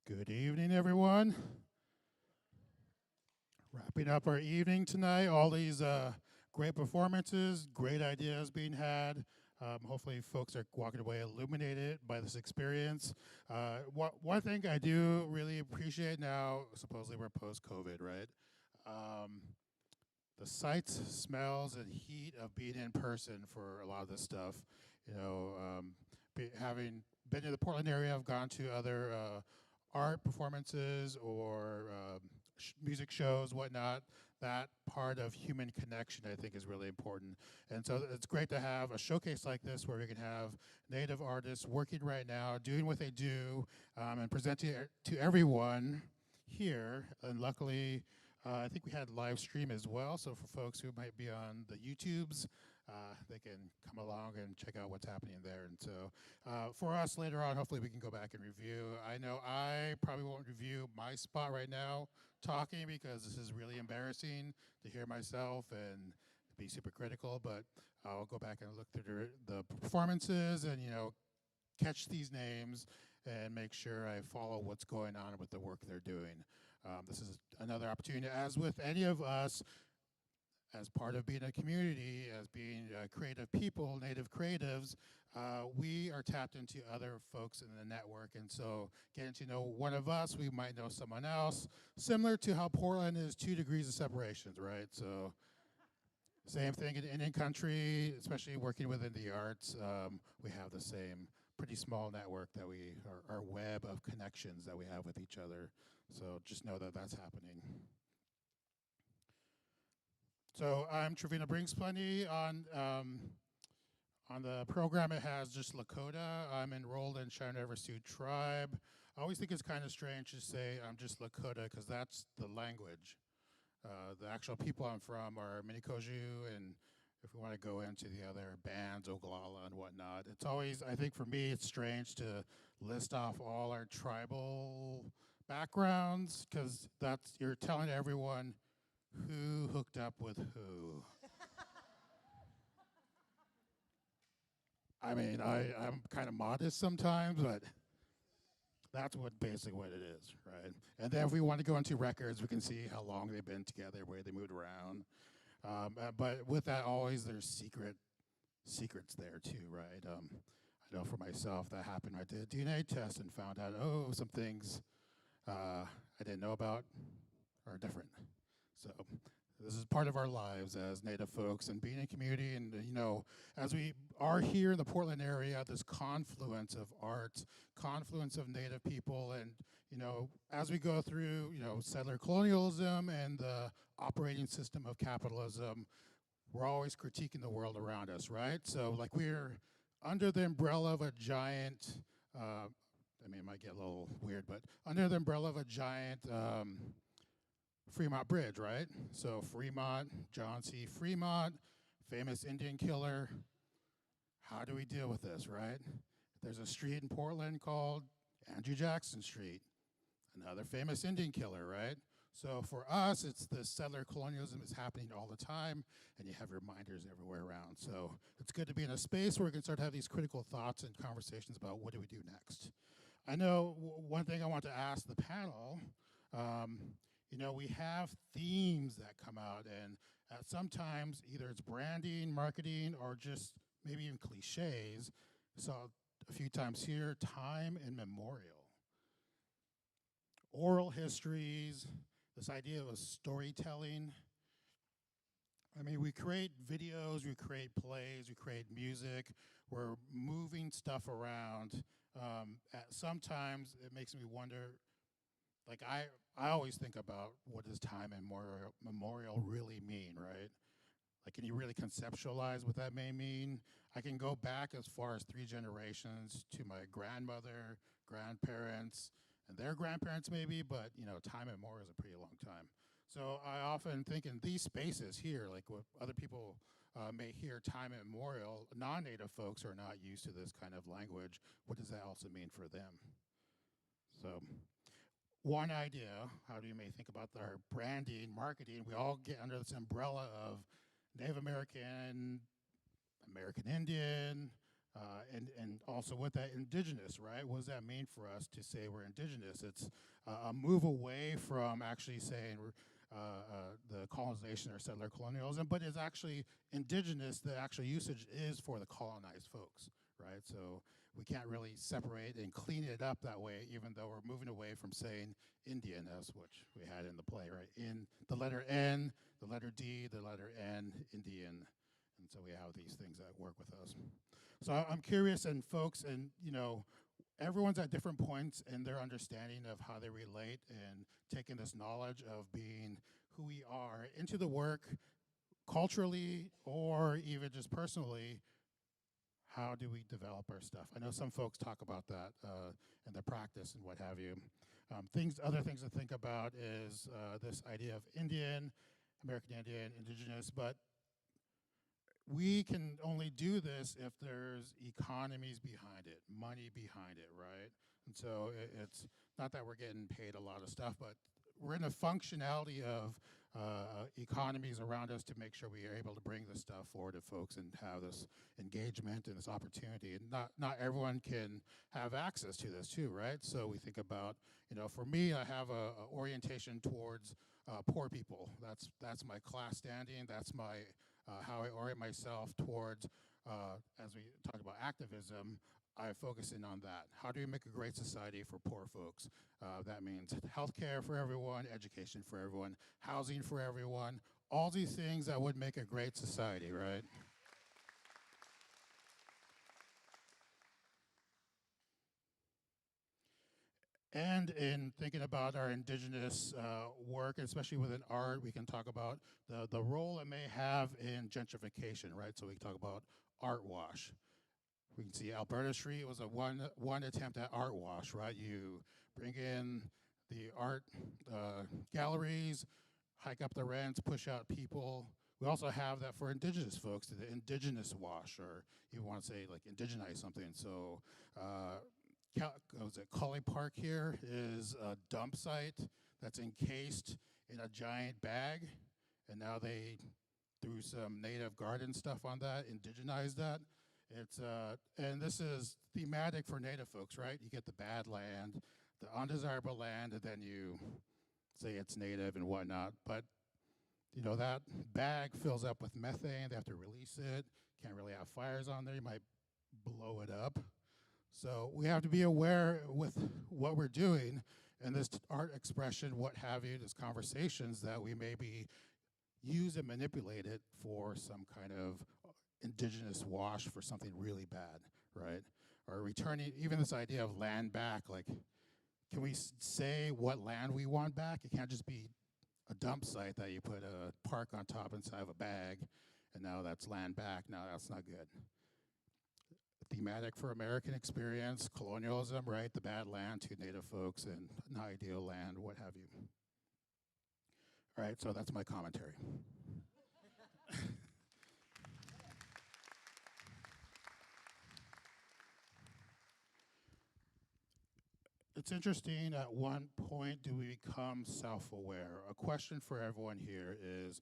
Good evening, everyone. Wrapping up our evening tonight, all these great performances, great ideas being had. Hopefully folks are walking away illuminated by this experience. One thing I do really appreciate now, supposedly we're post-COVID, right? The sights, smells, and heat of being in person for a lot of this stuff. You know, having been in the Portland area, I've gone to other art performances or music shows, whatnot. That part of human connection, I think, is really important. And so it's great to have a showcase like this where we can have Native artists working right now, doing what they do, and presenting it to everyone here. And luckily, I think we had live stream as well. So for folks who might be on the YouTubes, they can come along and check out what's happening there. And so for us later on, hopefully we can go back and review. I know I probably won't review my spot right now talking because this is really embarrassing to hear myself and be super critical, but I'll go back and look through the performances and, you know, catch these names and make sure I follow what's going on with the work they're doing. This is another opportunity, as with any of us, as part of being a community, as being creative people, Native creatives, we are tapped into other folks in the network. And so getting to know one of us, we might know someone else, similar to how Portland is 2 degrees of separations, right? So same thing in Indian country, especially working within the arts, we have the same pretty small network that our web of connections that we have with each other. So just know that that's happening. So I'm Trevino Brings Plenty. On the program, it has just Lakota. I'm enrolled in Cheyenne River Sioux Tribe. I always think it's kind of strange to say I'm just Lakota because that's the language. The actual people I'm from are Minikoju, and if we want to go into the other bands, Oglala and whatnot, it's always, I think for me, it's strange to list off all our tribal backgrounds because you're telling everyone who hooked up with who. I mean, I'm kind of modest sometimes, but that's basically what it is, right? And then if we want to go into records, we can see how long they've been together, where they moved around. But with that, always there's secrets there too, right? I know for myself that happened. I did a DNA test and found out, some things I didn't know about are different. So this is part of our lives as Native folks and being in community. And, you know, as we are here in the Portland area, this confluence of arts, confluence of Native people, and, you know, as we go through, you know, settler colonialism and the operating system of capitalism, we're always critiquing the world around us, right? So, like, we're under the umbrella of a giant, I mean, it might get a little weird, but under the umbrella of a giant Fremont Bridge, right? So Fremont, John C. Fremont, famous Indian killer. How do we deal with this, right? There's a street in Portland called Andrew Jackson Street, another famous Indian killer, right? So for us, it's the settler colonialism is happening all the time, and you have reminders everywhere around. So it's good to be in a space where we can start to have these critical thoughts and conversations about what do we do next. I know one thing I want to ask the panel, you know, we have themes that come out, and sometimes either it's branding, marketing, or just maybe even cliches. So a few times here, time and memorial. Oral histories, this idea of storytelling. I mean, we create videos, we create plays, we create music, we're moving stuff around. Sometimes it makes me wonder, like I always think about what does time and memorial really mean, right? Like, can you really conceptualize what that may mean? I can go back as far as 3 generations to my grandmother, grandparents, and their grandparents maybe, but you know, time and memorial is a pretty long time. So I often think in these spaces here, like what other people may hear time and memorial, non-native folks are not used to this kind of language. What does that also mean for them? So one idea, how do you may think about our branding, marketing, we all get under this umbrella of Native American, American Indian, and also with that Indigenous, right? What does that mean for us to say we're Indigenous? It's a move away from actually saying we're the colonization or settler colonialism, but it's actually Indigenous. The actual usage is for the colonized folks, right? So we can't really separate and clean it up that way, even though we're moving away from saying Indian, as which we had in the play, right? In the letter N, the letter D, the letter N, Indian. And so we have these things that work with us. So I'm curious, and folks, and you know, everyone's at different points in their understanding of how they relate and taking this knowledge of being who we are into the work culturally or even just personally. How do we develop our stuff? I know some folks talk about that in their practice and what have you. Other things to think about is this idea of Indian, American Indian, Indigenous, but we can only do this if there's economies behind it, money behind it, right? And so it's not that we're getting paid a lot of stuff, but we're in a functionality of economies around us to make sure we are able to bring this stuff forward to folks and have this engagement and this opportunity. And not everyone can have access to this too, right? So we think about, you know, for me, I have a orientation towards poor people. That's my class standing. That's my how I orient myself towards, as we talk about activism, I focus in on that. How do we make a great society for poor folks? That means healthcare for everyone, education for everyone, housing for everyone, all these things that would make a great society, right? And in thinking about our Indigenous work, especially within art, we can talk about the role it may have in gentrification, right? So we can talk about art wash. We can see Alberta Street was a one attempt at art wash, right? You bring in the art galleries, hike up the rents, push out people. We also have that for Indigenous folks, the Indigenous wash, or you want to say like indigenize something. So Colley Park here is a dump site that's encased in a giant bag, and now they threw some native garden stuff on that, indigenized that. It's and this is thematic for native folks, right? You get the bad land, the undesirable land, and then you say it's native and whatnot. But you know, that bag fills up with methane. They have to release it. Can't really have fires on there. You might blow it up. So we have to be aware with what we're doing and this art expression, what have you, these conversations that we maybe use and manipulate it for some kind of indigenous wash for something really bad, right? Or returning, even this idea of land back, like, can we say what land we want back? It can't just be a dump site that you put a park on top inside of a bag, and now that's land back. No, that's not good. Thematic for American experience, colonialism, right? The bad land to native folks and not ideal land, what have you. All right, so that's my commentary. It's interesting, at one point do we become self-aware? A question for everyone here is,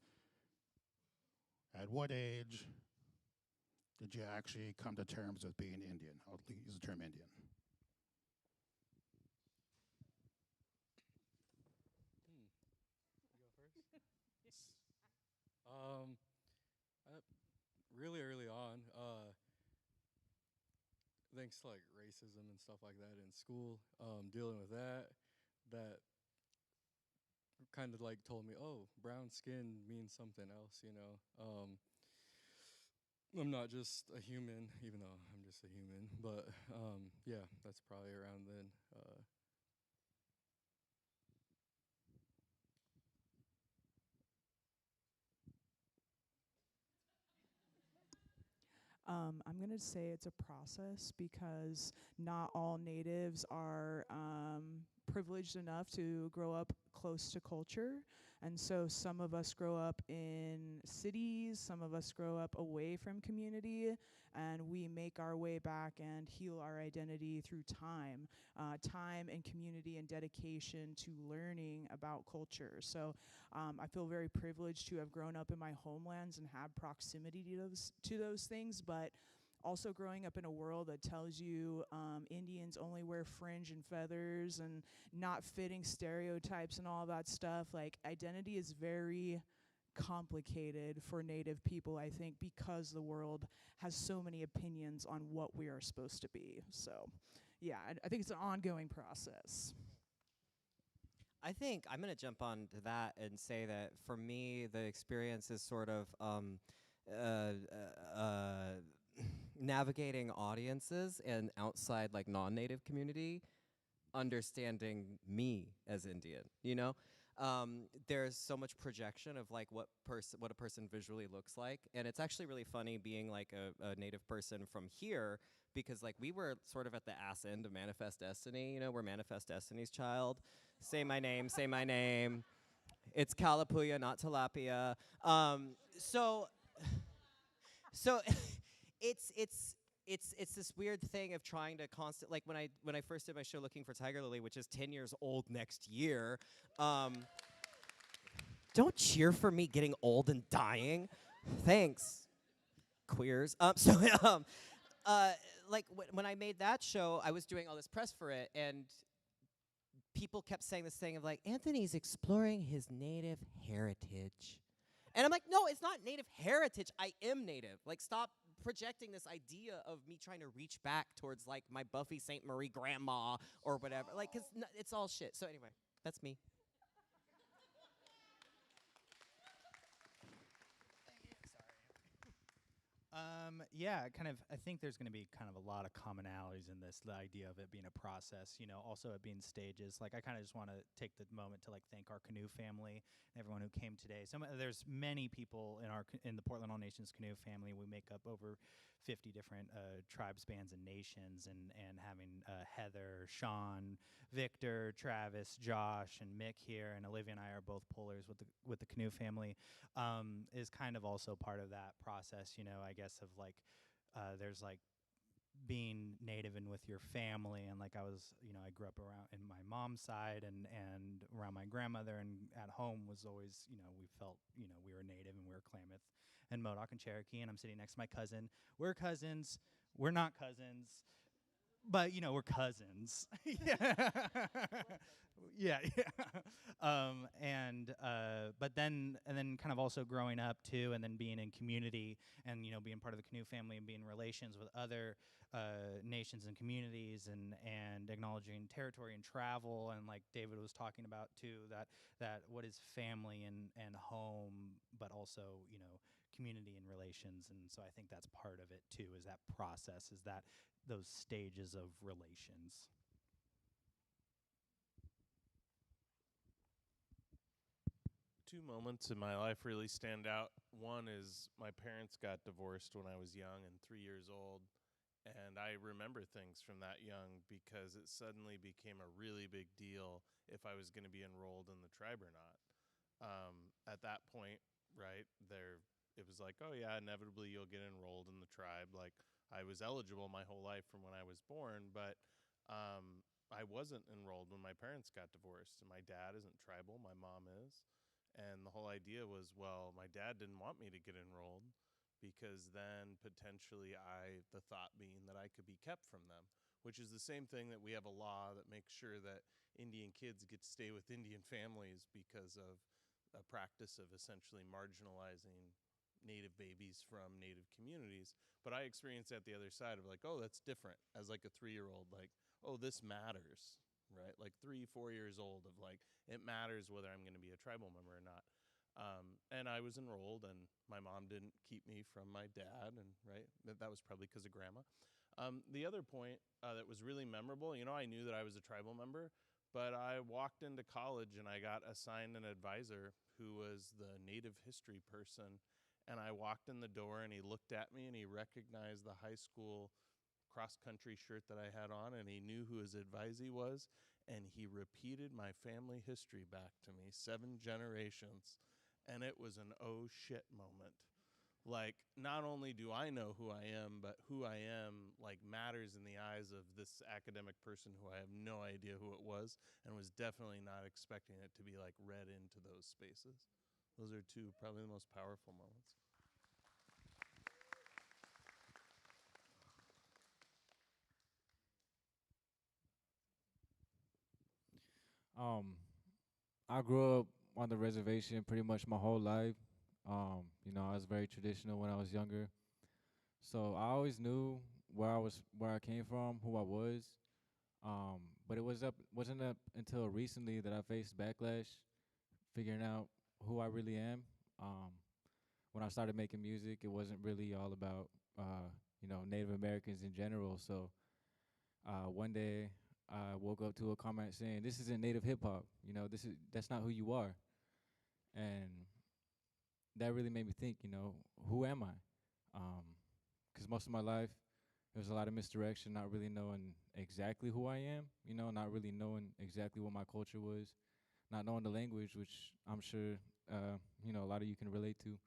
at what age did you actually come to terms with being Indian? I'll use the term Indian. Um, really early on, thanks to like racism and stuff like that in school, dealing with that kind of like told me, oh, brown skin means something else, you know. I'm not just a human, even though I'm just a human, but yeah, that's probably around then. I'm going to say it's a process because not all natives are privileged enough to grow up close to culture. And so some of us grow up in cities, some of us grow up away from community, and we make our way back and heal our identity through time and community and dedication to learning about culture. So I feel very privileged to have grown up in my homelands and have proximity to those things, but also growing up in a world that tells you Indians only wear fringe and feathers and not fitting stereotypes and all that stuff. Like, identity is very complicated for Native people, I think, because the world has so many opinions on what we are supposed to be. So, yeah, I think it's an ongoing process. I think I'm going to jump on to that and say that for me, the experience is sort of navigating audiences and outside, like, non-native community, understanding me as Indian, you know? There's so much projection of like what a person visually looks like, and it's actually really funny being like a native person from here, because like we were sort of at the ass end of Manifest Destiny, you know, we're Manifest Destiny's child. Say my name, say my name. It's Kalapuya, not tilapia. So it's this weird thing of trying to like when I first did my show Looking for Tiger Lily, which is 10 years old next year. Don't cheer for me getting old and dying. Thanks, queers. Like when I made that show, I was doing all this press for it, and people kept saying this thing of like, Anthony's exploring his native heritage. And I'm like, no, it's not native heritage. I am native. Like, stop projecting this idea of me trying to reach back towards like my Buffy St. Marie grandma or whatever. Like, cause it's all shit. So anyway, that's me. Yeah, I think there's going to be kind of a lot of commonalities in this, the idea of it being a process, you know, also it being stages. Like, I kind of just want to take the moment to like thank our canoe family and everyone who came today. There's many people in the Portland All Nations canoe family. We make up over 50 different tribes, bands, and nations, and having Heather, Sean, Victor, Travis, Josh, and Mick here, and Olivia and I are both pullers with the canoe family, is kind of also part of that process, you know, I guess, of like, there's like being native and with your family, and like I grew up around in my mom's side and around my grandmother, and at home was always, you know, we felt, you know, we were native and we were Klamath and Modoc and Cherokee, and I'm sitting next to my cousin. We're cousins. We're not cousins, but you know, we're cousins. Yeah. Yeah. But then kind of also growing up too, and then being in community, and you know, being part of the canoe family and being in relations with other nations and communities, and acknowledging territory and travel, and like David was talking about too, that what is family and home, but also, you know, community and relations. And so I think that's part of it too, is that process, is that those stages of relations. Two moments in my life really stand out. One is my parents got divorced when I was young and 3 years old, and I remember things from that young because it suddenly became a really big deal if I was going to be enrolled in the tribe or not. At that point, right, it was like, oh yeah, inevitably you'll get enrolled in the tribe. Like, I was eligible my whole life from when I was born, but I wasn't enrolled when my parents got divorced, and my dad isn't tribal, my mom is. And the whole idea was, well, my dad didn't want me to get enrolled because then potentially the thought being that I could be kept from them, which is the same thing that we have a law that makes sure that Indian kids get to stay with Indian families because of a practice of essentially marginalizing Native babies from Native communities. But I experienced that the other side of like, oh, that's different as like a 3-year-old, like, oh, this matters, right? Like 3-4 years old of like, it matters whether I'm going to be a tribal member or not. And I was enrolled, and my mom didn't keep me from my dad, and right, that was probably because of grandma. The other point that was really memorable, I knew that I was a tribal member, but I walked into college and I got assigned an advisor who was the Native history person. And I walked in the door and he looked at me and he recognized the high school cross-country shirt that I had on, and he knew who his advisee was, and he repeated my family history back to me, 7 generations, and it was an oh shit moment. Like, not only do I know who I am, but who I am, like, matters in the eyes of this academic person who I have no idea who it was, and was definitely not expecting it to be, like, read into those spaces. Those are 2 probably the most powerful moments. I grew up on the reservation pretty much my whole life. I was very traditional when I was younger. So I always knew where I came from, who I was. But it wasn't up until recently that I faced backlash, figuring out who I really am. When I started making music, it wasn't really all about Native Americans in general. So one day I woke up to a comment saying, "This isn't Native hip hop. That's not who you are." And that really made me think, who am I? Because most of my life, there was a lot of misdirection, not really knowing exactly who I am, not really knowing exactly what my culture was, not knowing the language, which I'm sure, a lot of you can relate to.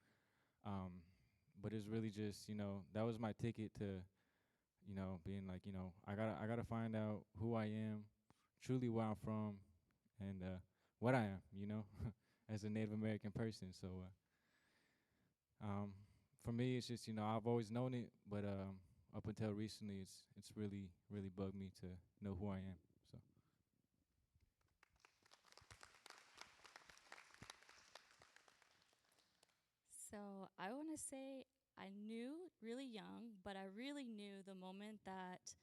But it's really just, that was my ticket to, being like, I gotta find out who I am, truly where I'm from, and what I am, as a Native American person. So for me, it's just, I've always known it, but up until recently, it's really, really bugged me to know who I am. So. So I want to say I knew really young, but I really knew the moment that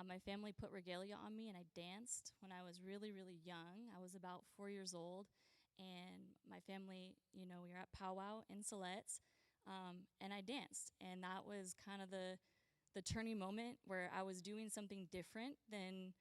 my family put regalia on me and I danced when I was really, really young. I was about 4 years old, and my family, we were at powwow in Siletz, and I danced. And that was kind of the turning moment where I was doing something different than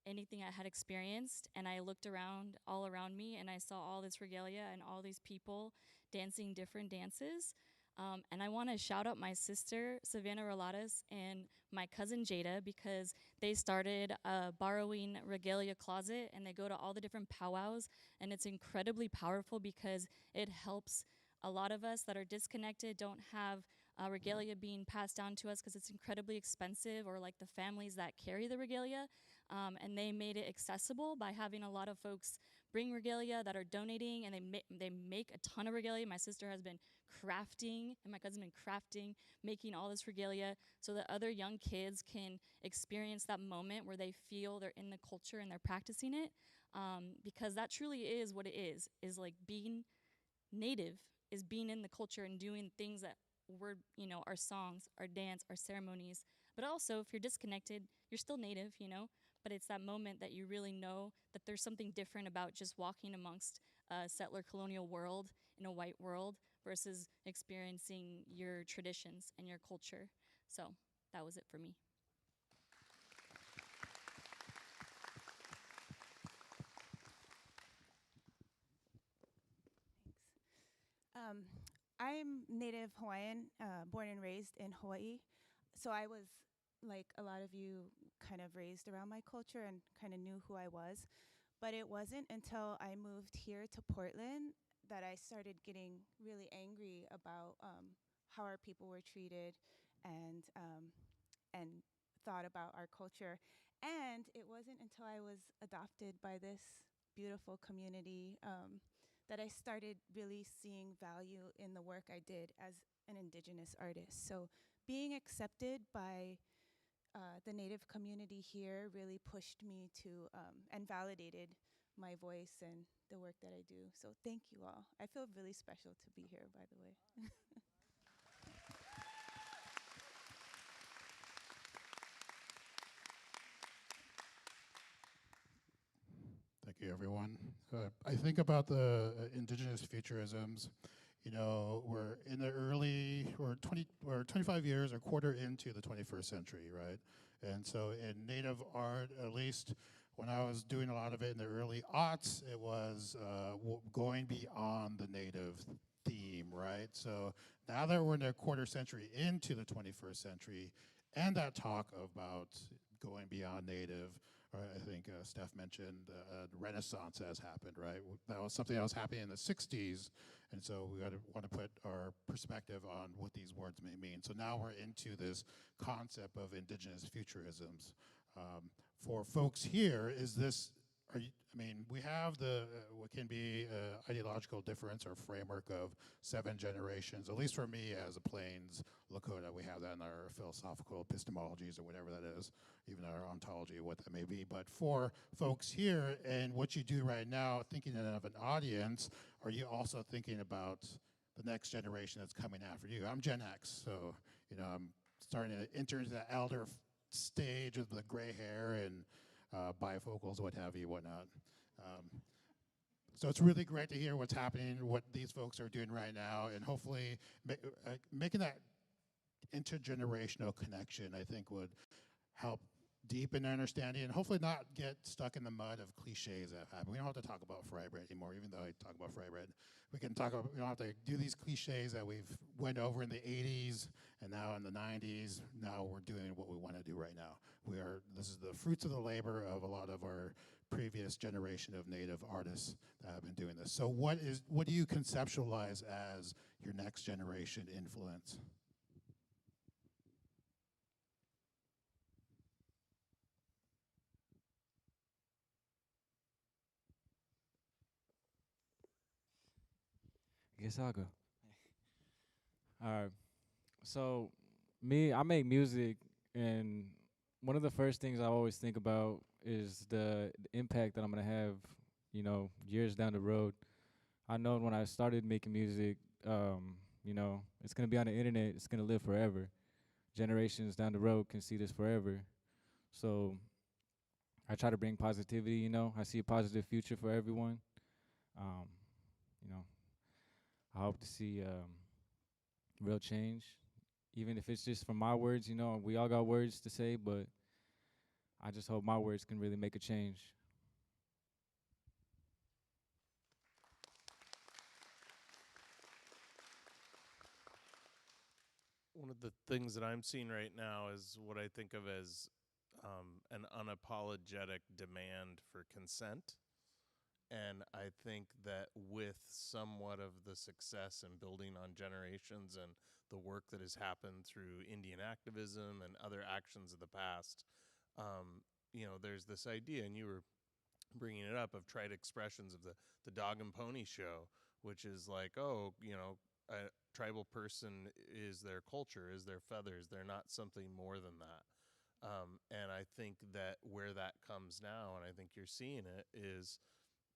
anything I had experienced. And I looked around, all around me, and I saw all this regalia and all these people dancing different dances. And I want to shout out my sister, Savannah Relatas, and my cousin Jada, because they started a borrowing regalia closet, and they go to all the different powwows, and it's incredibly powerful because it helps a lot of us that are disconnected, don't have regalia being passed down to us because it's incredibly expensive, or like the families that carry the regalia. And they made it accessible by having a lot of folks bring regalia that are donating, and they make a ton of regalia. My sister has been crafting, and my cousin been crafting, making all this regalia so that other young kids can experience that moment where they feel they're in the culture and they're practicing it. Because that truly is what it is like being Native, is being in the culture and doing things that we're, our songs, our dance, our ceremonies. But also, if you're disconnected, you're still Native, but it's that moment that you really know that there's something different about just walking amongst a settler colonial world in a white world versus experiencing your traditions and your culture. So that was it for me. I'm Native Hawaiian, born and raised in Hawaii. So I was, like a lot of you, kind of raised around my culture and kind of knew who I was. But it wasn't until I moved here to Portland that I started getting really angry about how our people were treated and thought about our culture. And it wasn't until I was adopted by this beautiful community that I started really seeing value in the work I did as an Indigenous artist. So being accepted by the Native community here really pushed me to and validated my voice and the work that I do. So thank you all. I feel really special to be here, by the way. Thank you, everyone. I think about the indigenous futurisms. You know, we're in the early, or 25 years, a quarter into the 21st century, right? And so in Native art, at least when I was doing a lot of it in the early aughts, it was going beyond the Native theme, right? So now that we're in a quarter century into the 21st century, and that talk about going beyond Native, I think Steph mentioned the Renaissance has happened, right? That was something that was happening in the 60s, and so we want to put our perspective on what these words may mean. So now we're into this concept of indigenous futurisms. For folks here, is this, I mean, we have the, what can be ideological difference or framework of 7 generations, at least for me as a Plains Lakota, we have that in our philosophical epistemologies or whatever that is, even our ontology, what that may be. But for folks here and what you do right now, thinking of an audience, are you also thinking about the next generation that's coming after you? I'm Gen X, so, you know, I'm starting to enter into the elder stage with the gray hair and bifocals, what have you, whatnot. So it's really great to hear what's happening, what these folks are doing right now, and hopefully making that intergenerational connection, I think, would help deepen understanding and hopefully not get stuck in the mud of cliches that happen. We don't have to talk about fry bread anymore, even though I talk about fry bread. We can talk about, we don't have to do these cliches that we've went over in the 80s and now in the 90s. Now we're doing what we want to do right now. This is the fruits of the labor of a lot of our previous generation of Native artists that have been doing this. So what do you conceptualize as your next generation influence? I guess I'll go. All right. So, I make music, and one of the first things I always think about is the impact that I'm gonna have, you know, years down the road. I know when I started making music, you know, it's gonna be on the internet. It's gonna live forever. Generations down the road can see this forever. So, I try to bring positivity. You know, I see a positive future for everyone. You know, I hope to see real change, even if it's just from my words. You know, we all got words to say, but I just hope my words can really make a change. One of the things that I'm seeing right now is what I think of as an unapologetic demand for consent. And I think that with somewhat of the success and building on generations and the work that has happened through Indian activism and other actions of the past, you know, there's this idea, and you were bringing it up, of trite expressions of the dog and pony show, which is like, oh, you know, a tribal person is their culture, is their feathers. They're not something more than that. And I think that where that comes now, and I think you're seeing it, is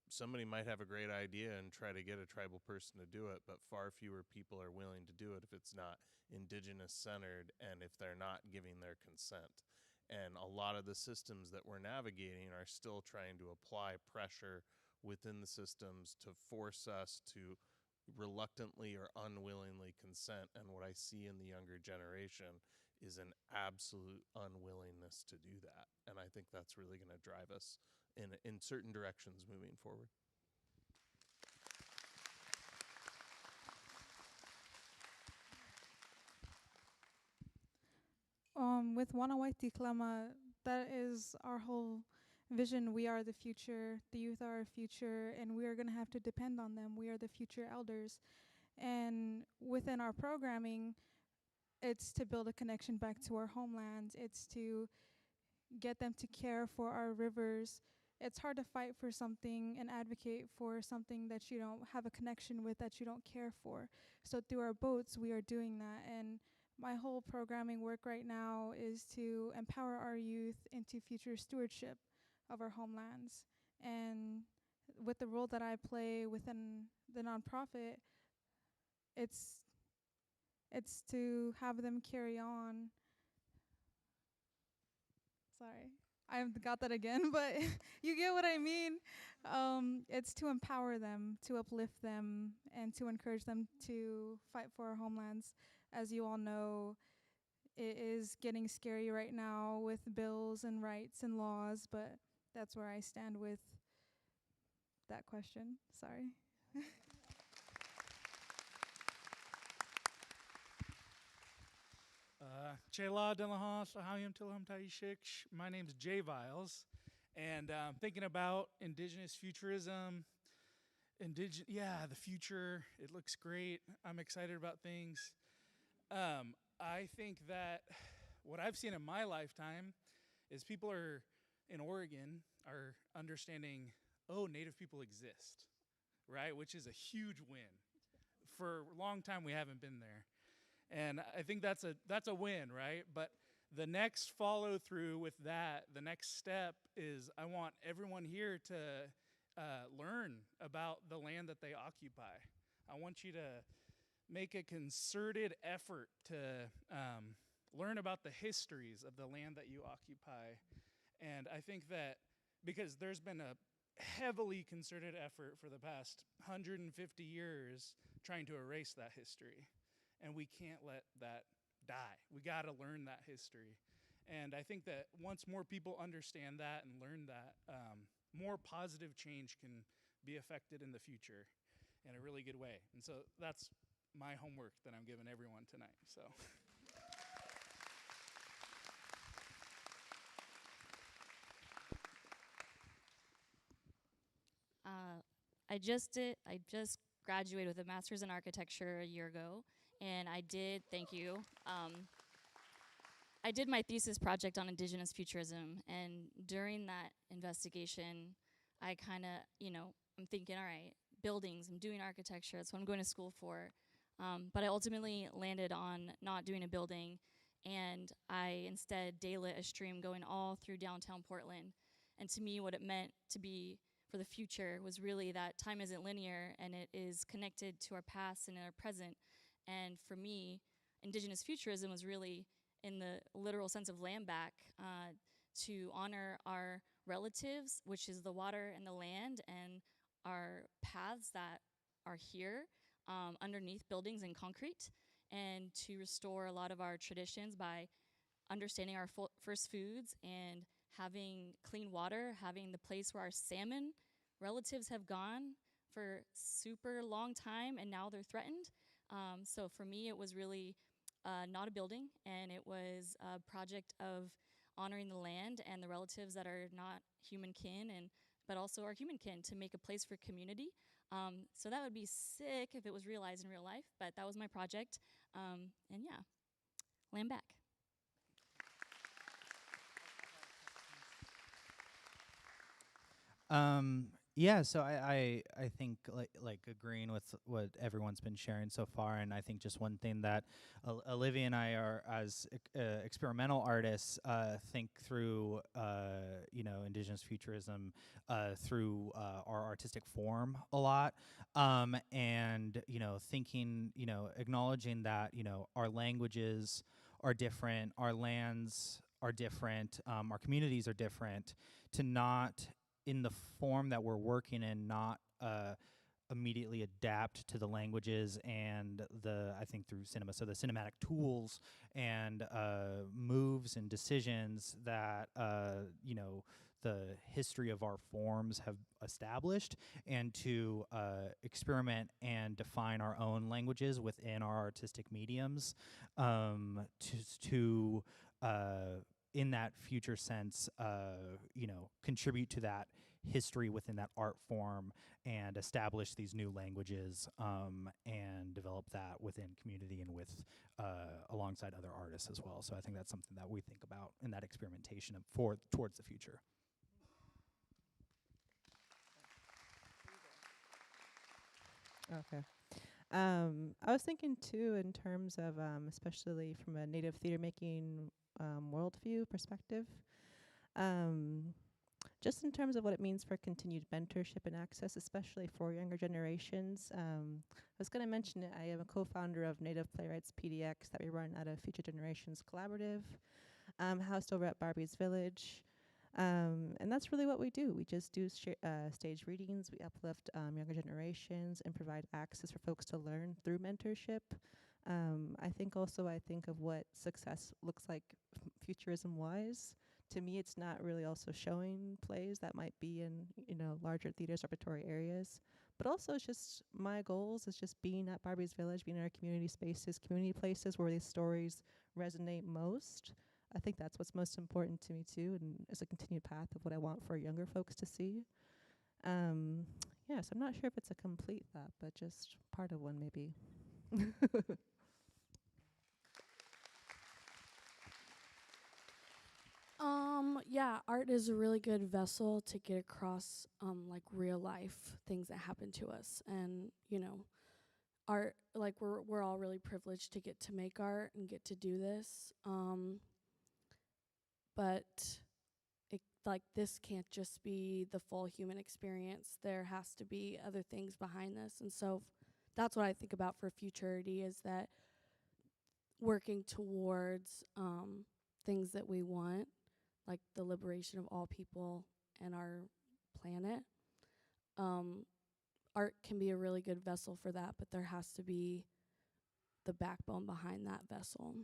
somebody might have a great idea and try to get a tribal person to do it, but far fewer people are willing to do it if it's not indigenous centered and if they're not giving their consent. And a lot of the systems that we're navigating are still trying to apply pressure within the systems to force us to reluctantly or unwillingly consent. And what I see in the younger generation is an absolute unwillingness to do that. And I think that's really going to drive us in certain directions moving forward. With Wanawai-Tiklama, that is our whole vision. We are the future, the youth are our future, and we are going to have to depend on them. We are the future elders. And within our programming, it's to build a connection back to our homelands. It's to get them to care for our rivers. It's hard to fight for something and advocate for something that you don't have a connection with, that you don't care for. So through our boats, we are doing that. And my whole programming work right now is to empower our youth into future stewardship of our homelands. And with the role that I play within the nonprofit, it's to have them carry on. Sorry, I got that again, but you get what I mean. It's to empower them, to uplift them, and to encourage them to fight for our homelands. As you all know, it is getting scary right now with bills and rights and laws, but that's where I stand with that question. Sorry. Chela Delahan, Sahayam Tilham Taishik. My name's Jay Viles, and I'm thinking about Indigenous futurism. The future, it looks great. I'm excited about things. I think that what I've seen in my lifetime is people in Oregon are understanding, oh, Native people exist, right? Which is a huge win. For a long time, we haven't been there. And I think that's a win, right? But the next follow through with that, the next step is I want everyone here to learn about the land that they occupy. I want you to make a concerted effort to learn about the histories of the land that you occupy. And I think that because there's been a heavily concerted effort for the past 150 years trying to erase that history. And we can't let that die. We got to learn that history. And I think that once more people understand that and learn that, more positive change can be affected in the future in a really good way. And so that's my homework that I'm giving everyone tonight. So. I just graduated with a master's in architecture a year ago, and thank you. I did my thesis project on Indigenous futurism, and during that investigation, I kind of, I'm thinking, all right, buildings, I'm doing architecture, that's what I'm going to school for. But I ultimately landed on not doing a building, and I instead daylit a stream going all through downtown Portland. And to me, what it meant to be for the future was really that time isn't linear, and it is connected to our past and our present. And for me, Indigenous futurism was really, in the literal sense of land back, to honor our relatives, which is the water and the land, and our paths that are here underneath buildings and concrete, and to restore a lot of our traditions by understanding our first foods and having clean water, having the place where our salmon relatives have gone for super long time, and now they're threatened. So for me, it was really not a building, and it was a project of honoring the land and the relatives that are not human kin, but also are human kin, to make a place for community. So that would be sick if it was realized in real life, but that was my project. And yeah, land back. Yeah, so I think like agreeing with what everyone's been sharing so far, and I think just one thing that Olivia and I are, as experimental artists, think through Indigenous futurism through our artistic form a lot, and thinking, acknowledging that our languages are different, our lands are different, our communities are different, to not, in the form that we're working in, not immediately adapt to the languages and I think through cinema, so the cinematic tools and moves and decisions that, the history of our forms have established, and to experiment and define our own languages within our artistic mediums, to in that future sense, contribute to that history within that art form and establish these new languages and develop that within community and with alongside other artists as well. So I think that's something that we think about in that experimentation towards the future. Okay. I was thinking too in terms of, especially from a native theater making worldview perspective, just in terms of what it means for continued mentorship and access, especially for younger generations. I was going to mention it. I am a co-founder of Native Playwrights PDX that we run at a Future Generations Collaborative, housed over at Barbie's Village. And that's really what we do. We just do stage readings. We uplift younger generations and provide access for folks to learn through mentorship. I think of what success looks like futurism-wise. To me, it's not really also showing plays that might be in, larger theaters, repertory areas. But also it's just my goals is just being at Barbie's Village, being in our community spaces, community places where these stories resonate most. I think that's what's most important to me too, and is a continued path of what I want for younger folks to see. So I'm not sure if it's a complete thought, but just part of one maybe. Yeah, art is a really good vessel to get across like real life things that happen to us, and art, like we're all really privileged to get to make art and get to do this. But this can't just be the full human experience. There has to be other things behind this, and so that's what I think about for futurity, is that working towards things that we want, like the liberation of all people and our planet. Art can be a really good vessel for that, but there has to be the backbone behind that vessel.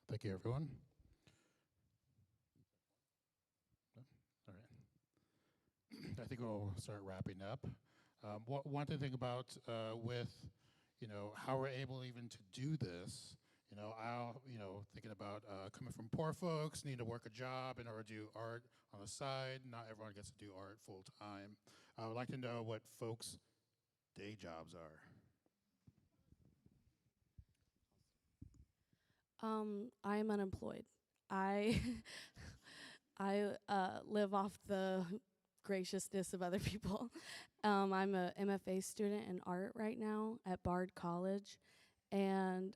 Thank you, everyone. All right. I think we'll start wrapping up. One thing to think about with, how we're able even to do this, thinking about coming from poor folks, need to work a job in order to do art on the side. Not everyone gets to do art full time. I would like to know what folks' day jobs are. I am unemployed. I live off the graciousness of other people. I'm a MFA student in art right now at Bard College, and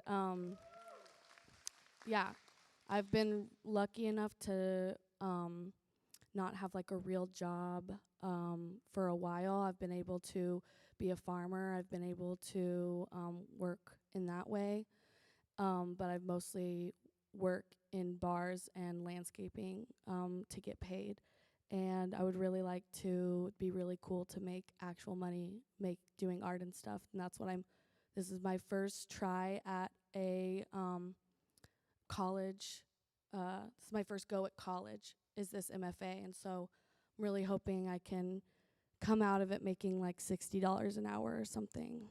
I've been lucky enough to not have like a real job for a while. I've been able to be a farmer. I've been able to work in that way. But I've mostly worked in bars and landscaping to get paid. And I would really like to be really cool to make actual money, doing art and stuff. And that's what this is my first try at a college. This is my first go at college, is this MFA. And so I'm really hoping I can come out of it making like $60 an hour or something.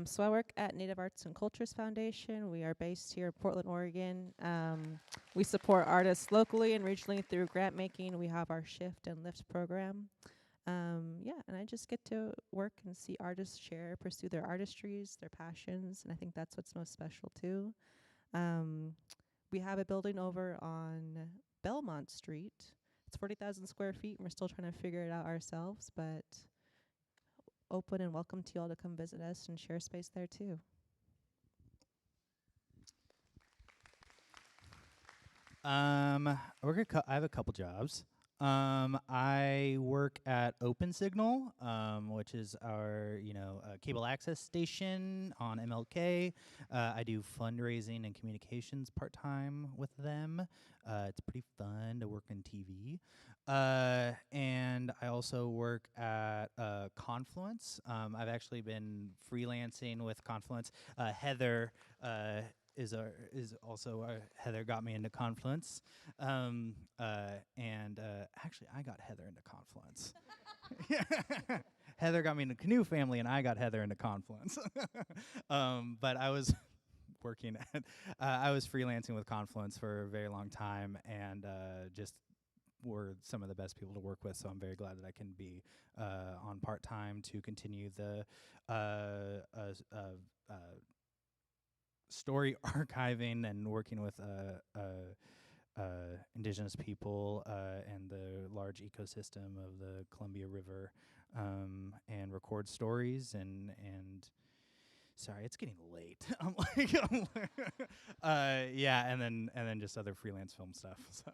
So I work at Native Arts and Cultures Foundation. We are based here in Portland, Oregon. We support artists locally and regionally through grant making. We have our Shift and Lift program. And I just get to work and see artists pursue their artistries, their passions, and I think that's what's most special too. We have a building over on Belmont Street. It's 40,000 square feet, and we're still trying to figure it out ourselves, but open and welcome to y'all to come visit us and share space there too. I have a couple jobs. I work at Open Signal, which is our cable access station on MLK. I do fundraising and communications part-time with them. It's pretty fun to work in TV. And I also work at Confluence. I've actually been freelancing with Confluence. Heather Heather got me into Confluence, and actually I got Heather into Confluence. Heather got me into Canoe Family, and I got Heather into Confluence. But I was working at, I was freelancing with Confluence for a very long time, and just were some of the best people to work with. So I'm very glad that I can be on part-time to continue the story archiving and working with Indigenous people and the large ecosystem of the Columbia River, and record stories and sorry, it's getting late. I'm like, yeah, and then just other freelance film stuff. So.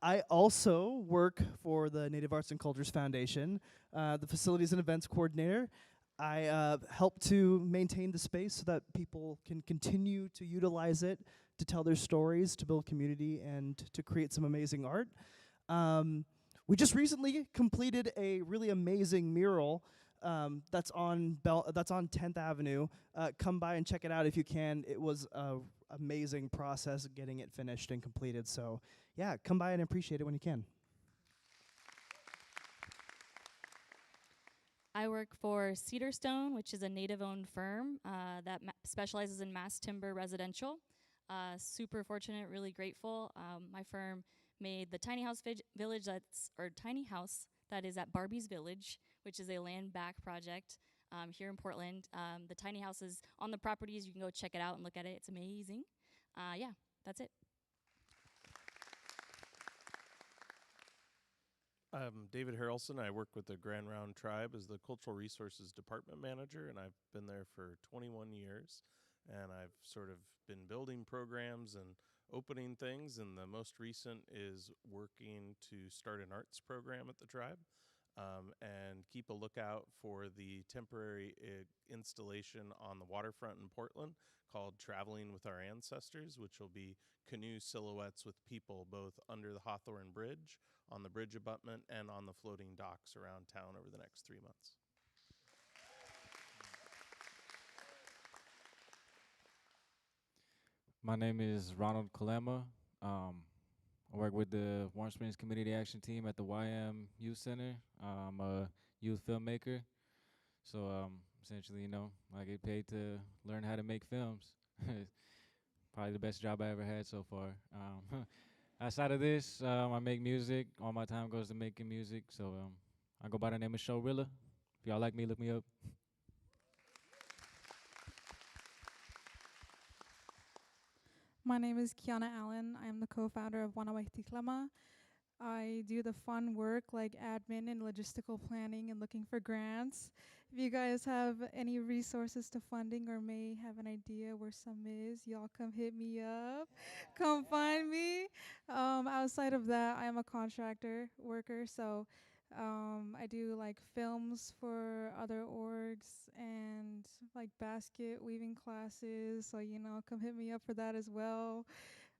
I also work for the Native Arts and Cultures Foundation, the Facilities and Events Coordinator. I help to maintain the space so that people can continue to utilize it to tell their stories, to build community, and to create some amazing art. We just recently completed a really amazing mural that's on 10th Avenue. Come by and check it out if you can. It was an amazing process getting it finished and completed. So yeah, come by and appreciate it when you can. I work for Cedarstone, which is a native-owned firm that specializes in mass timber residential. Super fortunate, really grateful. My firm made the tiny house tiny house that is at Barbie's Village, which is a land back project here in Portland. The tiny house is on the properties. You can go check it out and look at it. It's amazing. Yeah, that's it. I'm David Harrelson. I work with the Grand Round Tribe as the Cultural Resources Department Manager, and I've been there for 21 years. And I've sort of been building programs and opening things, and the most recent is working to start an arts program at the tribe, and keep a lookout for the temporary installation on the waterfront in Portland called Traveling with Our Ancestors, which will be canoe silhouettes with people both under the Hawthorne Bridge, on the bridge abutment, and on the floating docks around town over the next 3 months. My name is Ronald Kalema. I work with the Warm Springs Community Action Team at the YM Youth Center. I'm a youth filmmaker. So essentially, I get paid to learn how to make films. Probably the best job I ever had so far. Outside of this, I make music. All my time goes to making music. So I go by the name of Showrilla. If y'all like me, look me up. My name is Kiana Allen. I am the co-founder of Wanawaitikilama. I do the fun work like admin and logistical planning and looking for grants. If you guys have any resources to funding or may have an idea where some is, y'all come hit me up. Come find me. Outside of that, I am a contractor worker, so I do like films for other orgs and like basket weaving classes, so come hit me up for that as well.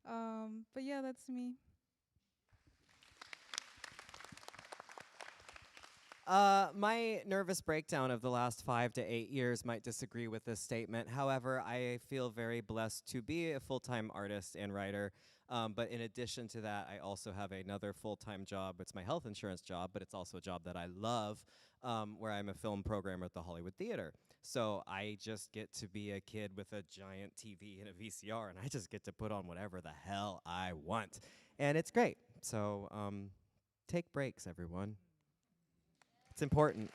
But yeah, that's me. My nervous breakdown of the last 5 to 8 years might disagree with this statement. However, I feel very blessed to be a full-time artist and writer. But in addition to that, I also have another full-time job. It's my health insurance job, but it's also a job that I love, where I'm a film programmer at the Hollywood Theater. So I just get to be a kid with a giant TV and a VCR, and I just get to put on whatever the hell I want. And it's great. So take breaks, everyone. It's important.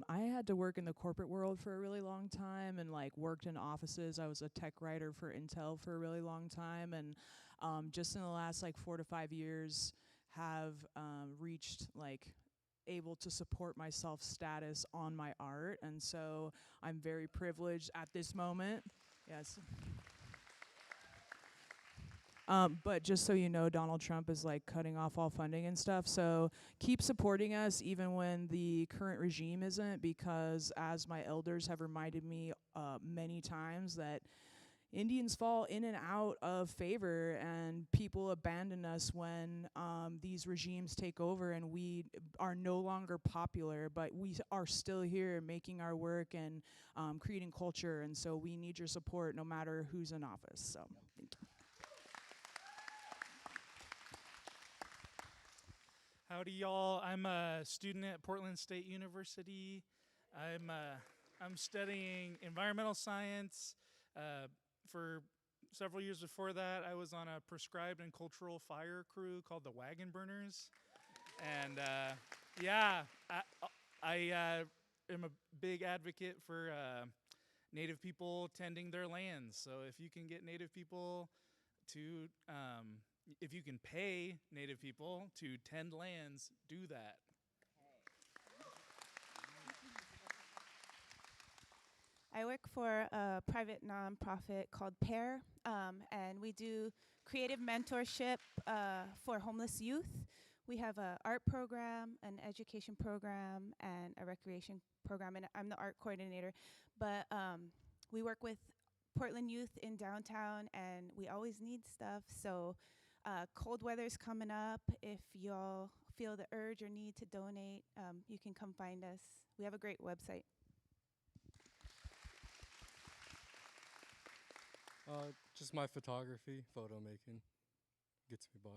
I had to work in the corporate world for a really long time and worked in offices. I was a tech writer for Intel for a really long time, and just in the last 4 to 5 years have reached able to support myself status on my art, and so I'm very privileged at this moment. Yes. But just so you know, Donald Trump is cutting off all funding and stuff. So keep supporting us even when the current regime isn't, because as my elders have reminded me many times that Indians fall in and out of favor, and people abandon us when these regimes take over, and we are no longer popular, but we are still here making our work and creating culture, and so we need your support no matter who's in office. So thank you. Howdy, y'all. I'm a student at Portland State University. I'm studying environmental science. For several years before that, I was on a prescribed and cultural fire crew called the Wagon Burners. And yeah, I am a big advocate for Native people tending their lands. So if you can get Native people to, if you can pay Native people to tend lands, do that. I work for a private nonprofit called PAIR, and we do creative mentorship for homeless youth. We have an art program, an education program, and a recreation program, and I'm the art coordinator. But we work with Portland youth in downtown, and we always need stuff. So cold weather's coming up. If y'all feel the urge or need to donate, you can come find us. We have a great website. Just my photography, photo making, gets me by.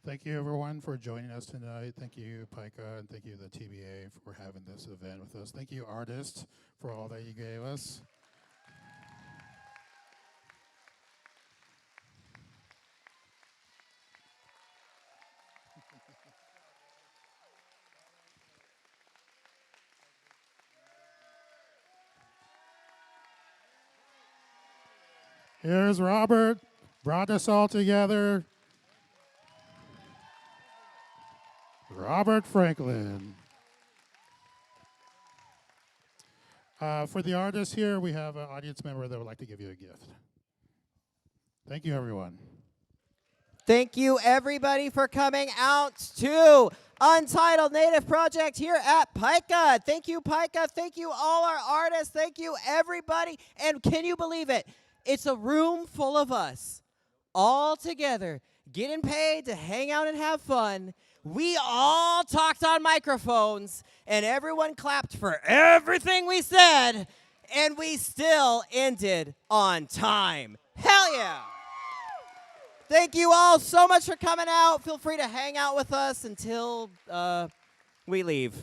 Thank you, everyone, for joining us tonight. Thank you, PICA, and thank you, the TBA, for having this event with us. Thank you, artists, for all that you gave us. Here's Robert, brought us all together. Robert Franklin. For the artists here, we have an audience member that would like to give you a gift. Thank you, everyone. Thank you, everybody, for coming out to Untitled Native Project here at PICA. Thank you, PICA. Thank you, all our artists. Thank you, everybody. And can you believe it? It's a room full of us, all together, getting paid to hang out and have fun. We all talked on microphones, and everyone clapped for everything we said, and we still ended on time. Hell yeah! Thank you all so much for coming out. Feel free to hang out with us until we leave.